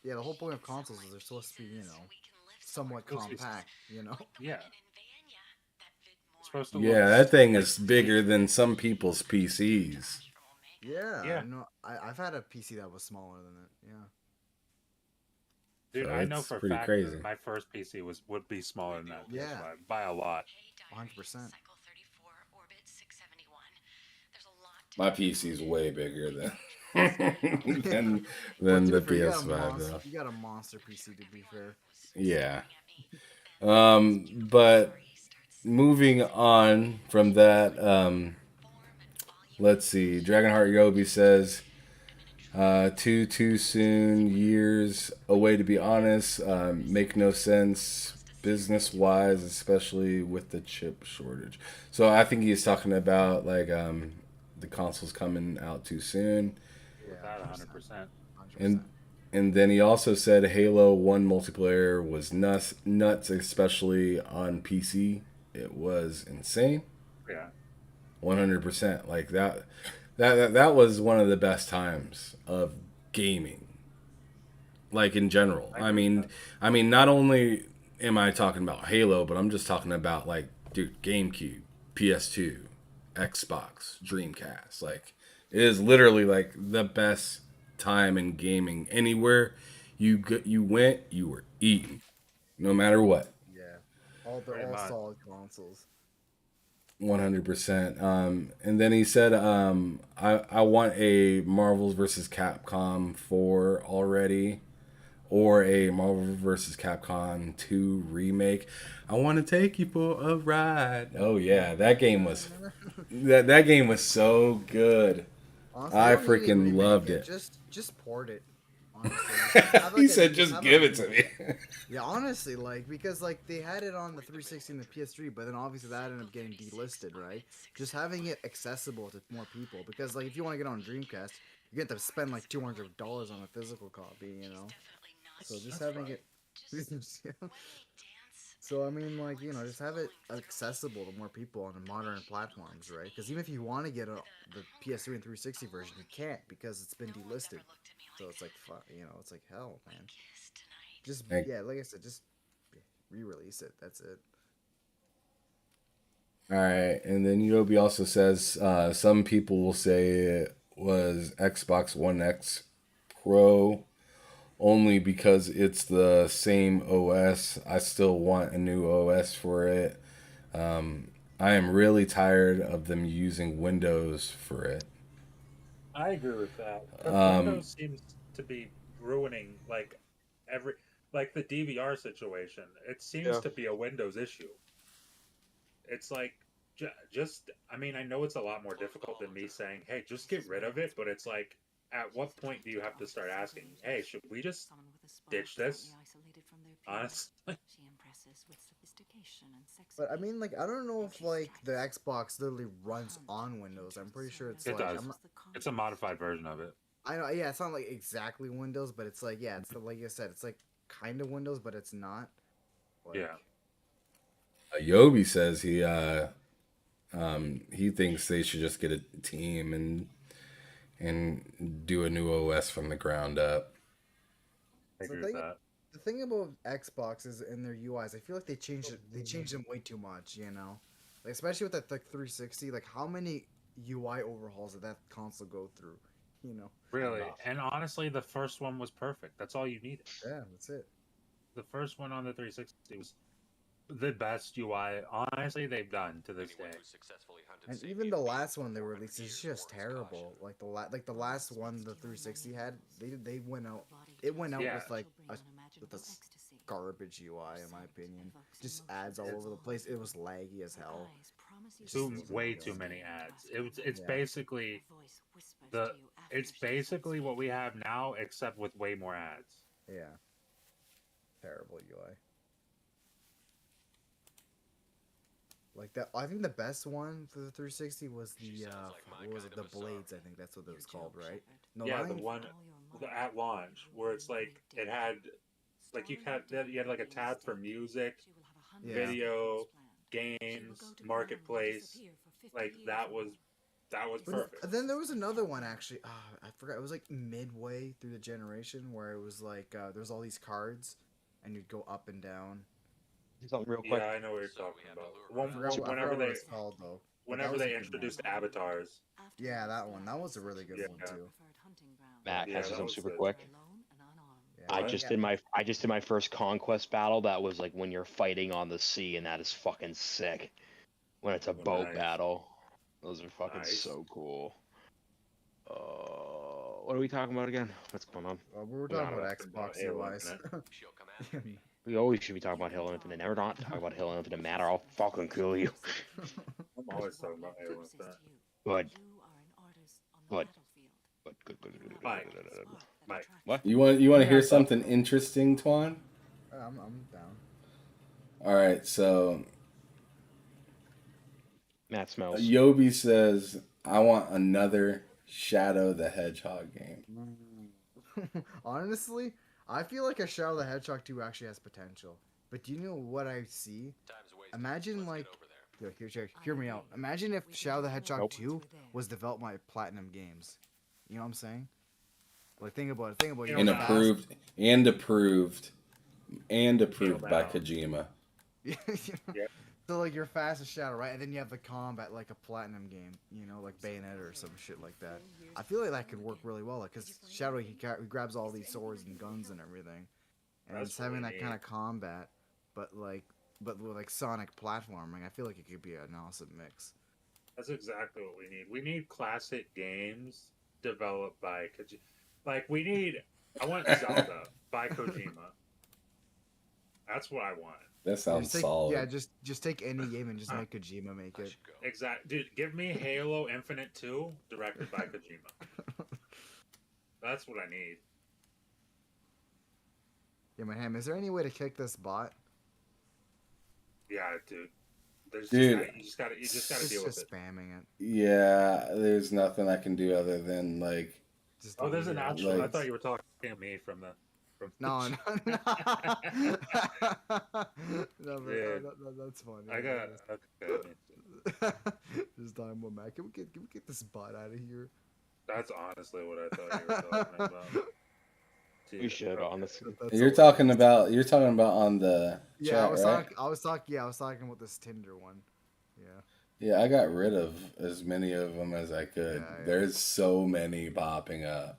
yeah, the whole point of consoles is they're supposed to be, you know, somewhat compact, you know? Yeah. It's supposed to look Yeah, that thing like is bigger than some people's PCs. Yeah, Yeah. no, I've had a PC that was smaller than it, yeah. Dude, So I know it's for a pretty fact crazy. that my first PC would be smaller than that Yeah. PS5 by a lot. 100%. My PC's way bigger than Well, to be the fair, PS5 though. you got a monster PC, to be fair. Yeah. But moving on from that, let's see. Dragonheart Yobi says, too soon, years away to be honest. Make no sense business wise, especially with the chip shortage. So I think he's talking about like the consoles coming out too soon. Yeah, Without 100%. 100%. And then he also said Halo 1 multiplayer was nuts, especially on PC. It was insane. Yeah. 100%. Like that was one of the best times of gaming. Like in general. I mean, not only am I talking about Halo, but I'm just talking about like, dude, GameCube, PS2, Xbox, Dreamcast. Like, it is literally like the best time in gaming. Anywhere you went, you were eating, no matter what. Yeah. They're Pretty all much. solid consoles. 100%. And then he said, I want a Marvels versus Capcom 4 already, or a Marvel vs. Capcom 2 remake. I want to take you for a ride. Oh yeah, that game was that game was so good. Honestly, I you don't need any freaking remake loved it. it. Just port it. Honestly, have He like said, just "Just have give a it to me." remake. Yeah, honestly, like because like they had it on the 360 and the PS3, but then obviously that ended up getting delisted, right? Just having it accessible to more people, because like if you want to get on Dreamcast, you get to spend like $200 on a physical copy, you know. So just having it. So I mean, like just have it accessible to more people on the modern platforms, right? Because even if you want to get the PS3 and 360 version, you can't because it's been delisted. So it's like fuck, it's like hell, man. Just Like, yeah, like I said, just re-release it. That's it. all right, and then Yobi also says some people will say it was Xbox One X Pro only because it's the same OS. I still want a new OS for it. I am really tired of them using Windows for it. I agree with that. Windows seems to be ruining every like the DVR situation. It seems Yeah. to be a Windows issue. it's like just. I mean, I know it's a lot more difficult than me saying, "Hey, just get rid of it," but it's like, at what point do you have to start asking, "Hey, should we just ditch this?" Honestly, But I mean, like, I don't know if like the Xbox literally runs on Windows. I'm pretty sure it's it like does. I'm not, It's a modified version of it. I know, yeah, it's not like exactly Windows, but it's like, yeah, it's the, like you said, it's like kind of Windows, but it's not. Like, Yeah. Yobi says he thinks they should just get a team and do a new OS from the ground up. I So agree with that. the thing about Xbox is in their UIs, I feel like they changed it. They changed them way too much, you know, like especially with that like 360. Like, how many UI overhauls did that console go through? You know, Really, Enough. and honestly, the first one was perfect. That's all you needed. yeah, that's it. The first one on the 360 was the best UI, honestly, they've done to this Anyone day. who successfully hunted And safety even in the the last field one they for released 100 is years just warrants caution. terrible. Like the last one the 360 had, they went out. It went out Yeah. with like with a garbage UI in my opinion. Just ads all over the place. It was laggy as hell. Way too many ads. It's Yeah. basically it's basically what we have now, except with way more ads. Yeah. Terrible UI. Like that, I think the best one for the 360 was She the sounds like my what was it? kind The of a Blades, I song. think that's what it was called, right? No, Yeah, not the even- one at launch where it's like it had like you had like a tab for music, Yeah. video, games, marketplace. Like that was But perfect. then there was another one actually. I forgot. It was like midway through the generation where it was like there was all these cards, and you'd go up and down. Something real quick. Yeah, I know what you're So talking we have a about. lure I forgot, I Whenever forgot what they it's called though. But that whenever was a they good one. introduced avatars. Yeah, that one. That was a really good Yeah. one too. Matt, can Yeah, I say that something was super good. quick? Yeah, I What? just did my first conquest battle. That was like when you're fighting on the sea, and that is fucking sick. When it's a boat nice. battle, those are fucking Nice. so cool. What are we talking about again? What's going on? we were Yeah, talking about talking about Xbox Halo UIs. She'll come after me. We always should be talking about Halo Infinite. Never not talk about Halo Infinite. Matter, I'll fucking kill you. I'm always talking about Halo Infinite. Good. Good. Mike. Mike. What? You want to hear Yeah. something interesting, Twan? I'm down. All right, so Matt smells. Yobi says I want another Shadow the Hedgehog game. Honestly, I feel like a Shadow the Hedgehog 2 actually has potential. But do you know what I see? Time's wasted. Imagine Let's like, get over there. hear me out. Imagine if Shadow the Hedgehog Nope. 2 was developed by Platinum Games. You know what I'm saying? Like, think about it. Think about it. Feel And bad. approved by bad. Kojima. Yeah. Yeah. So like you're fast as Shadow, right? And then you have the combat like a Platinum game, you know, like Bayonetta or some shit like that. I feel like that could work really well, like, cause Shadow he grabs all these swords and guns and everything, and That's it's having really that kind neat. of combat, but with like Sonic platforming. I feel like it could be an awesome mix. That's exactly what we need. We need classic games developed by Kojima. Like I want Zelda by Kojima. That's what I want. That sounds Just take, solid. yeah, just take any game and just make Kojima make I it. should go. Exactly. Dude, give me Halo Infinite 2 directed by Kojima. That's what I need. Yeah, my ham. Is there any way to kick this bot? Yeah, dude. There's Dude. you just gotta It's deal with just it. spamming it. Yeah, there's nothing I can do other than like Just Oh, there's an delete it. actual. I Like- thought you were talking to me from the. From No, no, no. No, but, Dude. that's funny. I got. Okay. Just talking about Matt. Can we get this bot out of here? That's honestly what I thought you were talking about. We Dude, should, okay. honestly. That's you're hilarious. talking about on the Yeah, chat, I was right? talking. I was talking. Yeah, I was talking about this Tinder one. Yeah. Yeah, I got rid of as many of them as I could. Yeah, yeah. There's so many popping up.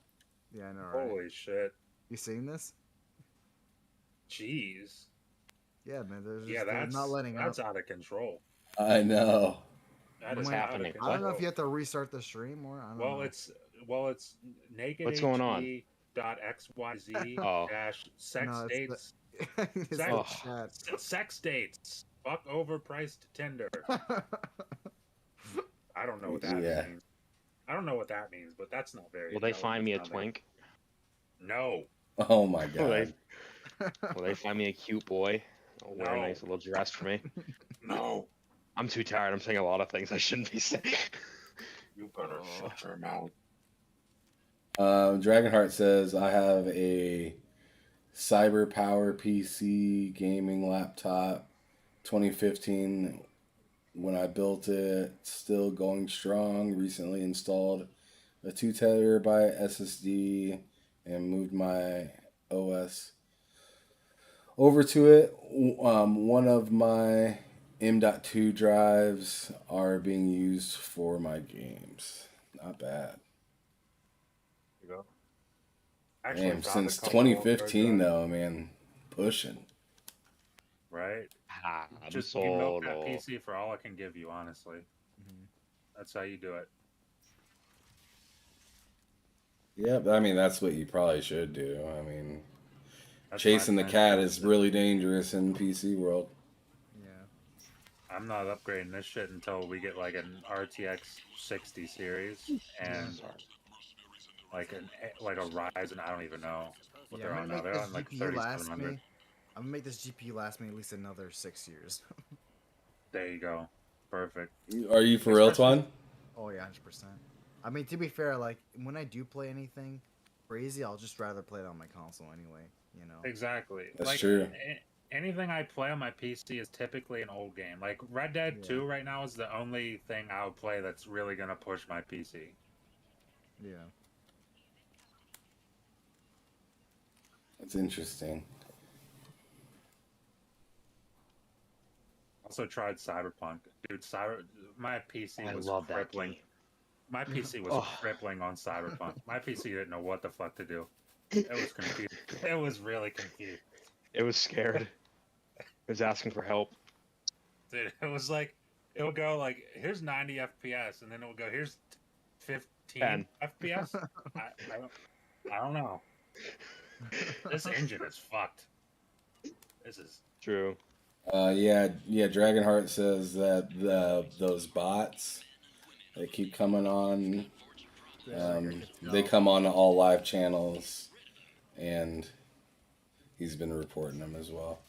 Yeah, I know, right? Holy shit! You seen this? Jeez. Yeah, man. They're just, Yeah, they're that's not letting that's up. out of control. I know. That What's is out of happening? control. I don't know if you have to restart the stream or I don't know. It's naked. What's going on? .xyz Oh. dash sex No, it's the- dates It's Sex- the Oh. chat. sex dates Fuck overpriced Tinder. I don't know what that Yeah. means. I don't know what that means, but that's not very. Will they find me a sounding. twink? No. Oh my Will they, god. will they find me a cute boy? I'll wear a No. nice little dress for me. No. I'm too tired. I'm saying a lot of things I shouldn't be saying. You better shut your mouth. Dragonheart says I have a Cyber Power PC gaming laptop, 2015. When I built it, still going strong. Recently installed a 2 terabyte SSD and moved my OS over to it. One of my M.2 drives are being used for my games. Not bad. You go. Actually, Damn, found a since couple 2015 hard drives, though, man, pushing. right? I'm Just you milk that solo. PC for all it can give you. Honestly, Mhm. that's how you do it. Yeah, but I mean that's what you probably should do. I mean, That's chasing my the plan. cat is really dangerous in PC world. Yeah. I'm not upgrading this shit until we get like an RTX 60 series and Sorry. like a Ryzen. I don't even know what Yeah, they're I'm on gonna now. make They're this on like GPU last 3700. me. I'm gonna make this GPU last me at least another 6 years. There you go. Perfect. Are you for real, Especially- Twan? Oh yeah, 100%. I mean, to be fair, like when I do play anything crazy, I'll just rather play it on my console anyway. You know. Exactly. That's like true. anything I play on my PC is typically an old game. Like Red Dead Yeah. 2 right now is the only thing I would play that's really gonna push my PC. Yeah. That's interesting. Also tried Cyberpunk. Dude, my PC I was love that crippling. game. My PC was Oh. crippling on Cyberpunk. My PC didn't know what the fuck to do. It was confused. It was really confused. It was scared. It was asking for help. Dude, it was like it would go like here's 90 FPS and then it would go here's 15 10. FPS. I don't know. This engine is fucked. This is True. Yeah. Dragonheart says that those bots that keep coming on, they come on all live channels, and he's been reporting them as well,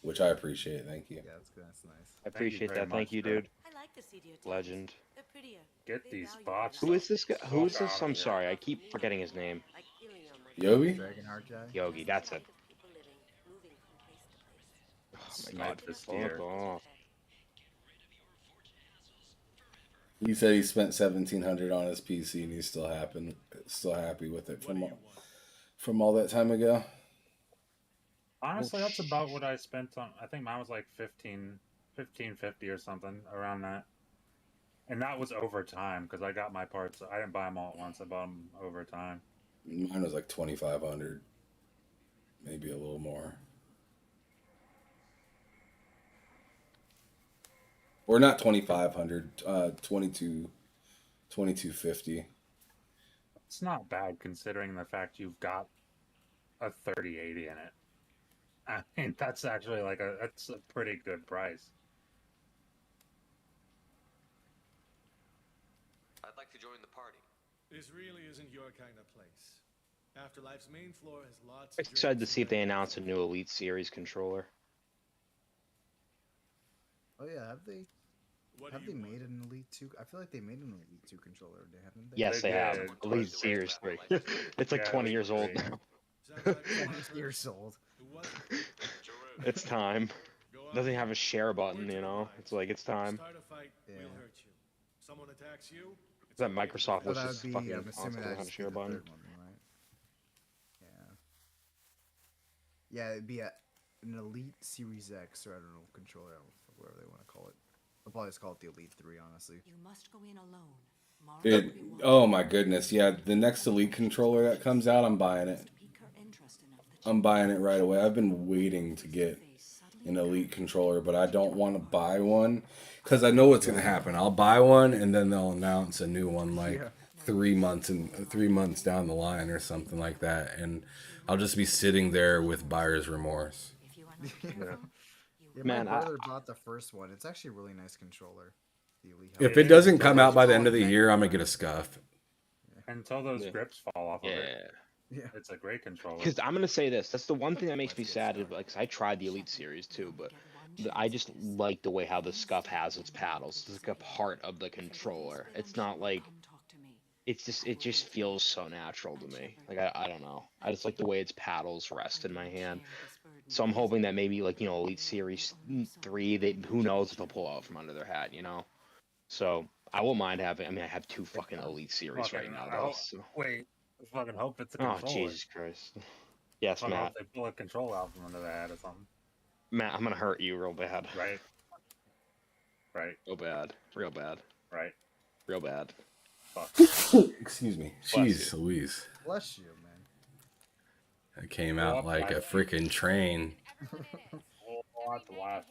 which I appreciate. Thank you. Yeah, that's good. That's nice. I appreciate very that. Thank much, you, sir. dude. I like the CD tapes. Legend. They're prettier. Get They these value bots. your Who is this guy? Who is Fuck this? outta I'm here. sorry. I keep forgetting his name. like helium, like Yobi? Dragonheart guy. Yogi. That's it. people living, moving from place to place. Oh my god. Snipe this Fuck deer. off. He said he spent 1,700 on his PC and he's still happy with it from all that time ago. Honestly, that's about what I spent on. I think mine was like 1550 or something around that. And that was over time because I got my parts. I didn't buy them all at once. I bought them over time. Mine was like 2,500, maybe a little more. Or not 2,500, 2250. It's not bad considering the fact you've got a 3080 in it. I mean, that's actually that's a pretty good price. I'd like to join the party. This really isn't your kind of place. Afterlife's main floor has lots I'm of excited to drinks see if and they announce a new Elite Series controller. Oh yeah, have they What have do they you made want? an Elite 2? I feel like they made an Elite 2 controller, haven't they? Yes, They they have. did. Elite Series 3. It's like Yeah, 20 Elite years old 3. now. Sounds like a 20 years old. Who was it? It's time. Go out Doesn't there. have a share button, Word you to know? advise. It's like, it's time. Start a fight, Yeah. we'll hurt you. Someone attacks you. It's That okay. Microsoft So was that just would be, fucking I'm assuming console that'd had a just be share the button. third one, right? Yeah. Yeah, it'd be an Elite Series X, or I don't know, controller, whatever they want to call it. They'll probably just call it the Elite 3, honestly. You must go in alone. Mara Dude, will be watching. oh my goodness. Yeah, the next Elite controller that comes out, I'm buying it. Pique her interest enough that I'm buying it right away. I've been waiting to get an Elite controller, but I don't want to buy one because I know what's going to happen. I'll buy one and then they'll announce a new one like Yeah. 3 months down the line or something like that, and I'll just be sitting there with buyer's remorse. if you are not careful, you Yeah, Man, my brother bought the first one. It's actually a really nice controller. The Elite If It it is, doesn't until come out those by the end of the grips- year, I'm gonna get a scuff. until those Yeah. grips fall off of it. yeah. Yeah. It's a great controller. Because I'm gonna say this. That's the one thing that makes me sad. Like, 'cause I tried the Elite Series too, but I just like the way how the scuff has its paddles. It's like a part of the controller. It's not like it just feels so natural to me. Like I don't know. I just like the way its paddles rest in my hand. So I'm hoping that maybe like Elite Series 3, they who knows if they'll pull out from under their hat, So I won't mind having. I mean, I have 2 fucking Elite Series right Fucking, now I though. hope, So. wait, I fucking hope it's a Oh controller. Jesus Christ. Yes, Fucking hope Matt. they pull a control out from under the hat or something. Matt, I'm gonna hurt you real bad. Right. Right. Real bad. Real bad. Right. Real bad. Fuck. Excuse me. Bless Jeez you. Louise. Bless you, man. It came out like a freaking train. We'll have to laugh.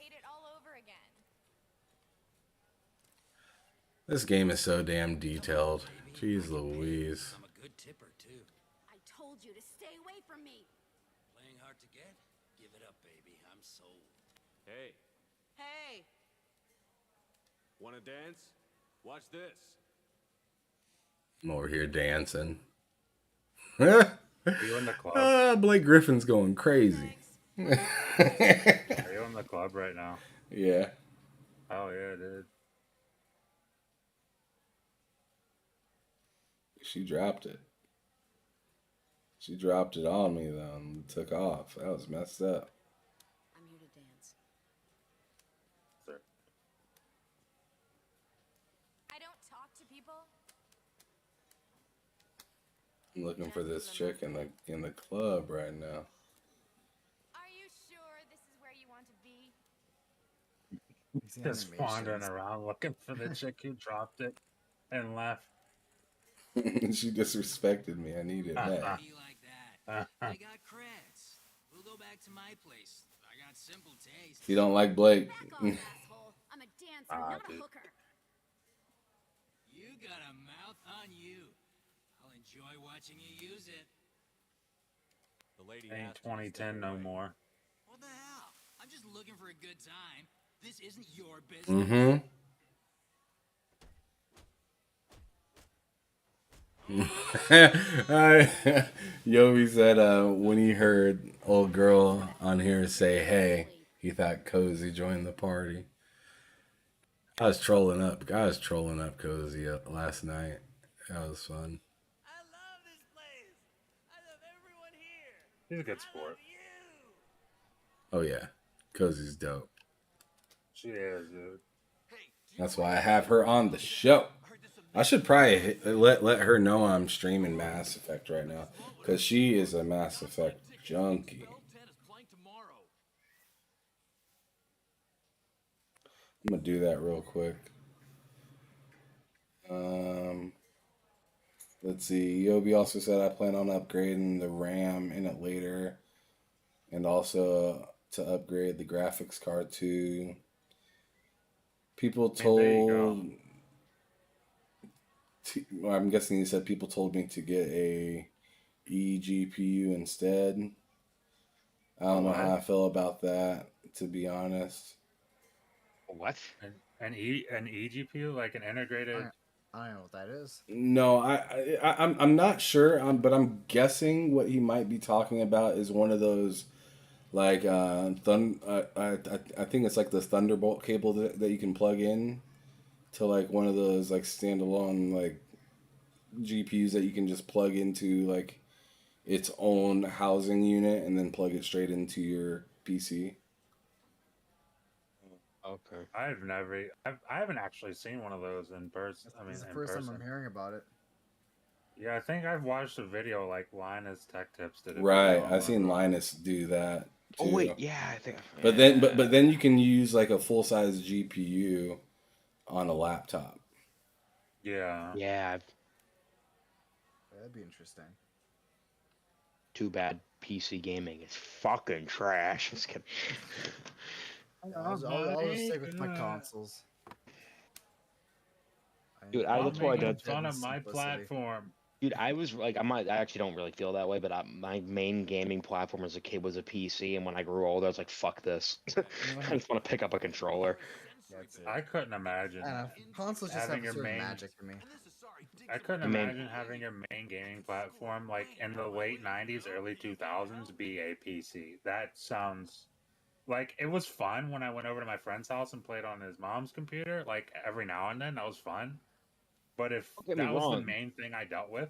This game is so damn detailed. Jeez Louise. I'm a good tipper, too. I told you to stay away from me. Playing hard to get? Give it up, baby. I'm sold. Hey, Hey, wanna dance? Watch this. I'm over here dancing. Are you in the club? Blake Griffin's going crazy. Are you in the club right now? Yeah. Oh yeah, dude. She dropped it. She dropped it on me though and took off. That was messed up. I'm here to dance. Sir. I don't talk to people. I'm looking for this chick in the club right now. Are you sure this is where you want to be? These Just wandering animations. around looking for the chick who dropped it and left. She disrespected me. I needed that. Be like that. I got creds. We'll go back to my place. I got simple taste. You don't like Blake? Back off, asshole. I'm a dancer, not a dude. hooker. You got a mouth on you. I'll enjoy watching you use it. The lady Ain't asked you to stay 2010 no away. more. What the hell? I'm just looking for a good time. This isn't your business. Mm-hmm. Yobi said when he heard old girl on here say hey, he thought Cozy joined the party. I was trolling up Cozy last night. That was fun. I love this place. I love everyone here. He's a good sport. Oh yeah, Cozy's dope. She is, dude. That's why I have her on the show. I should probably let her know I'm streaming Mass Effect right now, because she is a Mass Effect junkie. I'm gonna do that real quick. Let's see. Yobi also said I plan on upgrading the RAM in it later, and also to upgrade the graphics card too. People There you go. told. Well, I'm guessing he said people told me to get a eGPU instead. I don't know how I feel about that, to be honest. What? An eGPU, like an integrated. I don't know what that is. No, I'm not sure, but I'm guessing what he might be talking about is one of those, like I think it's like the Thunderbolt cable that you can plug in to like one of those like standalone like GPUs that you can just plug into like its own housing unit and then plug it straight into your PC. Okay. I haven't actually seen one of those in person. I mean, This is the in first person. time I'm hearing about it. Yeah, I think I've watched a video like Linus Tech Tips did. Right, I've seen Linus do that too. Oh wait, yeah, I think. But then you can use like a full size GPU on a laptop. Yeah. Yeah. That'd be interesting. Too bad PC gaming is fucking trash. Just kidding. I'll just stick with my consoles. Dude, Stop that's why I making don't. fun of my Simplicity. platform. Dude, I was like, I actually don't really feel that way, but my main gaming platform as a kid was a PC, and when I grew older, I was like, fuck this. I just want to pick up a controller. That's it. I couldn't imagine I don't know. Consoles just having have a your certain main. magic for me. I couldn't I mean, imagine having your main gaming platform like in the late '90s, early 2000s be a PC. That sounds like it was fun when I went over to my friend's house and played on his mom's computer. Like every now and then, that was fun. But if don't get me that was the wrong. main thing I dealt with,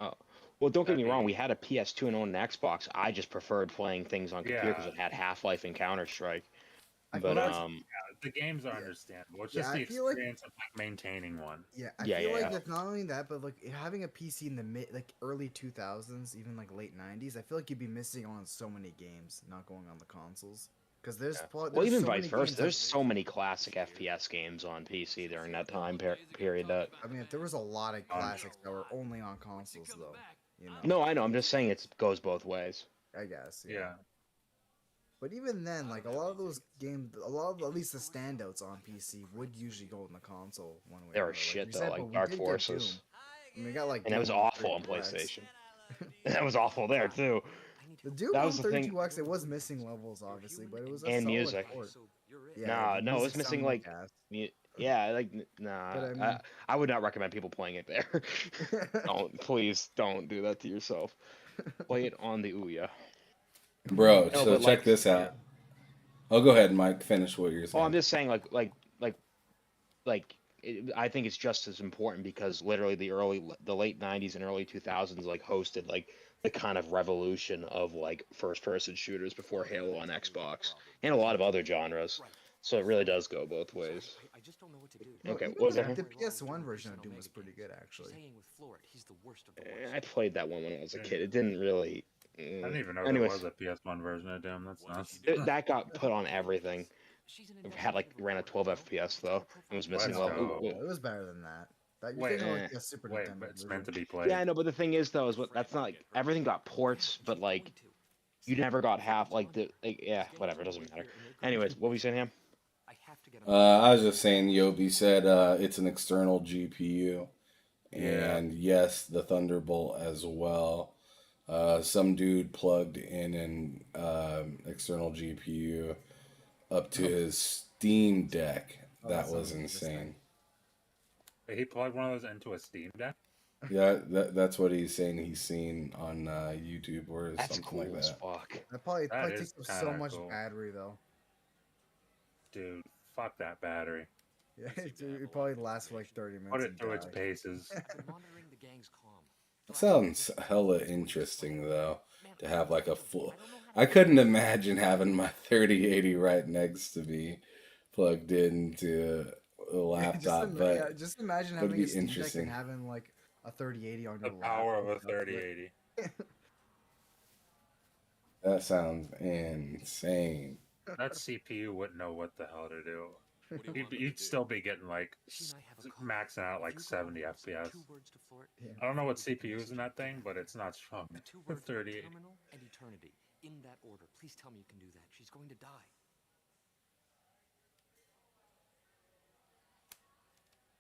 Oh, well, don't get that'd me wrong. be We had a PS2 and owned an Xbox. I just preferred playing things on computer because yeah. it had Half-Life and Counter-Strike. I Well, But feel like that's yeah, the games are yeah, understandable. It's yeah. just I the feel like experience of like maintaining one. yeah. I yeah, feel yeah, like yeah. that not only that, but like having a PC in the early 2000s, even like late 90s. I feel like you'd be missing on so many games not going on the consoles because Yeah. Well, there's even so vice many versa. games that There's so many classic FPS games on PC during that time period. That I mean, there was a lot of Um, classics that were only on consoles though. You know, no, I know. I'm just saying it goes both ways. I guess yeah. yeah, But even then, like a lot of those games, a lot of at least the standouts on PC would usually go in the console one way There or were another. Like for shit though, example, like we Dark did get Doom. Forces, I mean, we got like and that was Doom on awful on 32X. PlayStation. That was awful there too. The Doom That on was the thing. 32X, it was missing levels obviously, but it was a And solid music. port. Yeah, Nah, the no, it was music missing sounded like like, ass. yeah, like nah. But I mean, I would not recommend people playing it there. Don't, please don't do that to yourself. Play it on the Ouya. Bro, No, so but check like, this yeah. out. Oh, go ahead, Mike. Finish what you're oh, I'm saying. just saying I think it's just as important because literally the late 90s and early 2000s like hosted like the kind of revolution of like first person shooters before Halo on Xbox and a lot of other genres. So it really does go both ways. well, Okay, even what was the, that? the PS1 version of Doom was pretty good actually. I played that one when I was a Yeah. kid. It didn't really. I didn't even know there Anyways, was a PS1 version of Doom. That's nuts. that got put on everything. It had like ran at 12 FPS though. It was missing Let's level. go. No, it was better than that. That you're Wait, thinking of like Eh. the Super wait, but Nintendo it's meant to version. be played. Yeah, I know, but the thing is though, is what that's not like everything got ports, but like you never got half like yeah, whatever, it doesn't matter. Anyways, what were you saying, Ham? I was just saying, Yobi said it's an external GPU, Yeah. and yes, the Thunderbolt as well. Some dude plugged in an external GPU up to his Steam Deck. Oh, that That was sounds interesting. insane. He plugged one of those into a Steam Deck. Yeah, that's what he's saying. He's seen on YouTube or That's something cool like as that. fuck. That probably, That probably is takes up so kinda much cool. battery though. Dude, fuck that battery. Yeah, it probably lasts for like 30 minutes. Put it and through its die. paces. Sounds hella interesting though to have like a full. I couldn't imagine having my 3080 right next to me, plugged into a laptop, but Just imagine would having a be Steam Deck interesting. and having like a 3080 on The your lap. power of a hooked up to it. 3080. That sounds insane. That CPU wouldn't know what the hell to do. You'd still be getting like maxing out like 70 FPS. Yeah. I don't know what CPU is in that thing, but it's not strong. 30. In that order. Please tell me you can do that. She's going to die.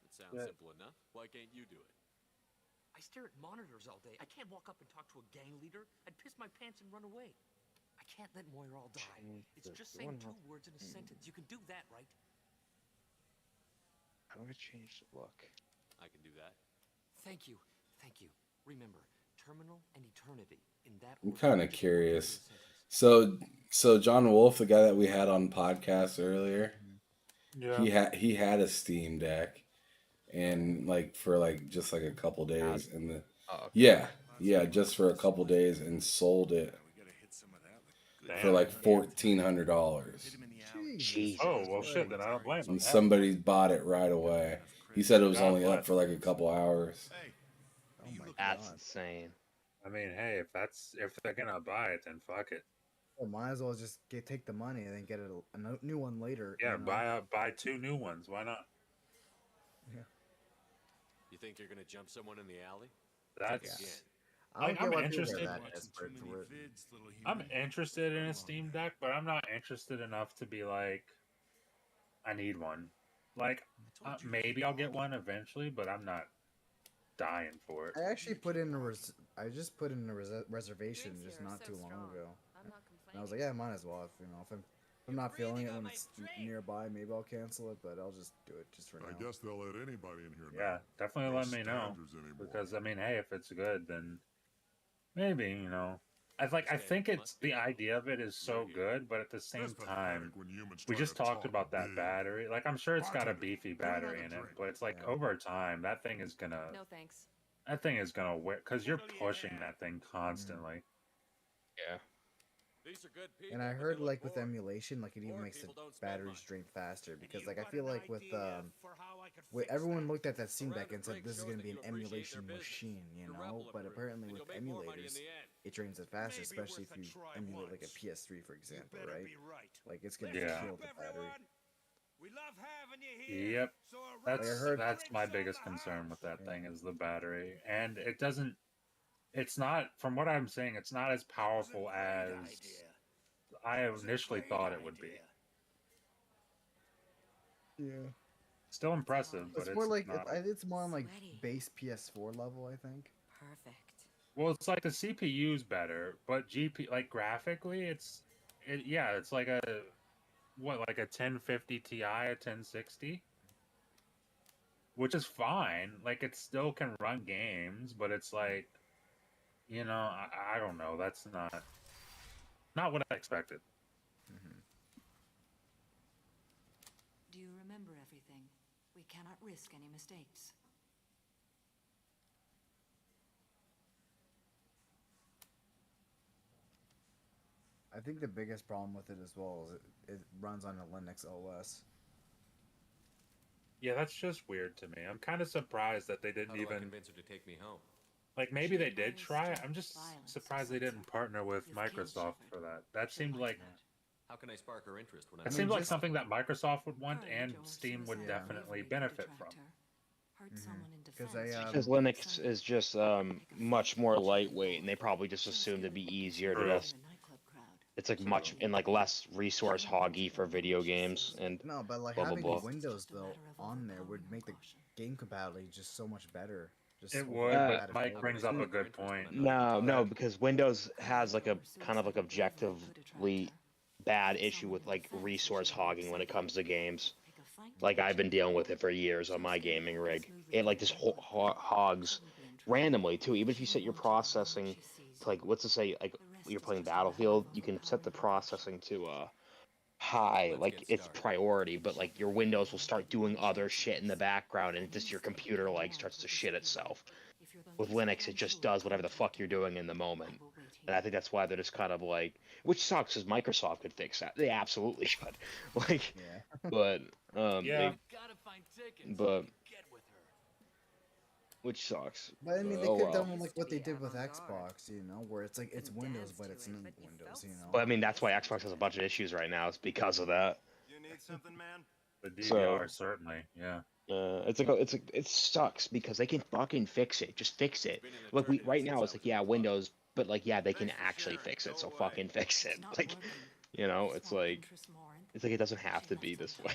It sounds Yeah. simple enough. Why can't you do it? I stare at monitors all day. I can't walk up and talk to a gang leader. I'd piss my pants and run away. I can't let Moira all die. It's just saying 2 words in a sentence. You can do that, right? How do I change the look? I can do that. Thank you. Thank you. Remember, terminal and eternity. In that I'm order. kind of Just 1 word in a curious. sentence. So John Wolf, the guy that we had on podcast earlier, Yeah. he had a Steam Deck, and like for like just like a couple days, and the yeah just for a couple days, and sold it for Damn. like $1,400. Jesus. Oh, well, shit, then I don't blame him. And Hell, somebody bought it right away. He said it was God only up bless. for like a couple hours. Oh my That's god. insane. I mean, hey, if they're gonna buy it, then fuck it. Well, might as well just take the money and then get a new one later. Yeah, you know? buy 2 new ones. Why not? You think you're gonna jump someone in the alley? That's. Again. I don't Like, get I'm why people interested- are that desperate for it. I'm interested in a Steam Deck, but I'm not interested enough to be like, I need one. Like, maybe I'll get one eventually, but I'm not dying for it. I actually put in I just put in a reservation just not too long ago. And I was like, yeah, might as well. If I'm not feeling it when it's nearby, maybe I'll cancel it, but I'll just do it just for now. I guess they'll let anybody in here now. Yeah, definitely No let me know. standards anymore. Because I mean, hey, if it's good, then maybe, you know. I think it's the idea of it is so good, but at the same It's time, pathetic when humans we try just to talked talk about that big. battery. Like, I'm sure it's got a Bartender, beefy bring another battery in it, drink. but it's like Yeah. over time, that thing is gonna No thanks. wear because you're pushing that thing constantly. Yeah. These are good people, And I but heard they look like with bored. emulation, like it even Bored makes the people don't spend batteries much. drain faster And because you like I got feel an like with idea for how I could fix everyone that? looked at that Steam A Deck random and said break this is shows going to that be you an appreciate their emulation business. machine, you The know. rebel But approved, apparently and with you'll make more money in emulators, the end. it drains it faster, Maybe especially worth if a you try emulate like a once. PS3, for example, You better right? be right. Like it's going Listen to Yeah. kill up, the battery. everyone. We love having you here. Yep. So a Like I That's heard, that's my drinks on biggest the concern house. with that yeah. thing is the battery. And it doesn't it's not from what I'm saying, it's not as powerful as I initially thought it would be. Yeah. Still impressive, but It's more it's like not. it's more on like Sweaty. base PS4 level, I think. Perfect. Well, it's like the CPU's better, but like graphically, it's like a like a 1050 Ti, a 1060, which is fine. Like it still can run games, but it's like, I don't know. That's not what I expected. Mm-hmm. Do you remember everything? We cannot risk any mistakes. I think the biggest problem with it as well is it runs on a Linux OS. Yeah, that's just weird to me. I'm kind of surprised that they How didn't do I even convince her to take me home? like maybe She they did admires try it. strength, I'm just violence, surprised they didn't sunset. partner with You've killed Microsoft Shepard. for that. That She'll seemed like like that. How can I spark her interest when it I'm seemed like just- something that Microsoft would want Courage and or Steam would suicide Yeah. definitely bravery could benefit from. detract her. Hurt Mhm. someone in 'Cause defense. Because Linux is just much more lightweight, and they probably just assumed it'd be easier to True. just. It's like much and like less resource hoggy for video games and No, but like blah blah having blah. Windows though on there would make the game compatibility just so much better. Just It so would, far but added Mike forward. brings up a good point. No, because Windows has like a kind of like objectively bad issue with like resource hogging when it comes to games. Like I've been dealing with it for years on my gaming rig. It like just hogs randomly too. Even if you set your processing to like what's to say like you're playing Battlefield, you can set the processing to high, like it's priority, but like your Windows will start doing other shit in the background, and just your computer like starts to shit itself. With Linux, it just does whatever the fuck you're doing in the moment. And I think that's why they're just kind of like, which sucks, because Microsoft could fix that. They absolutely should. Like, Yeah. but Yeah. Gotta find tickets. but Get with her. which sucks. But I mean, they Oh could have well. done like what they did with Xbox, you know, where it's like it's Windows, but it's not Windows, you know. But I mean, that's why Xbox has a bunch of issues right now. It's because of that. You need something, man? The So- DVR certainly, yeah. It sucks because they can fucking fix it. Just fix it. Like right now, it's like Windows, but like they can actually fix it. So fucking fix it. Like, you know, it's like it doesn't have to be this way.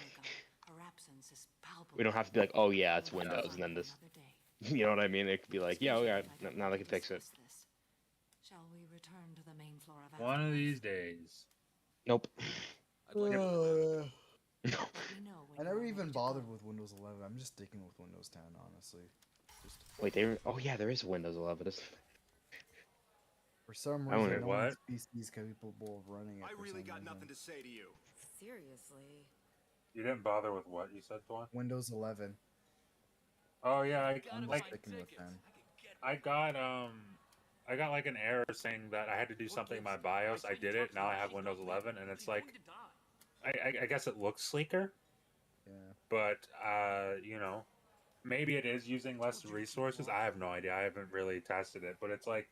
We don't have to be like, oh yeah, it's Windows, and then this. You know what I mean? It could be like, yeah, now they can fix it. Shall we return to the main floor of One of these days. Nope. I'd like No. I never even bothered with Windows 11. I'm just sticking with Windows 10, honestly. Just Wait, oh yeah, there is Windows 11. for some I wonder reason, no what? one's PC is capable of running it. I for really some got reason. nothing to say to you. Seriously. You didn't bother with what you said, Dwan? Windows 11. Oh yeah, I'm like sticking with 10. I got like an error saying that I had to do something in my BIOS. I did it. Now I have Windows 11, and it's like I guess it looks sleeker, Yeah. but maybe it is using less resources. I have no idea. I haven't really tested it, but it's like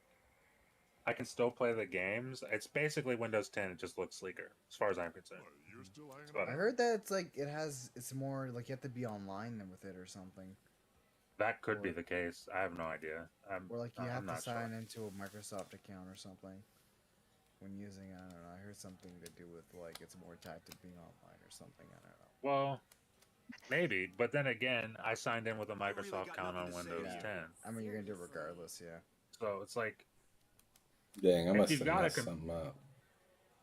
I can still play the games. It's basically Windows 10. It just looks sleeker, as far as I'm concerned. What, you're still hanging But I heard that it's like it's more like you have to be online than with it or something. that could be Or- the case. I have no idea. Or like you I'm have to not sure. sign into a Microsoft account or something when using it. I don't know. I heard something to do with like it's more tied to being online or something. I don't know. Well, maybe, but then again, I signed in with a really Microsoft got account on nothing to say Windows to you. 10. I mean, you're gonna do it regardless, yeah. So it's like, Dang, I if must you've have got a messed something up.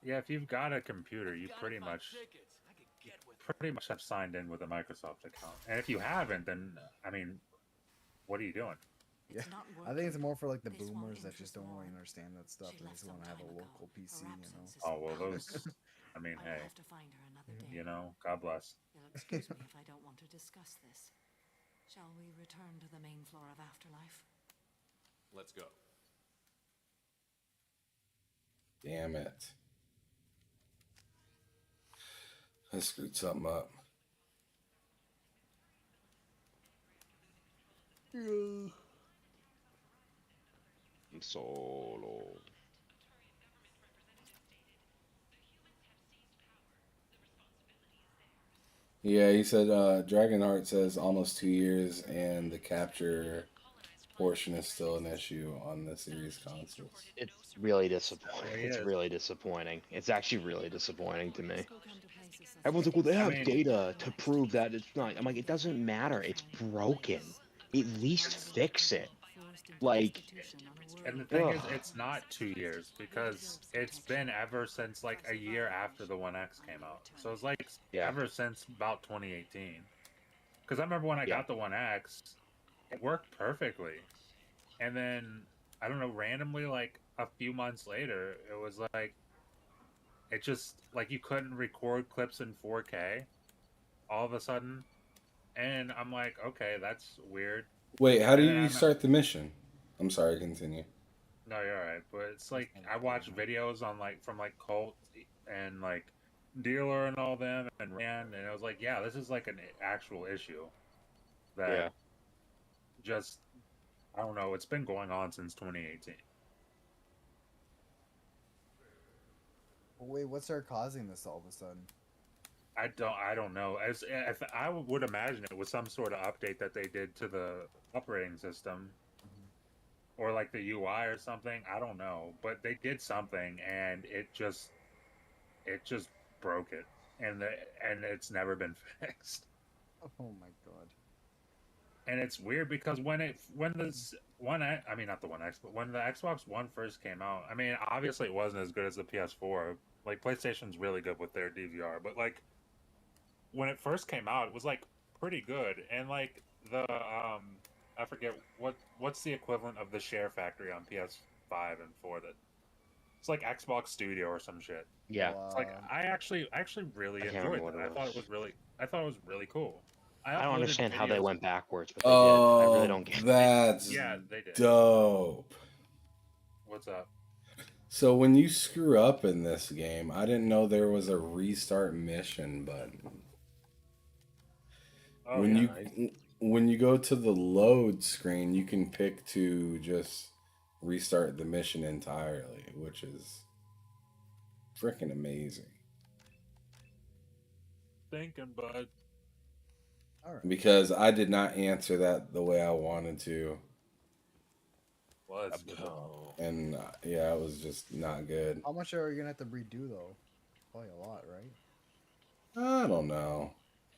yeah, if you've got a computer, you Gotta pretty find much tickets. I could get with it. pretty much have signed in with a Microsoft account. And if you haven't, then I mean, what are you doing? Yeah, It's not I think it's working. more for like the This won't boomers that interest just don't really Lauren. understand that stuff She and they left just some want to have a time ago. local PC, Her you know. absence is Oh well, palpable. those. I mean, I will hey, have to find her another day. you know, God bless. You'll excuse me if I don't want to discuss this. Shall we return to the main floor of Afterlife? Let's go. Damn it. I screwed something up. Solo. Yeah, he said Dragonheart says almost 2 years, and the capture portion is still an issue on the series consoles. It's really disappointing. There he It's is. really disappointing. It's actually really disappointing to me. This will come to places such Everyone's as like, well, they this. have mean- data to prove that it's not. I'm like, it doesn't matter. It's broken. At least fix it. Forced into Like, prostitution on a And the world thing Ugh. is, it's not 2 years because it's been ever since like a year after the One X came out. So it's like Yeah. ever since about 2018. Because I remember when I Yeah. got the One X, it worked perfectly. And then I don't know, randomly, like a few months later, it was like it just like you couldn't record clips in 4K all of a sudden. And I'm like, okay, that's weird. Wait, how do And you then restart the mission? I'm sorry, continue. No, you're alright. But it's like I watch videos on like from like Colt and like Dealer and all them and Rand, and it was like, yeah, this is like an actual issue that yeah. just I don't know. It's been going on since 2018. Wait, what's causing this all of a sudden? I don't know. As if I would imagine it was some sort of update that they did to the operating system, or like the UI or something. I don't know, but they did something, and it just broke it, and it's never been fixed. Oh my god. And it's weird because when this one, I mean not the One X, but when the Xbox One first came out, I mean obviously it wasn't as good as the PS4. Like PlayStation's really good with their DVR, but like when it first came out, it was like pretty good. And like the I forget what's the equivalent of the Share Factory on PS5 and 4 that it's like Xbox Studio or some shit. Yeah. It's like I actually really I can't enjoyed remember that. what it I thought it was really cool. I don't uploaded understand how they videos- went backwards, but they did. I really don't get it. That's Yeah, they did. dope. What's up? So when you screw up in this game, I didn't know there was a restart mission button. Oh, when yeah, when you go to the load screen, you can pick to just restart the mission entirely, which is freaking amazing. thinking, bud. All right. Because I did not answer that the way I wanted to, Let's go. and yeah, it was just not good. How much are you gonna have to redo though? Probably a lot, right? I don't know.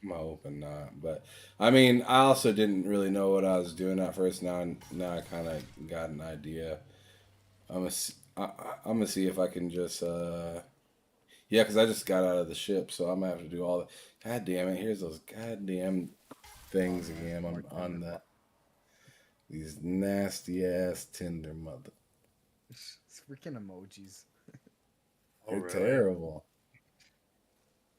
I'm hoping not, but I mean, I also didn't really know what I was doing at first. Now I kind of got an idea. I'm gonna see if I can just yeah, because I just got out of the ship, so I'm gonna have to do all the. God damn it! Here's those goddamn things again on the these nasty ass Tinder mother. It's freaking emojis. They're really? terrible.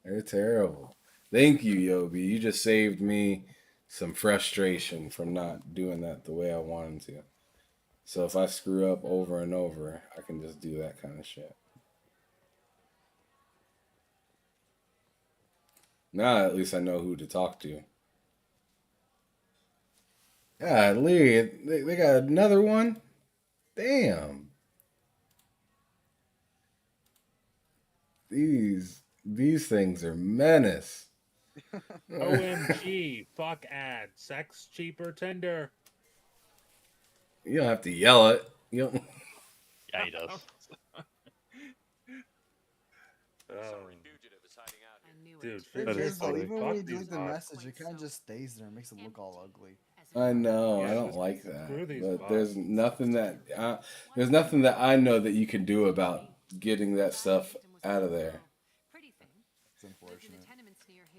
They're terrible. Thank you, Yobi. You just saved me some frustration from not doing that the way I wanted to. So if I screw up over and over, I can just do that kind of shit. Now at least I know who to talk to. Golly, they got another one? Damn. These things are menace. OMG, fuck ad. Sex cheaper Tinder. You don't have to yell it. You don't... Yeah, he does. Sorry, fugitive is hiding out I here. knew Dude, It That is is though. funny. Even when Fuck you these delete the bots. message, it kind of just stays there. It makes it look all ugly. I know. I Yeah, don't just like that. screw these But bots. there's nothing that I know that you can do about getting that stuff out of there. It's unfortunate.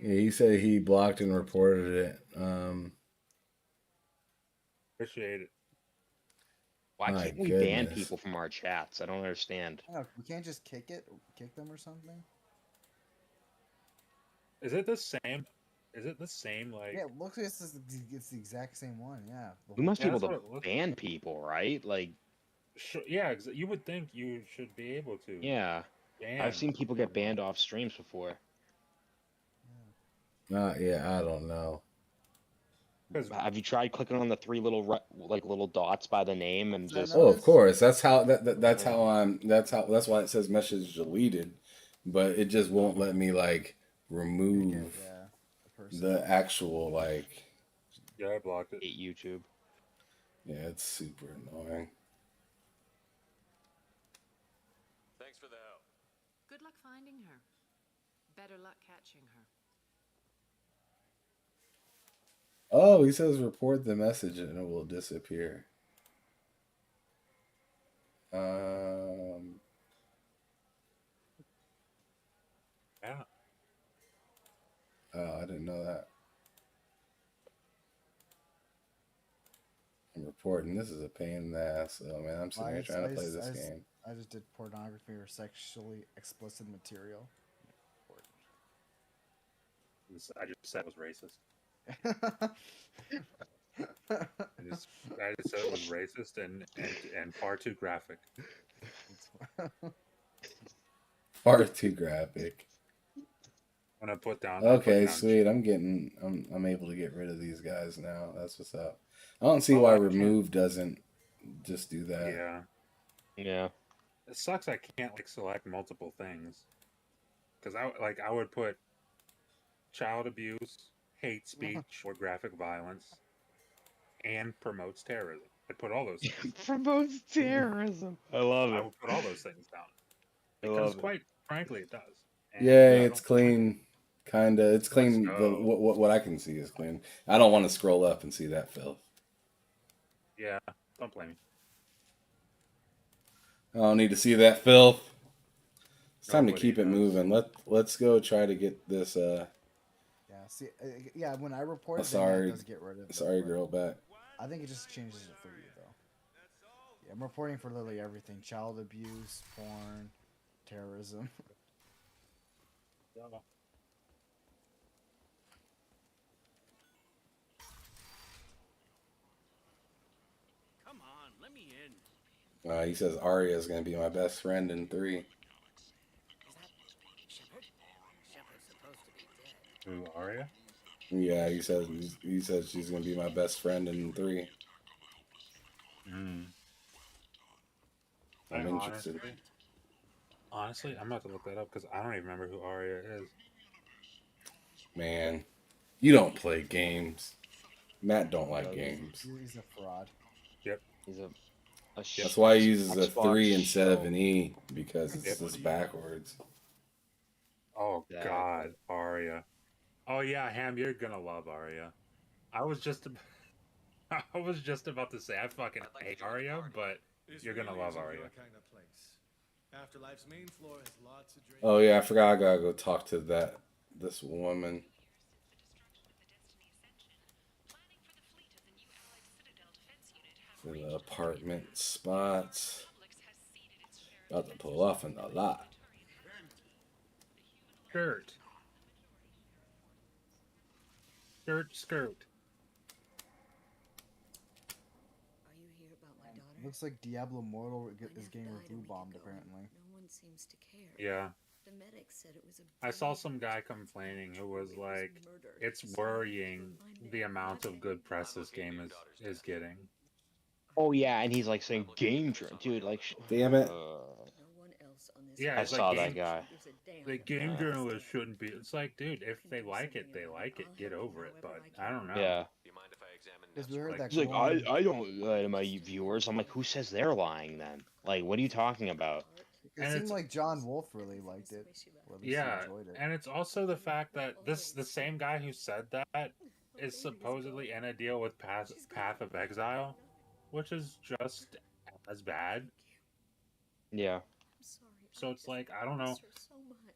Yeah, he said he blocked and reported it. Appreciate it. Why My can't we ban goodness. people from our chats? I don't understand. I don't know, we can't just kick them or something. Is it the same? Is it the same? Like, Yeah, it looks like it's the exact same one. Yeah. We must be Yeah, able that's to what it looks ban people, right? Like, yeah, you would think you should be able to. yeah. Ban. I've seen people get banned off streams before. Yeah, I don't know. Have you tried clicking on the three little little dots by the name and just? Oh, of course. That's how that's how that's why it says message deleted, but it just won't let me like remove the actual like. Yeah, I blocked it. Hate YouTube. Yeah, it's super annoying. Thanks for the help. Good luck finding her. Better luck catching her. Oh, he says report the message and it will disappear. Yeah. Oh, I didn't know that. I'm reporting. This is a pain in the ass, though, man. I'm sitting here trying to play this game. I just did pornography or sexually explicit material. I just said it was racist. I just said it was racist and far too graphic. Far too graphic. When I put down. Okay, sweet. I'm able to get rid of these guys now. That's what's up. I don't see why remove doesn't just do that. Yeah. Yeah. It sucks. I can't like select multiple things because I would put child abuse, hate speech, or graphic violence, and promotes terrorism. I'd put all those things. Promotes terrorism. I love it. I would put all those things down because quite frankly, it does. And yeah, it's clean. Kinda. It's clean. What I can see is clean. I don't want to scroll up and see that filth. Yeah, don't blame me. I don't need to see that filth. It's time to keep it moving. Let's go try to get this. Yeah. See. Yeah. When I report, it does get rid of it. Sorry, girl. Back. I think it just changes it for you though. Yeah, I'm reporting for literally everything: child abuse, porn, terrorism. Come on, let me in. He says Arya is going to be my best friend in 3. Who, Arya? Yeah, he says she's going to be my best friend in 3. I'm interested. Honestly, I'm about to look that up because I don't even remember who Arya is. Man, you don't play games. Matt don't like games. He's a fraud. Yep. He's a That's why he uses a Xbox 3 instead of an E, because it's just backwards. Oh God, Arya. Oh yeah, Ham, you're gonna love Arya. I was just about to say I fucking hate Arya, but you're gonna love Arya. Afterlife's main floor has lots of drinks. Oh yeah, I forgot I gotta go talk to this woman. For the apartment spots. About to pull off in the lot. Skirt. Skirt. Looks like Diablo Immortal is getting review bombed apparently. No one seems to care. Yeah. The medic said it was a I saw some guy complaining who was like, it's worrying the amount of good press this game is getting. Oh yeah, and he's like saying game dude, like damn it. Yeah, I saw that guy. The game journalists shouldn't be. It's like, dude, if they like it, they like it. Get over it. But I don't know. Yeah. Because we heard that. He's like, I don't lie to my viewers. I'm like, who says they're lying then? Like, what are you talking about? It And seemed it's like John Wolfe really liked it, or at least he yeah, enjoyed it. and it's also the fact that the same guy who said that is supposedly in a deal with Path of Exile, which is just as bad. Yeah. So it's like I don't know.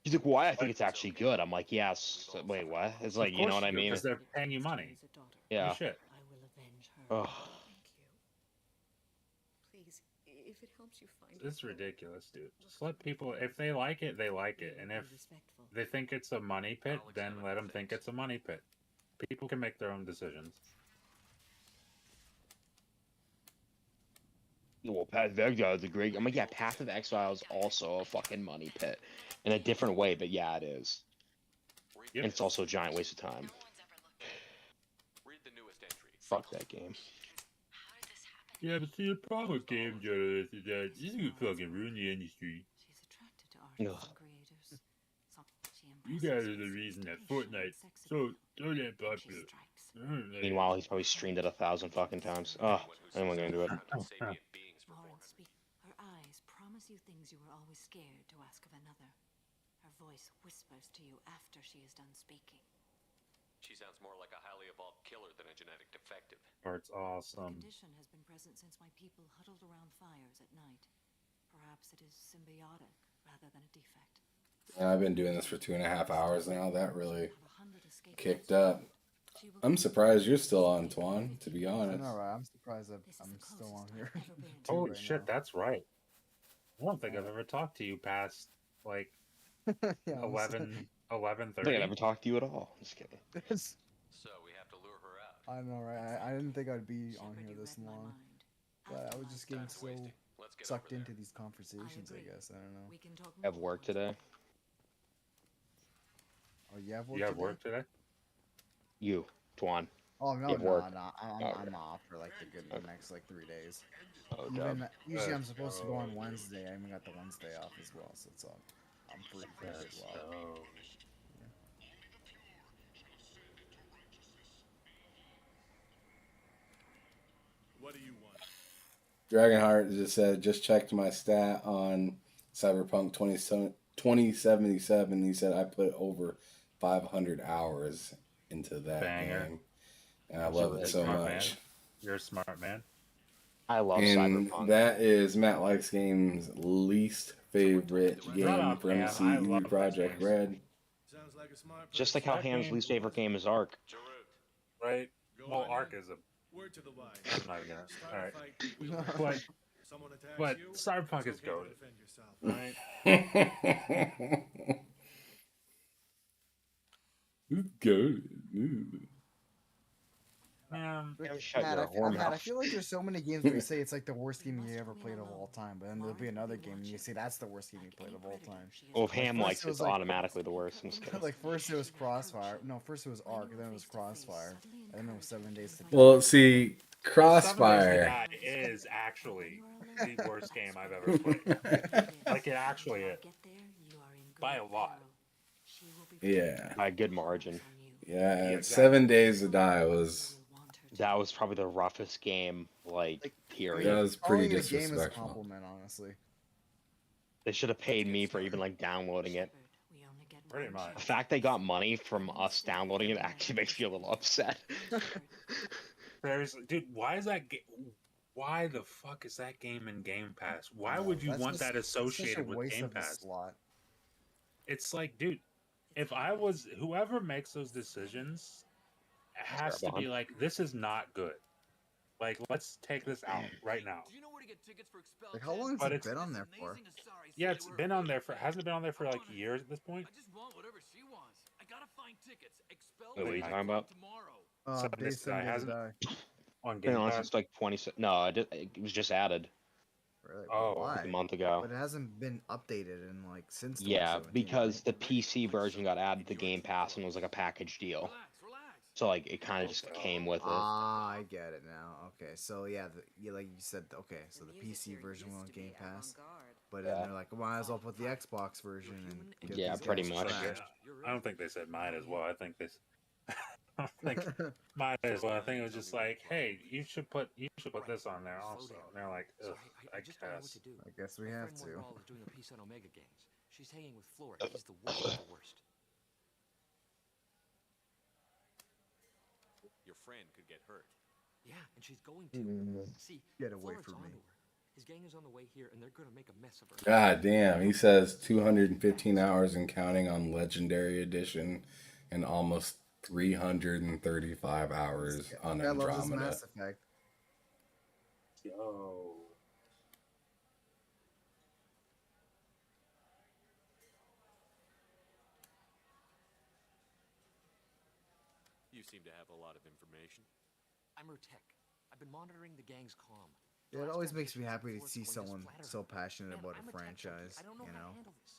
He's like, why? I think it's actually good. I'm like, yes. Wait, what? It's like, Of you know course what I you do, mean? because they're paying you money. No Yeah. shit. Ugh. Please, if it helps you find It's ridiculous, dude. Just let people, if they like it, they like it. And if they think it's a money pit, then let them think it's a money pit. People can make their own decisions. Well, Path of Exile is a great. I'm like, yeah, Path of Exile is also a fucking money pit in a different way, but yeah, it is. Yep. And it's also a giant waste of time. Read the newest entry. Fuck that game. Yeah, but see, the problem with game journalists is that this could fucking ruin the industry. Ugh. You guys are the reason that Fortnite so that popular. Meanwhile, he's probably streamed it 1,000 fucking times. Oh, anyone gonna do it? Her eyes promise you things you were always scared to ask of another. Her voice whispers to you after she is done speaking. She sounds more like a highly evolved killer than a genetic defective. Part's awesome. The condition has been present since my people huddled around fires at night. Perhaps it is symbiotic rather than a defect. Yeah, I've been doing this for 2.5 hours now. That really kicked up. I'm surprised you're still on, Twan, to be honest. I'm alright. I'm surprised I'm still on here. Holy right shit, now. that's right. I don't think I've ever talked to you past, like, Yeah, 11:30. I think I never talked to you at all. Just kidding. So we have to lure her out. I know, right? I didn't think I'd be on here this long. But I was just getting so sucked into these conversations, I guess. I don't know. I have work today. Oh, you have work You have today? work today? You, Twan. Oh, no, You have no, work. no. I'm off for like the next like 3 days. Oh, Usually I'm supposed to go on Wednesday. I even got the Wednesday off as well, so it's all. I'm free for it as well. What do you want? Dragonheart just said, just checked my stat on Cyberpunk 2077. He said I put over 500 hours into that Banger. game. And I love it so Smart much. man. You're a smart man. I love And Cyberpunk. that is Matt Likes Game's least favorite game up, from man. I CE love that Project game. Red. Sounds like a smart Just like how That Ham's game- least favorite game is Ark. Right? Go Well, on, Ark yeah. is a. Word to the wise. I'm not gonna. Start a Alright. fight, we will. But, Someone attacks but you, Cyberpunk it's is okay to goated. defend yourself. Right? Shut Matt, your whore Matt, I mouth. feel like there's so many games where you say it's like the worst game you ever played of all time, but then there'll be another game and you say that's the worst game you played of all time. Well, if Ham First likes it it, was it's like- automatically the worst. I'm just kidding. Like first it was Crossfire. No, first it was Ark, and then it was Crossfire, and then it was 7 Days to Die. Well, see, 7 Days to Crossfire. Die is actually the worst game I've ever played. Like, it actually is. By a lot. Yeah. By a good margin. Yeah, exactly. 7 Days to Die was That was probably the roughest game, like period. that was pretty Calling it a game is a disrespectful. compliment, honestly. They should have paid me for even like downloading it. Pretty The much. fact they got money from us downloading it actually makes me a little upset. Seriously, dude, why is that why the fuck is that game in Game Pass? Why would you That's want just- that it's such a associated with waste Game of a Pass? slot. It's like, dude, if I was whoever makes those decisions has to be like, this is not good. Like, let's take this out right now. Do you know where to get tickets for Expel Like, how 10? long But has it it's- been on there for? Amazing Asari Yeah, said it's they were been on there for available. hasn't it been on there for like years at this point? I just want whatever she wants. I gotta find tickets. Expel Wait, what are you 10 talking about? tomorrow. Seven Days to Die 7 Days to hasn't- Die. On Been Game on Pass. since like 20. No, it was just added Really? Oh, Why? like a month ago. But it hasn't been updated in like since. Yeah, 2017, because right? the PC version got added to Game Pass and was like a package deal. So like it kind of just came with it. Ah, I get it now. Okay, so yeah, like you said, okay, so the PC version went on Game Pass, but then Yeah. they're like, might as well put the Xbox version and get Yeah, these pretty guys much. trashed. I don't think they said mine as well. I think they Like, might as well. I think it was just like, hey, you should put this on there also. And they're like, ugh, I just don't know what guess. to do. I guess we My have friend to. Moira is doing a piece on Omega Games. She's hanging with Flora. He's the worst of the worst. Your friend could get hurt. Yeah, and she's going to. See, Get away Flora's from me. onto her. His gang is on the way here, and they're gonna make a mess of her. God damn. He says 215 hours and counting on Legendary Edition and almost 335 hours on I love this Andromeda. Mass Effect. Yo. You seem to have a lot of information. I'm her tech. I've been monitoring the gang's comm. Yeah, it always makes me happy to see someone so passionate about I'm a a tech junkie. franchise. I don't know You how to know. handle this.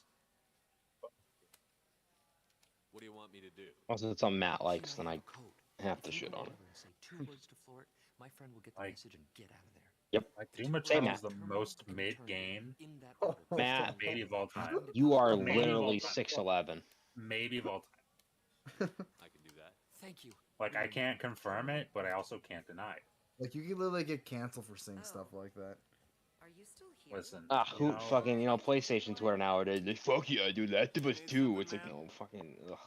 What do you want me to do? Also, it's something Matt She likes, and then I have a code. have to If you shit go on over it. and say 2 words to Flora, my friend will get the Like- message and get out of there. Yep. Like, The Doom 2 Eternal Matt. is the most mid-game in that Oh, order. Matt, maybe of all time. You are Maybe literally Voltron. 6'11". Maybe of all time. I can do that. Thank you. Like, I can't confirm it, but I also can't deny it. Like you can literally get canceled for saying stuff like that. Are you still here? Listen, Who fucking, PlayStation Twitter nowadays, they fuck yeah, dude, that was too. It's like, no, fucking, ugh.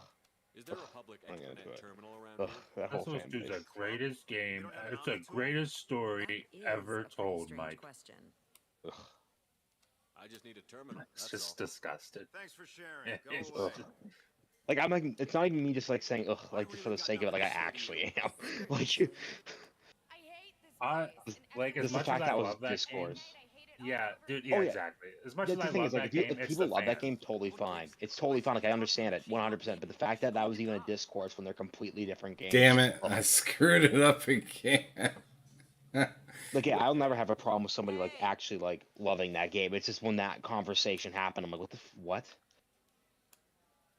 Is there a public I'm gonna do internet it. terminal around Ugh, here? that whole this was fan dude's base. the greatest game. don't have an It's the Omni-tool? greatest That story is ever a pretty told, strange Mike. question. Ugh. I just need a terminal. It's That's just all. disgusted. Thanks for sharing. Go It's away. Ugh. Like, I'm like, it's not even me just like saying, ugh, like just for the sake of it, like I actually am. Like, I hate this I place and like everyone as the much fact as I that was love that game. discourse. Yeah, dude. Oh, Yeah, yeah. exactly. As much That's as the I thing love is, like, that if, you, game, if it's people the love that fans. game, totally fine. It's totally fine. Like, I understand it 100%. But the fact that that was even a discourse when they're completely different games. Damn it. I screwed it up again. Like, yeah, I'll never have a problem with somebody, like, actually, like, loving that game. It's just when that conversation happened, I'm like, what?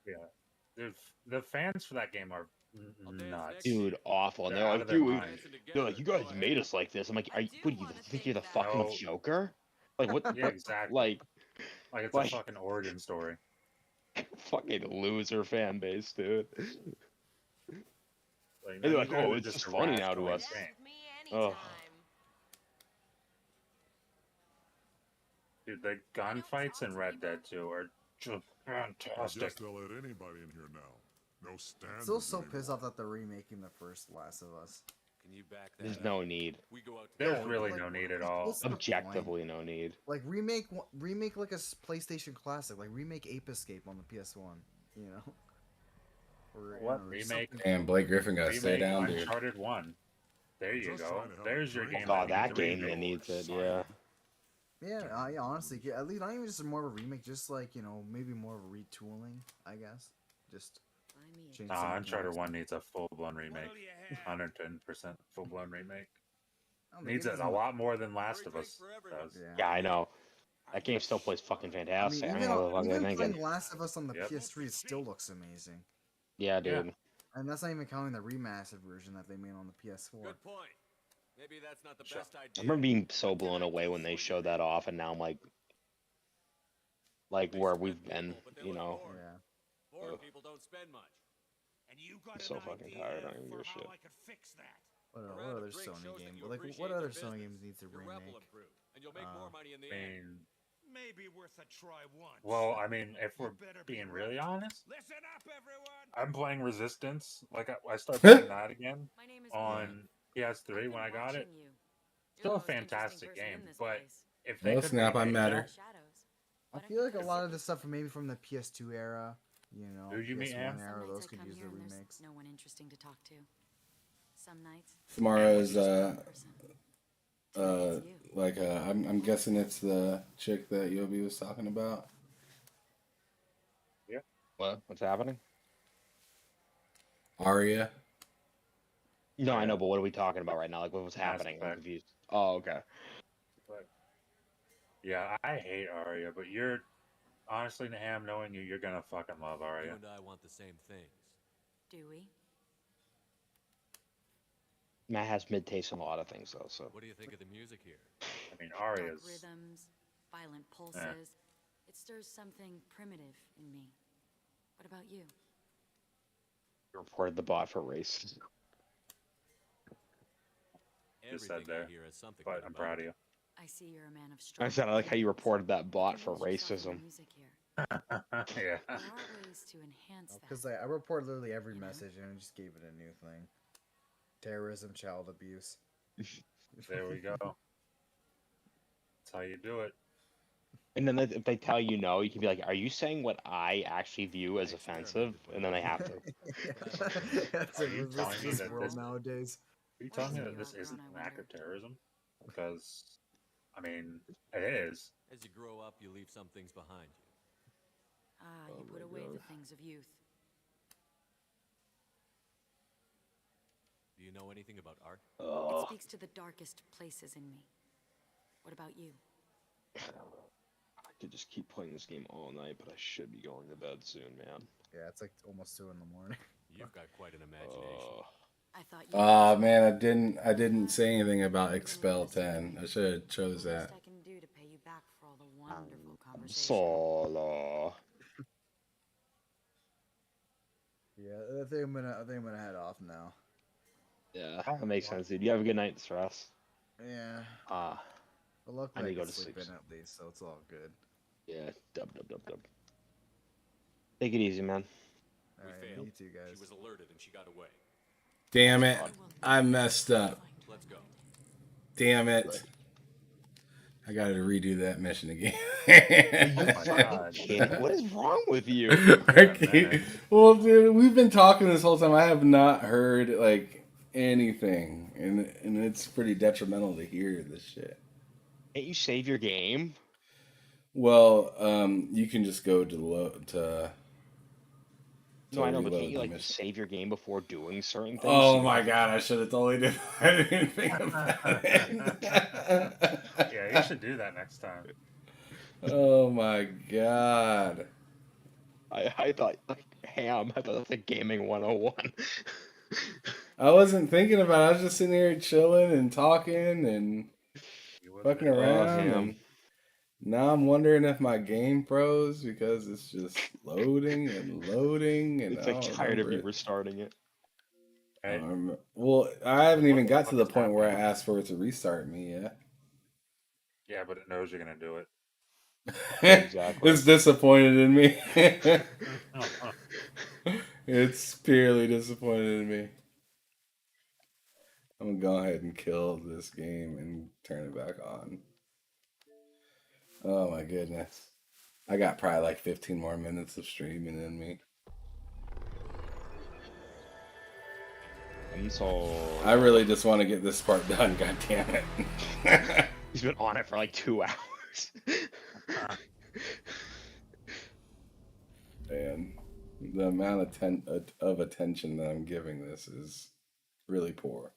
Yeah, dude. The fans for that game are nuts. Dude, awful. And They're they're out like, of their dude, mind. they're like, you guys made us like this. I'm like, I are you, do what do you wanna think you're the think fucking that- Joker? Like, what? Yeah, exactly. Like, Like it's like- a fucking origin story. fucking loser fan base, dude. Like, And no, they're you like, guys oh, are it's just a funny rat now to playing us. game. with me Ugh. anytime. Dude, the gunfights in Red Dead 2 are just fantastic. Guess they'll let anybody in here now. No standards. Still so anymore. pissed off that they're remaking the first Last of Us. Can you back that There's up? no need. We go out to There's the really like, no need at all. what's the point? Objectively, no need. Like remake like a PlayStation classic. Like remake Ape Escape on the PS1. You know. Or, What? or Remake? something. And Blake Griffin got to stay Remake down, dude. Uncharted 1. There you Just go. trying to help There's your bring game. Oh, that that needs a game remake. that needs it, yeah. Yeah, honestly, at least not even just more of a remake, just like maybe more of a retooling, I guess. Just Buy me a change. Nah, some Uncharted mechanics. 1 needs a full-blown remake. What'll you have? 110% full-blown remake. I don't think Needs it it doesn't- a lot more than Last of Free Us drinks for everyone. does. Yeah, I know. That game still plays fucking I mean, fantastic. I, even, don't know what the fuck even they're playing thinking. Last of Us on the Yep. PS3 it still looks amazing. Yeah, dude. And that's not even counting the remastered version that they made on the PS4. Good point. Maybe that's not the Sure. best idea. I remember being so blown away when they showed that off, and now I'm like where we've been, you know. Yeah. Poor people don't spend much. And you got I'm so an fucking idea tired, I don't give for a how shit. I could fix that? What, A what round of other drinks Sony shows that game? you Like, appreciate what the other Sony business. games needs a Your rep will remake? improve, and you'll make Uh, more money in the I end. mean, Maybe worth a try once. well, I mean, if we're better be being right. really honest, Listen up, everyone. I'm playing Resistance. Like I started playing that again My name is on PS3 when I got it. You. Still a You're the most interesting fantastic person game, in this but place. if they Oh, could snap, I'm remake mad that- at her. Shadows. I But feel like a guess lot of the stuff from maybe from the PS2 era, Who you mean, PS1 Am? era, Some those nights I could come use the here and there's remakes. no one interesting to talk to. Some nights. Samara's, person. It's you. like, I'm guessing it's the chick that Yobi was talking about. What? What's happening? Arya. No, I know, but what are we talking about right now? Like, what's Mass happening? I'm Effect. confused. Oh, okay. But yeah, I hate Arya, but you're honestly, Naham, knowing you, you're gonna fucking love You Arya. and I want the same things. Do we? Matt has mid taste in a lot of things, though. So What do you think of the music here? I mean, Dark Arya's rhythms, violent pulses. It stirs something primitive in me. What about you? Reported the bot for race. Just said there, but I'm proud of you. I see you're a man of I strong said I like how you opinions. reported that bot You for can lose yourself in the racism. music here. Yeah. There are ways to enhance that. Because I report literally every You know? message and I just gave it a new thing. Terrorism, child abuse. There we go. That's how you do it. And then if they tell you no, you can be like, "Are you saying what I actually view as offensive?" And then they have to. That's Are you telling me this that world this? nowadays. Are you Why telling me is that it this you're isn't outgrown, an I act of wonder? terrorism? Because, I mean, it is. As you grow up, you leave some things behind you. Ah, you put away the things of youth. Do you know anything about art? It speaks to the darkest places in me. What about you? I could just keep playing this game all night, but I should be going to bed soon, man. Yeah, it's like almost 2 in the morning. You've got quite an imagination. I thought you Ah, man, I didn't say anything about Expel 10. I should have chose the that. least I can do to pay you back for all the wonderful conversation. Solo. Yeah, I think I'm gonna head off now. Yeah, that makes sense, dude. You have a good night, Stress. Yeah. Ah, But I luckily need I to go can to sleep sleep. in at least, so it's all good. Yeah, dub. Take it easy, man. We Alright, failed. you too, guys. She was alerted and she got away. Damn it. I messed up. Let's go. Damn it. I gotta redo that mission again. Kidding? What is wrong with you? Well, dude, we've been talking this whole time. I have not heard like anything, and it's pretty detrimental to hear this shit. Can't you save your game? Well, you can just go to No, I know, but can't reload you the like mission. save your game before doing certain things? Oh my god, I should have totally did. I didn't even think about it. Yeah, you should do that next time. Oh my god. I thought like ham. I thought that's like gaming 101. I wasn't thinking about it. I was just sitting here chilling and talking and fucking around. And now I'm wondering if my game froze because it's just loading and loading. And It's I like don't tired of remember you it. restarting it. Well, I haven't even got to the What's point where I happening? asked for it to restart me yet. Yeah, but it knows you're gonna do it. Exactly. It's disappointed in me. It's purely disappointed in me. I'm gonna go ahead and kill this game and turn it back on. Oh my goodness. I got probably like 15 more minutes of streaming in me. I really just want to get this part done, god damn it. He's been on it for like 2 hours. And the amount of attention that I'm giving this is really poor.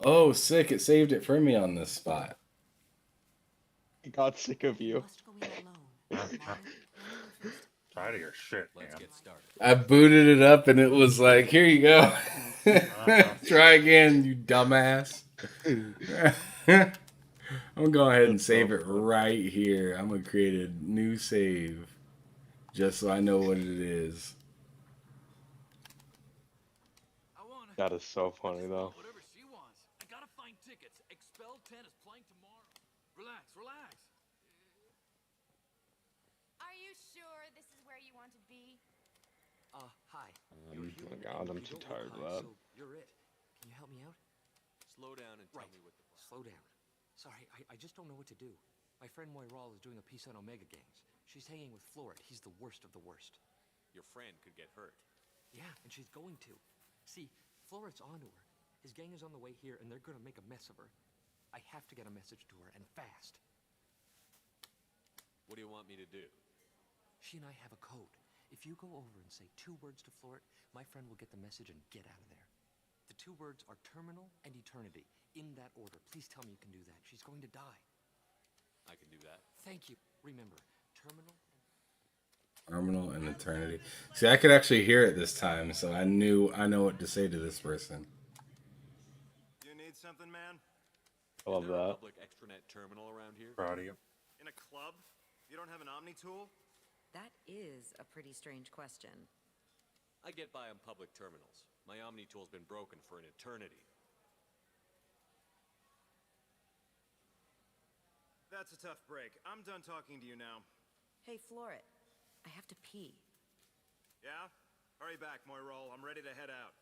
Oh, sick. It saved it for me on this spot. I got sick of you. Tired of your shit, man. Let's get started. I booted it up and it was like, here you go. Try again, you dumbass. I'm gonna go ahead and save it right here. I'm gonna create a new save just so I know what it is. That is so funny though. Whatever she wants. I gotta find tickets. Expel 10 is playing tomorrow. Relax. Are you sure this is where you want to be? Hi. Oh my god, I'm too tired of that. So you're it. Can you help me out? Slow down and tell me what the plan. Slow down. Sorry, I just don't know what to do. My friend Moiral is doing a piece on Omega Gangs. She's hanging with Florid. He's the worst of the worst. Your friend could get hurt. Yeah, and she's going to. See, Florid's onto her. His gang is on the way here, and they're gonna make a mess of her. I have to get a message to her, and fast. What do you want me to do? She and I have a code. If you go over and say 2 words to Florid, my friend will get the message and get out of there. The 2 words are terminal and eternity. In that order. Please tell me you can do that. She's going to die. I can do that. Thank you. Remember, terminal and... Terminal and eternity. See, I could actually hear it this time, so I know what to say to this person. Do you need something, man? I love Is there a that. public extranet terminal around here? Proud of you. In a club? You don't have an Omni tool? That is a pretty strange question. I get by on public terminals. My Omni tool's been broken for an eternity. That's a tough break. I'm done talking to you now. Hey, Floret, I have to pee. Yeah? Hurry back, Moirol. I'm ready to head out.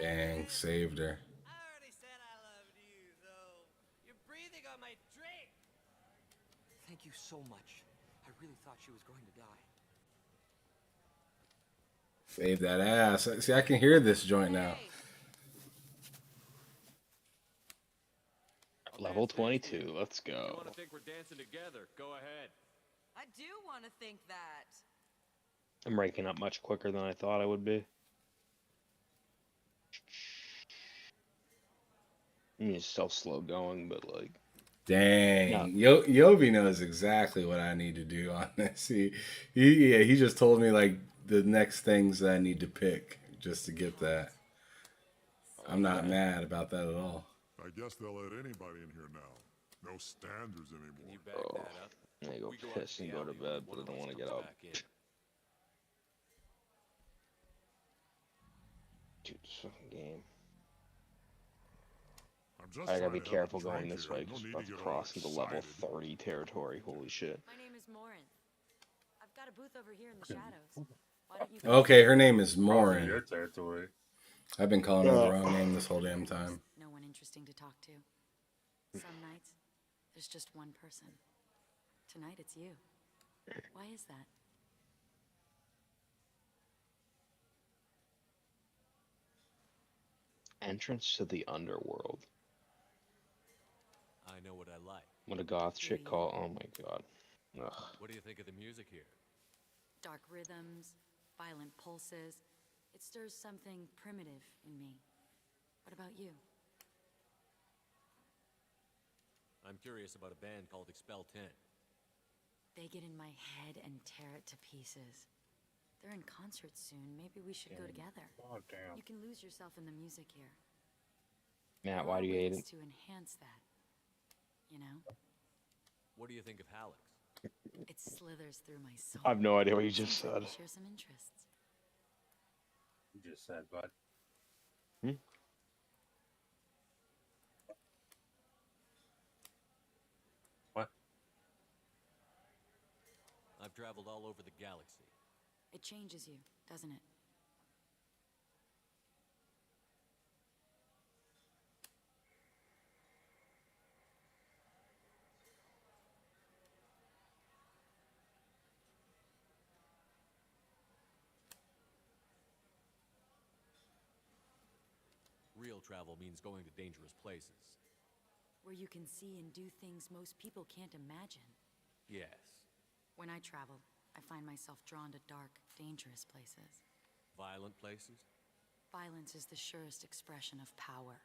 Dang, saved her. I already said I loved you, though. You're breathing on my drink. Thank you so much. I really thought she was going to die. Save that ass. See, I can hear this joint now. Level 22. Let's If you go. want to think we're dancing together, go ahead. I do want to think that. I'm ranking up much quicker than I thought I would be. I mean, it's still slow going, but like. Dang, Yovi knows exactly what I need to do on this. He just told me like the next things that I need to pick just to get that. I'm not mad about that at all. I guess they'll let anybody in here now. No standards anymore. You back that up? I go We go out piss to and the go to alley bed, when but one I of don't us want to get comes up. back in. Dude, this fucking game. I'm just I gotta trying be to have a careful drink going this here. way No because need we're about to to get all cross into level excited. 30 territory. Holy shit. My name is Morin. I've got a booth over here in the shadows. Why don't you Okay, her name is Crossing Morin. your territory. I've been calling her the wrong name this whole damn time. No one interesting to talk to. Some nights, there's just one person. Tonight, it's you. Why is that? Entrance to the underworld. I know what I like. What a goth chick call. Oh my god. Ugh. What do you think of the music here? Dark rhythms, violent pulses. It stirs something primitive in me. What about you? I'm curious about a band called Expel 10. They get in my head and tear it to pieces. They're in concert soon. Maybe we should go together. Oh, damn. You can lose yourself in the music here. Matt, There why are do you hate ways it? to enhance that, you know? What do you think of Hallex? It slithers through my soul. I have no idea what you just Seems like said. we share some interests. You just said, bud. What? I've traveled all over the galaxy. It changes you, doesn't it? Real travel means going to dangerous places. Where you can see and do things most people can't imagine. Yes. When I travel, I find myself drawn to dark, dangerous places. Violent places? Violence is the surest expression of power.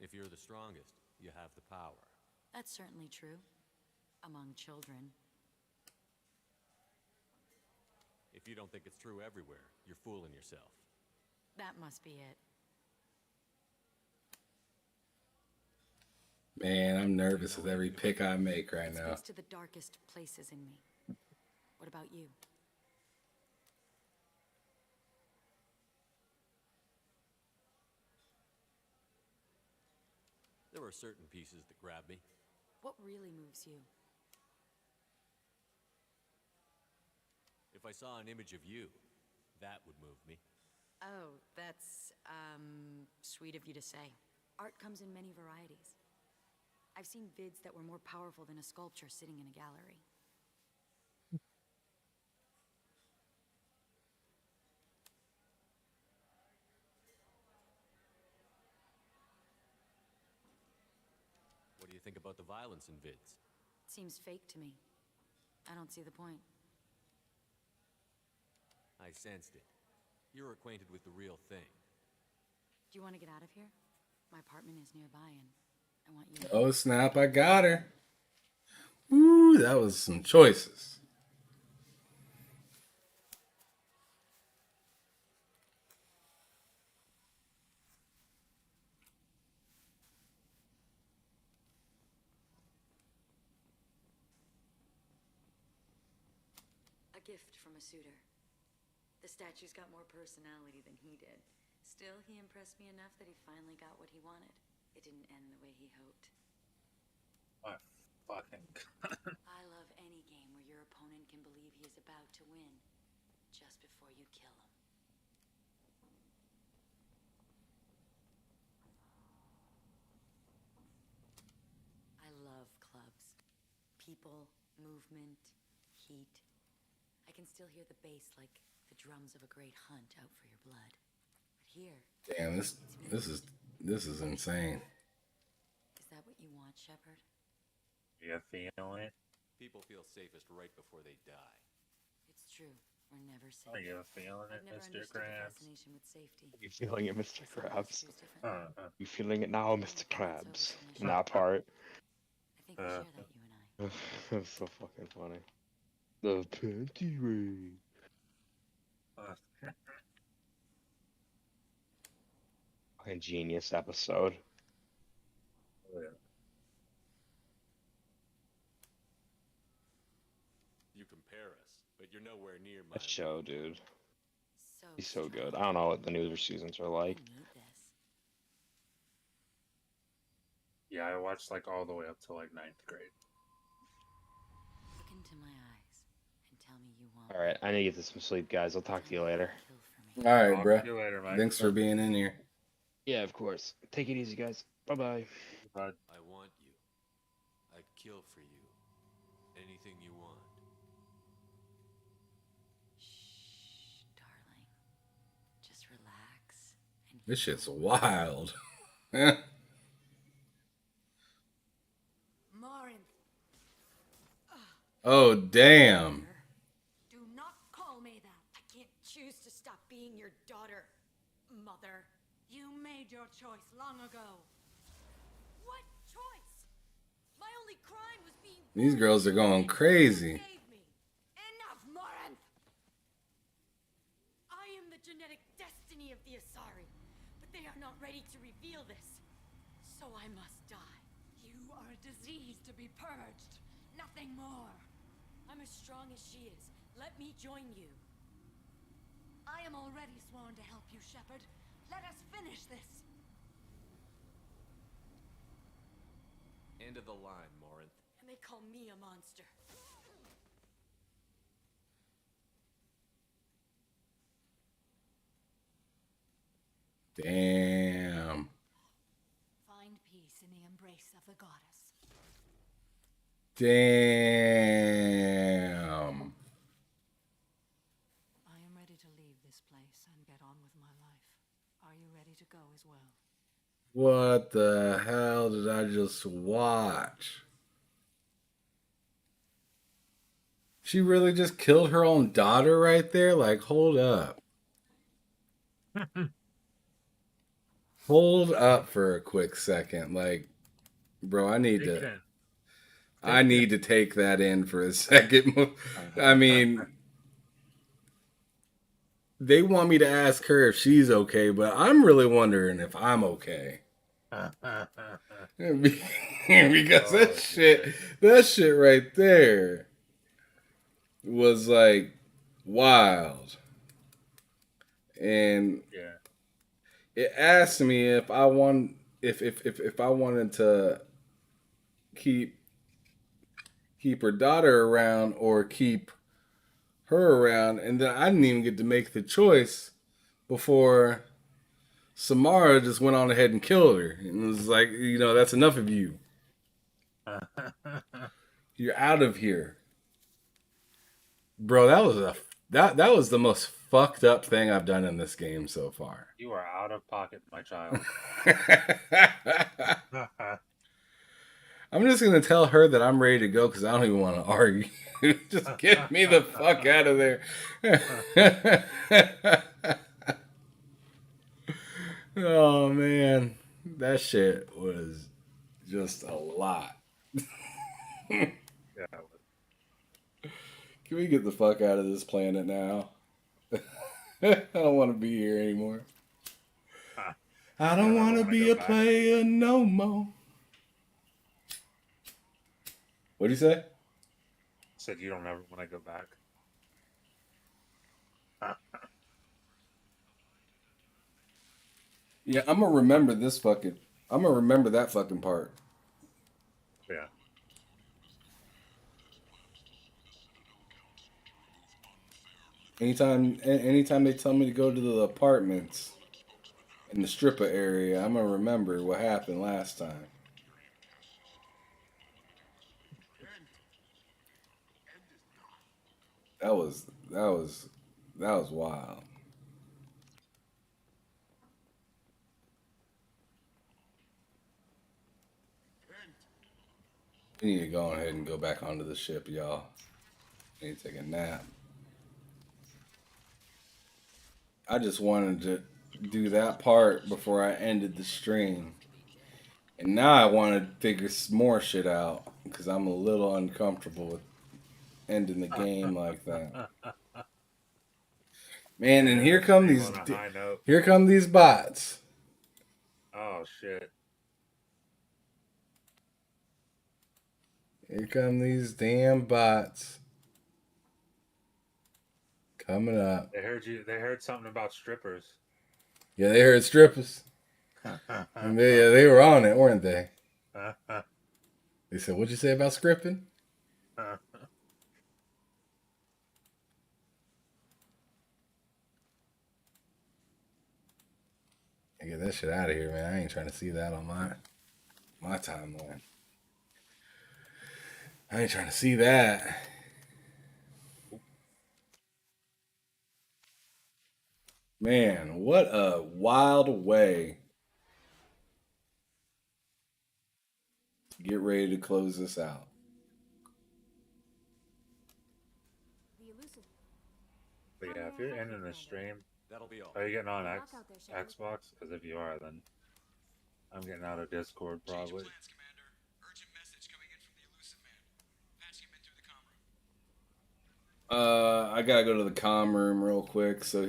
If you're the strongest, you have the power. That's certainly true. Among children. If you don't think it's true everywhere, you're fooling yourself. That must be it. Man, I'm nervous with every pick I make right It now. speaks to the darkest places in me. What about you? There are certain pieces that grab me. What really moves you? If I saw an image of you, that would move me. Oh, that's, sweet of you to say. Art comes in many varieties. I've seen vids that were more powerful than a sculpture sitting in a gallery. What do you think about the violence in vids? Seems fake to me. I don't see the point. I sensed it. You're acquainted with the real thing. Do you want to get out of here? My apartment is nearby, and I want you. Oh snap! I got her. Ooh, that was some choices. A gift from a suitor. The statue's got more personality than he did. Still, he impressed me enough that he finally got what he wanted. It didn't end the way he hoped. My fucking I love any game where your opponent can believe he is about to win just before you kill him. I love clubs. People, movement, heat. I can still hear the bass like the drums of a great hunt out for your blood. But here... Damn, this is insane. Is that what you want, Shepard? You feeling it? People feel safest right before they die. It's true. We're never safe. Are you feeling it, I've never Mr. understood the Krabs? fascination with safety. You feeling it, Mr. Krabs? Uh-huh. You feeling it now, Mr. Krabs? In that part. I think we share that, you and I. That's so fucking funny. The panty raid. Fucking genius episode. Yeah. You compare us, but you're nowhere near my That show, dude. So He's so good. I don't know what the newer seasons are like. Yeah, I watched like all the way up to like 9th grade. Look into my eyes and tell me you want. Alright, I need to get some sleep, guys. I'll talk to you later. All right, Talk bro. to you later, Mike. Thanks for being in here. Yeah, of course. Take it easy, guys. Bye-bye. Bye. I want you. I'd kill for you. Anything you want. Shh, darling. Just relax. And This shit's wild. Morinth. Oh, damn. Do not call me that. I can't choose to stop being your daughter, Mother. You made your choice long ago. What choice? My only crime was being. These girls are going crazy. Enough, Morinth. I am the genetic destiny of the Asari, but they are not ready to reveal this, so I must die. You are a disease to be purged. Nothing more. I'm as strong as she is. Let me join you. I am already sworn to help you, Shepard. Let us finish this. End of the line, Morinth. And they call me a monster. Damn. Find peace in the embrace of the goddess. Damn. I am ready to leave this place and get on with my life. Are you ready to go as well? What the hell did I just watch? She really just killed her own daughter right there? Like, hold up. Hold up for a quick second. Like, bro, I need to take that in for a second. I mean, they want me to ask her if she's okay, but I'm really wondering if I'm okay. Because that shit right there was like wild. And yeah, it asked me if I wanted to keep her daughter around or keep her around, and then I didn't even get to make the choice before Samara just went on ahead and killed her. And it was like, that's enough of you. You're out of here. Bro, that was the most fucked up thing I've done in this game so far. You are out of pocket, my child. I'm just gonna tell her that I'm ready to go because I don't even want to argue. Just get me the fuck out of there. Oh man, that shit was just a lot. Yeah. Can we get the fuck out of this planet now? I don't want to be here anymore. I don't want to be a player no more. What do you say? Said you don't ever want to go back. Yeah, I'm gonna remember this fucking. I'm gonna remember that fucking part. Yeah. Anytime they tell me to go to the apartments in the stripper area, I'm gonna remember what happened last time. That was wild. We need to go ahead and go back onto the ship, y'all. I need to take a nap. I just wanted to do that part before I ended the stream. And now I want to figure some more shit out because I'm a little uncomfortable with ending the game like that. Man, and here come these bots. Oh shit. Here come these damn bots. Coming up. They heard something about strippers. Yeah, they heard strippers. And they were on it, weren't they? They said, "What'd you say about scripting?" I get that shit out of here, man. I ain't trying to see that on my timeline. I ain't trying to see that. Man, what a wild way to get ready to close this out. But yeah, if you're ending the stream, that'll be all. Are you getting on Xbox? Because if you are, then I'm getting out of Discord probably. I gotta go to the comm room real quick. So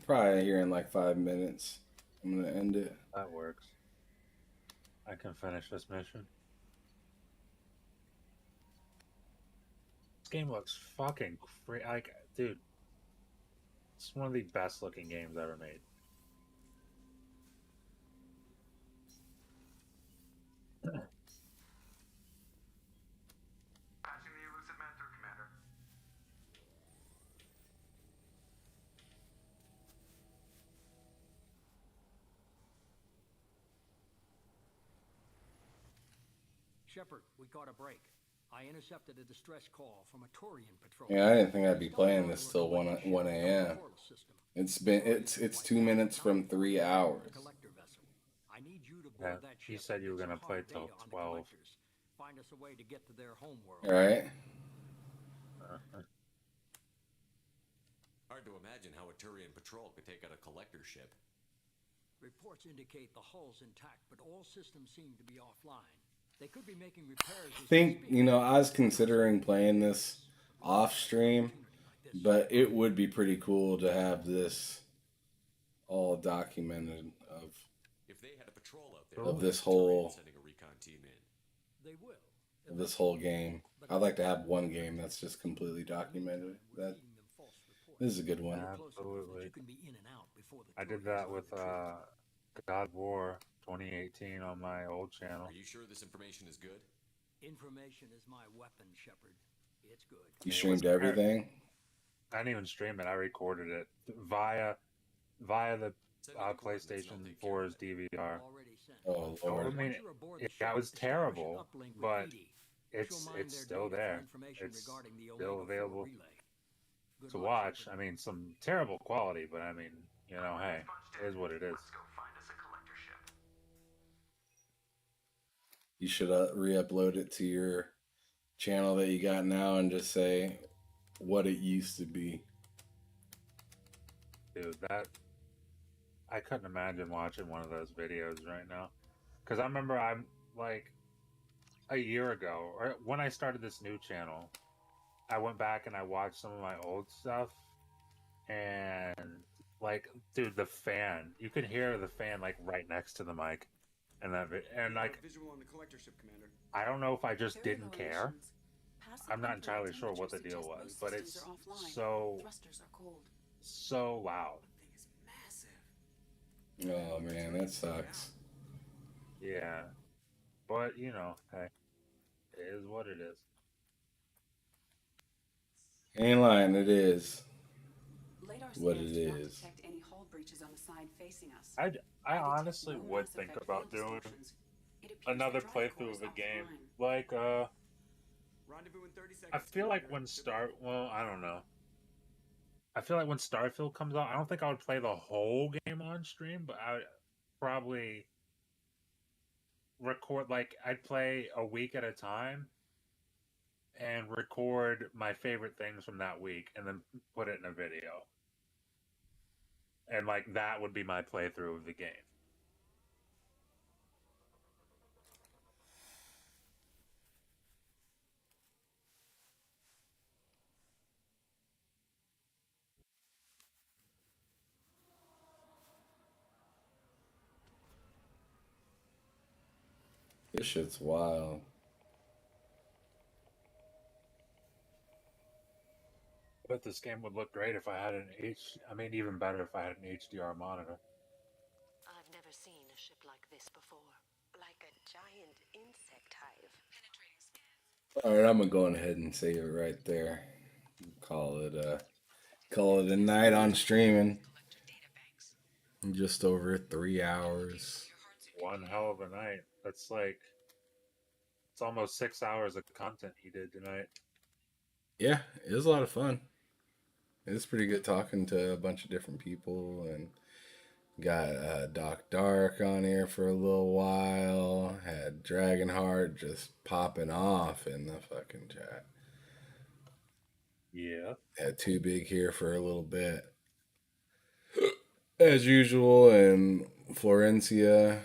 probably here in like 5 minutes, I'm gonna end it. That works. I can finish this mission. This game looks fucking crazy. Like, dude, it's one of the best looking games ever made. Shepard, we got a break. I intercepted a distress call from a Turian patrol. Yeah, I didn't think I'd be playing this till 1 a.m. It's 2 minutes from 3 hours. Yeah, you said you were gonna play till 12. Find us a way to get to their homeworld. All right. Hard to imagine how a Turian patrol could take out a collector ship. Reports indicate the hull's intact, but all systems seem to be offline. They could be making repairs. I think, I was considering playing this off stream, but it would be pretty cool to have this all documented of if they had a patrol out there of this whole sending a recon team in. They will. Of this whole game. I'd like to have one game that's just completely documented. This is a good one. Absolutely. I did that with God of War 2018 on my old channel. Are you sure this information is good? Information is my weapon, Shepard. It's good. You streamed everything? I didn't even stream it. I recorded it via the PlayStation 4's DVR. Oh Lord! I mean, it was terrible, but it's still there. It's still available to watch. I mean, some terrible quality, but I mean, hey, it is what it is. You should re-upload it to your channel that you got now and just say what it used to be. Dude, that I couldn't imagine watching one of those videos right now. Because I remember I'm like a year ago, or when I started this new channel, I went back and I watched some of my old stuff, and like, dude, the fan, you could hear the fan like right next to the mic, and and like, visual on the collector ship, Commander. I don't know if I just Very didn't low care. emissions. Passive I'm not infrared entirely sure what the temperatures deal suggest was, most but systems it's are offline. so Thrusters are cold. so loud. Oh man, that sucks. Yeah, but you know, hey, it is what it is. Ain't lying, it is Lidar what scans it do not is. detect any hull breaches on the side facing us. I They detect honestly no would Mass think Effect about field doing distortions. It appears another the drive core playthrough is of a game. offline. Like, Rendezvous in 30 I seconds. feel like when well, I don't know. I feel like when Starfield comes out, I don't think I would play the whole game on stream, but I would probably record, like, I'd play a week at a time and record my favorite things from that week and then put it in a video. And, like, that would be my playthrough of the game. This shit's wild. But this game would look great if I had I mean, even better if I had an HDR monitor. I've never seen a ship like this before. Like a giant insect hive. All right, I'm gonna go ahead and save it right there. Call it a night on streaming. Just over 3 hours. One hell of a night. That's like, it's almost 6 hours of content he did tonight. Yeah, it was a lot of fun. It's pretty good talking to a bunch of different people, and got Doc Dark on here for a little while. Had Dragonheart just popping off in the fucking chat. Yeah. Had Too Big here for a little bit. As usual, and Florencia.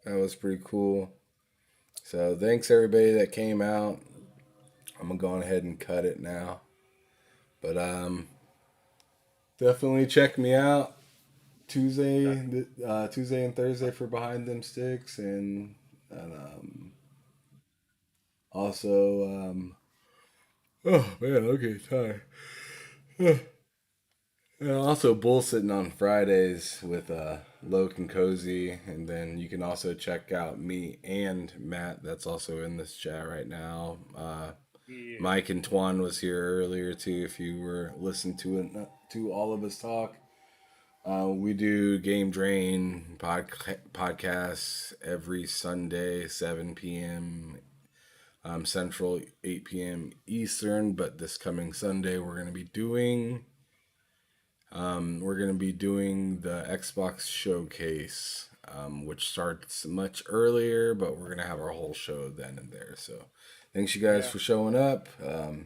That was pretty cool. So thanks everybody that came out. I'm gonna go ahead and cut it now. But definitely check me out Tuesday and Thursday for Behind Them Sticks, and also oh man, okay, tired. And also bull sitting on Fridays with Loke and Cozy, and then you can also check out me and Matt. That's also in this chat right now. Yeah. Mike and Twan was here earlier too. If you were listening to it, to all of us talk, we do Game Drain podcasts every Sunday, 7 p.m. Central, 8 p.m. Eastern. But this coming Sunday, we're going to be doing the Xbox Showcase, which starts much earlier, but we're gonna have our whole show then and there. So, thanks you guys for showing up. Yeah,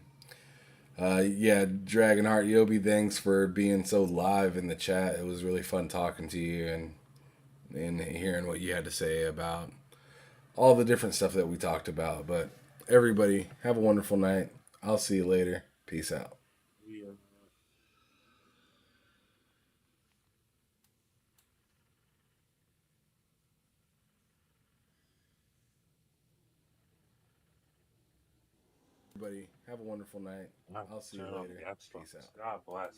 Dragonheart Yobi, thanks for being so live in the chat. It was really fun talking to you and hearing what you had to say about all the different stuff that we talked about. But everybody, have a wonderful night. I'll see you later. Peace out. Yeah. Everybody, have a wonderful night. I'll see you later. Peace out. God bless.